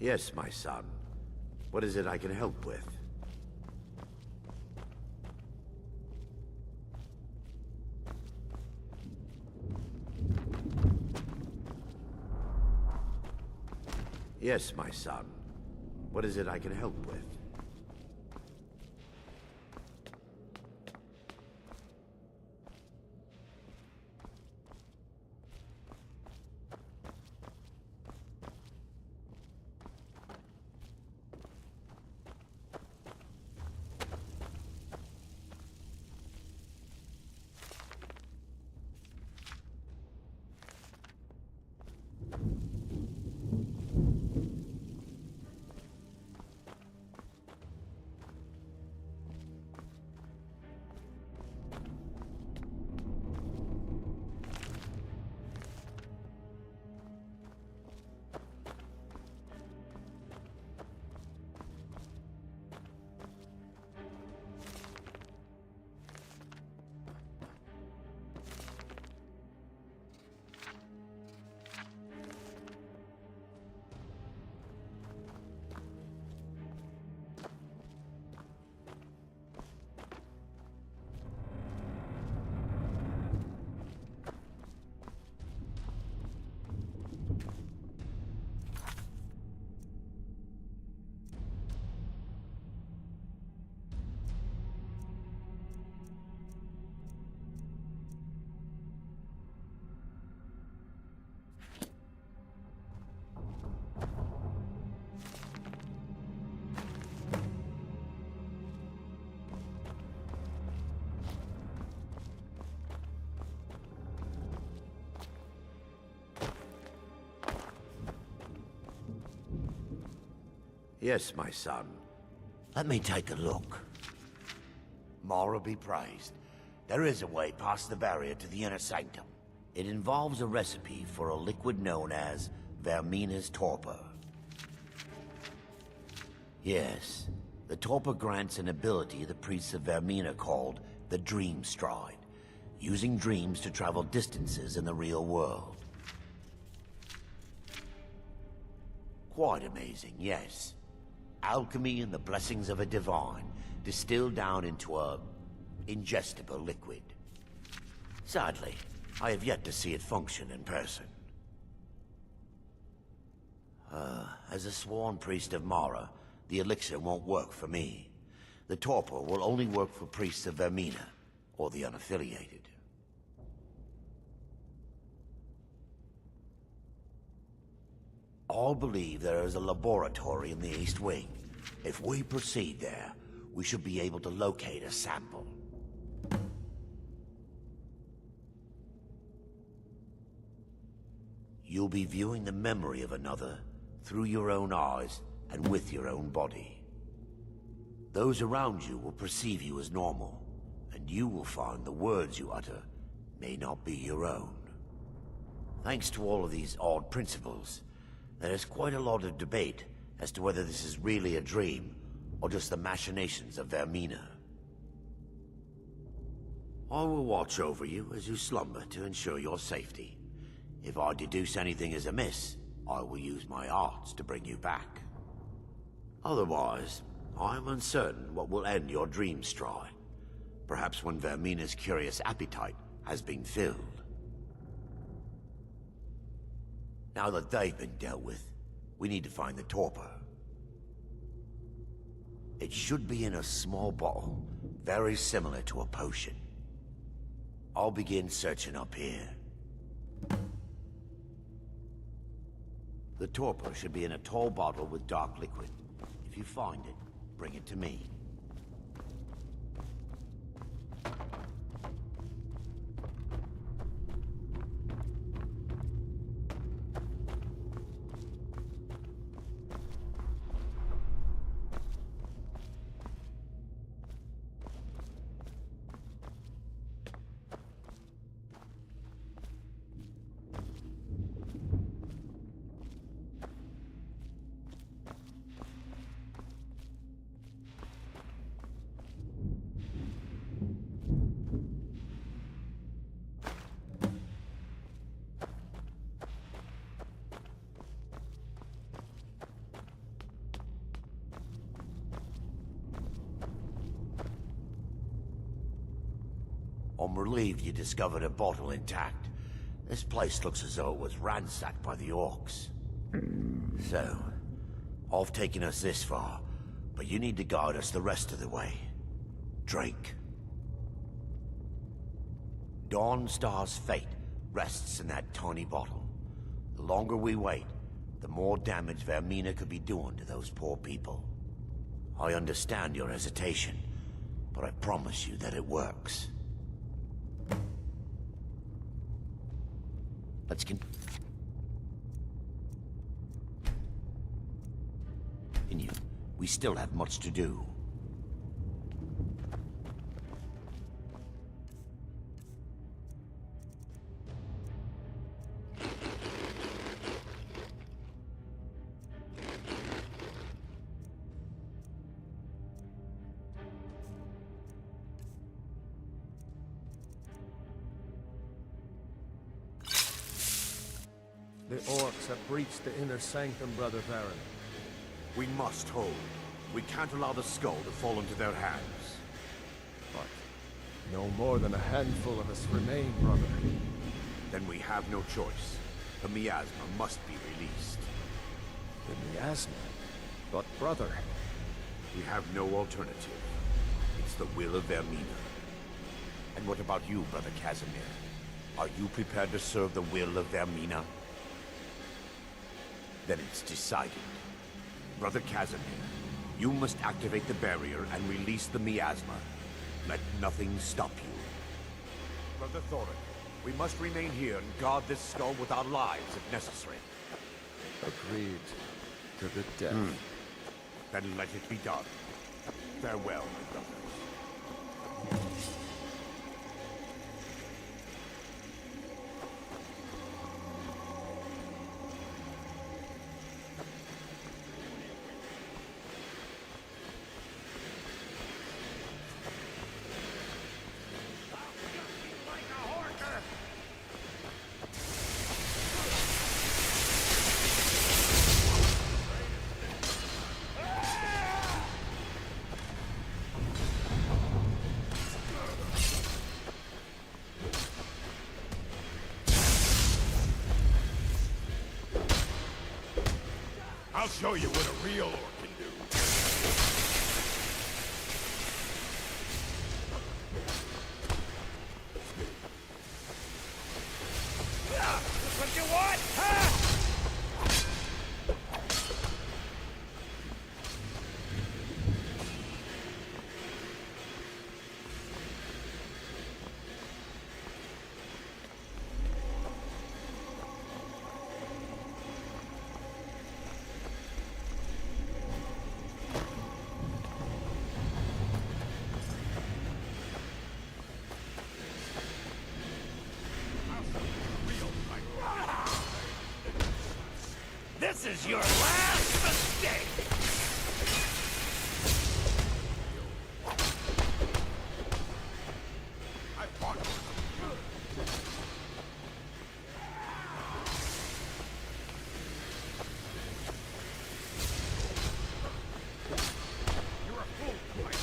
Yes, my son. What is it I can help with? Yes, my son. What is it I can help with? Yes, my son. Let me take a look. Mara be praised. There is a way past the barrier to the inner sanctum. It involves a recipe for a liquid known as Vermina's torpor. Yes, the torpor grants an ability the priests of Vermina called the Dream Stride, using dreams to travel distances in the real world. Quite amazing, yes. Alchemy and the blessings of a divine, distilled down into a ingestible liquid. Sadly, I have yet to see it function in person. As a sworn priest of Mara, the elixir won't work for me. The torpor will only work for priests of Vermina, or the unaffiliated. All believe there is a laboratory in the East Wing. If we proceed there, we should be able to locate a sample. You'll be viewing the memory of another through your own eyes and with your own body. Those around you will perceive you as normal, and you will find the words you utter may not be your own. Thanks to all of these odd principles, there is quite a lot of debate as to whether this is really a dream or just the machinations of Vermina. I will watch over you as you slumber to ensure your safety. If I deduce anything is amiss, I will use my arts to bring you back. Otherwise, I am uncertain what will end your dream stride. Perhaps when Vermina's curious appetite has been filled. Now that they've been dealt with, we need to find the torpor. It should be in a small bottle, very similar to a potion. I'll begin searching up here. The torpor should be in a tall bottle with dark liquid. If you find it, bring it to me. I'm relieved you discovered a bottle intact. This place looks as though it was ransacked by the orcs. So, I've taken us this far, but you need to guide us the rest of the way. Drink. Dawnstar's fate rests in that tiny bottle. The longer we wait, the more damage Vermina could be doing to those poor people. I understand your hesitation, but I promise you that it works. Let's continue. We still have much to do. The orcs have breached the inner sanctum, Brother Varen. We must hold. We can't allow the skull to fall into their hands. But no more than a handful of us remain, brother. Then we have no choice. The miasma must be released. The miasma? But brother... We have no alternative. It's the will of Vermina. And what about you, Brother Casimir? Are you prepared to serve the will of Vermina? Then it's decided. Brother Casimir, you must activate the barrier and release the miasma. Let nothing stop you. Brother Thorin, we must remain here and guard this skull with our lives if necessary. Agreed. To the death. Then let it be done. Farewell, my brothers. I'll show you what a real orc can do. That's what you want, huh? This is your last mistake! I fought You're a fool, Mike.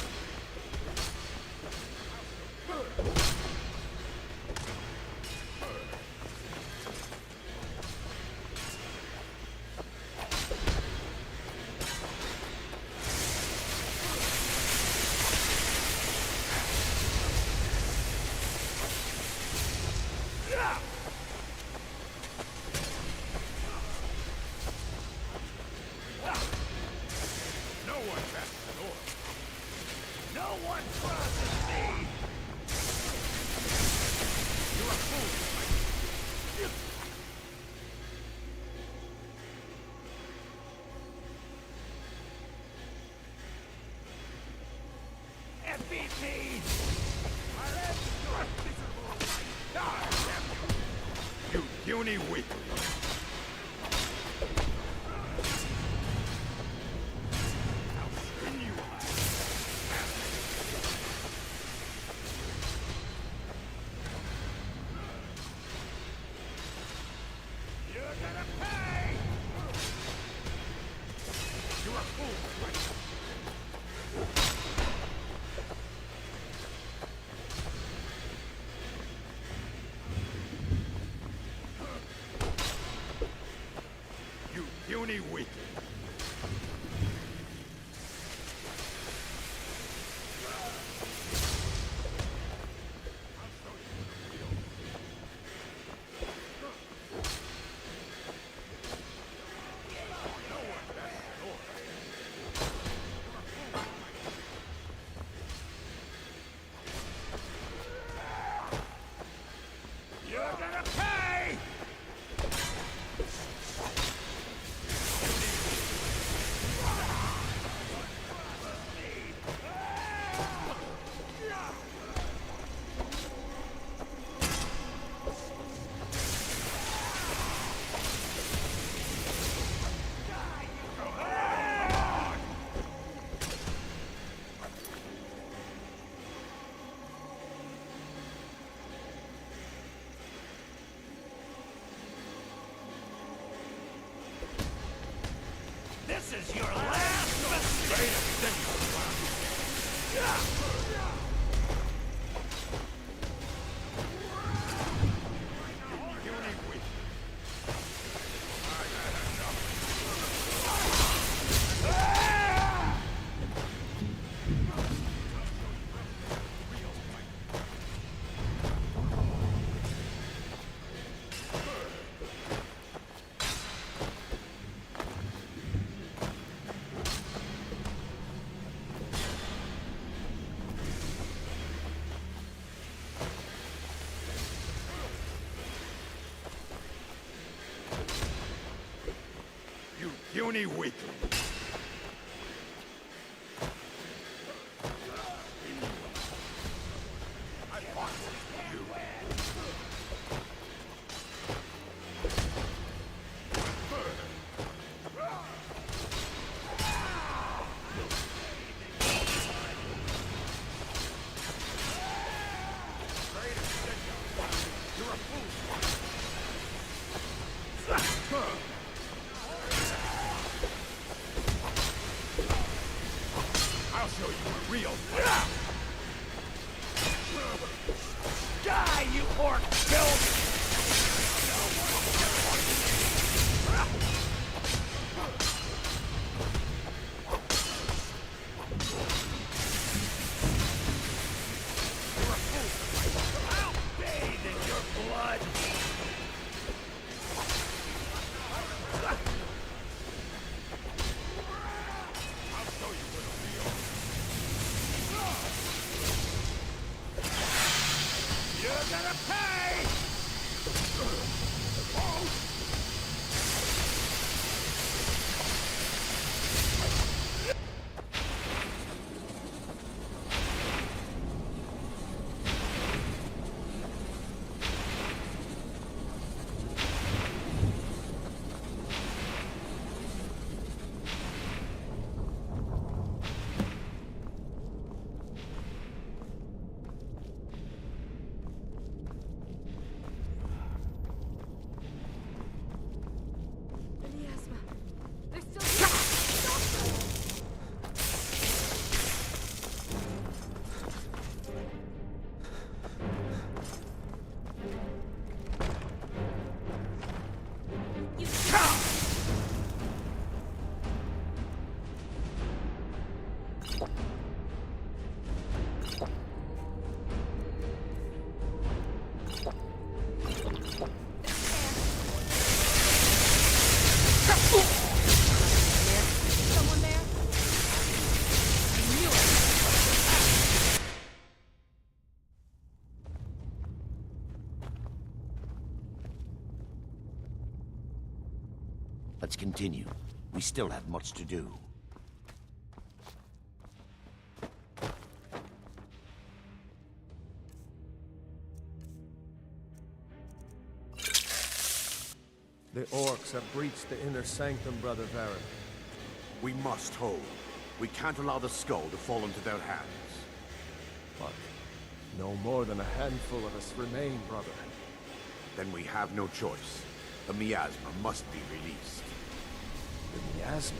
No one passes the door. No one crosses me! You're a fool, Mike. FBT! You puny weakling. You're gonna pay! You're a fool, Mike. puny weakling. I'll show you a real fight. Die, you orc filth! I'll bathe in your blood! I'll show you what a real... You're gonna pay! Someone there? I knew it! Let's continue. We still have much to do. The orcs have breached the inner sanctum, Brother Varyn. We must hold. We can't allow the skull to fall into their hands. But no more than a handful of us remain, brother. Then we have no choice. The miasma must be released. The miasma?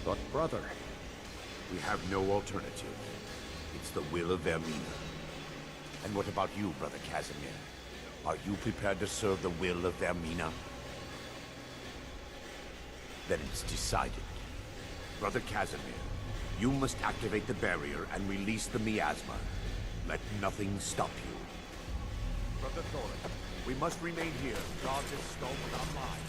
But brother... We have no alternative. It's the will of Vermina. And what about you, Brother Casimir? Are you prepared to serve the will of Vermina? Then it's decided. Brother Casimir, you must activate the barrier and release the miasma. Let nothing stop you. Brother Thorin, we must remain here. Guard this stone with our lives.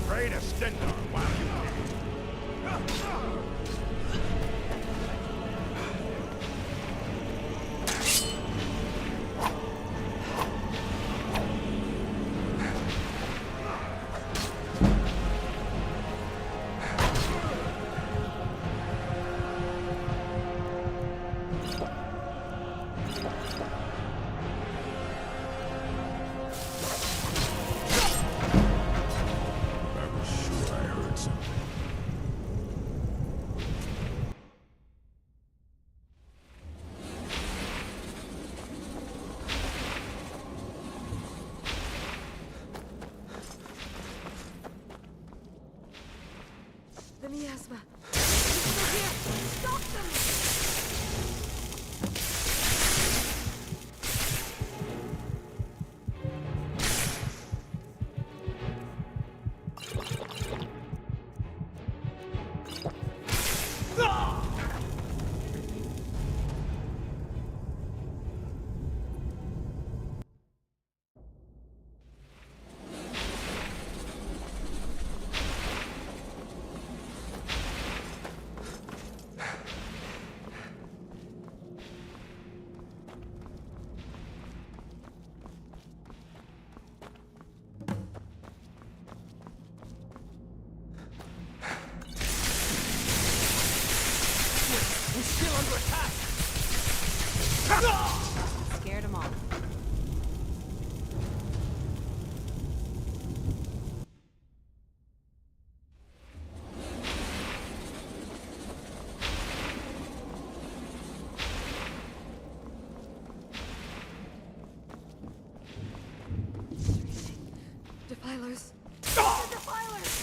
Pray to Stendarr while you can. The miasma. They're still here. Stop them! We're still under attack! Scared them off. Defilers. Defilers!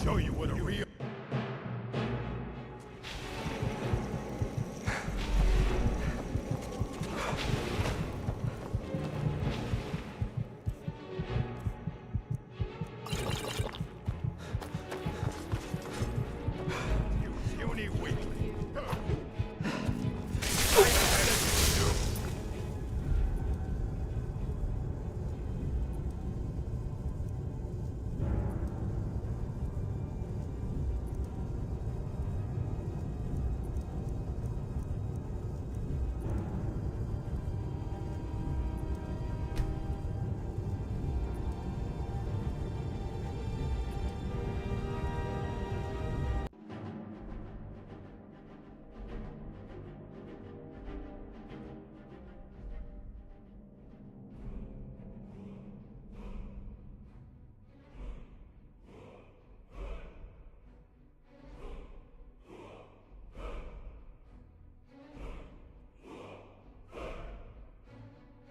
show you what a real...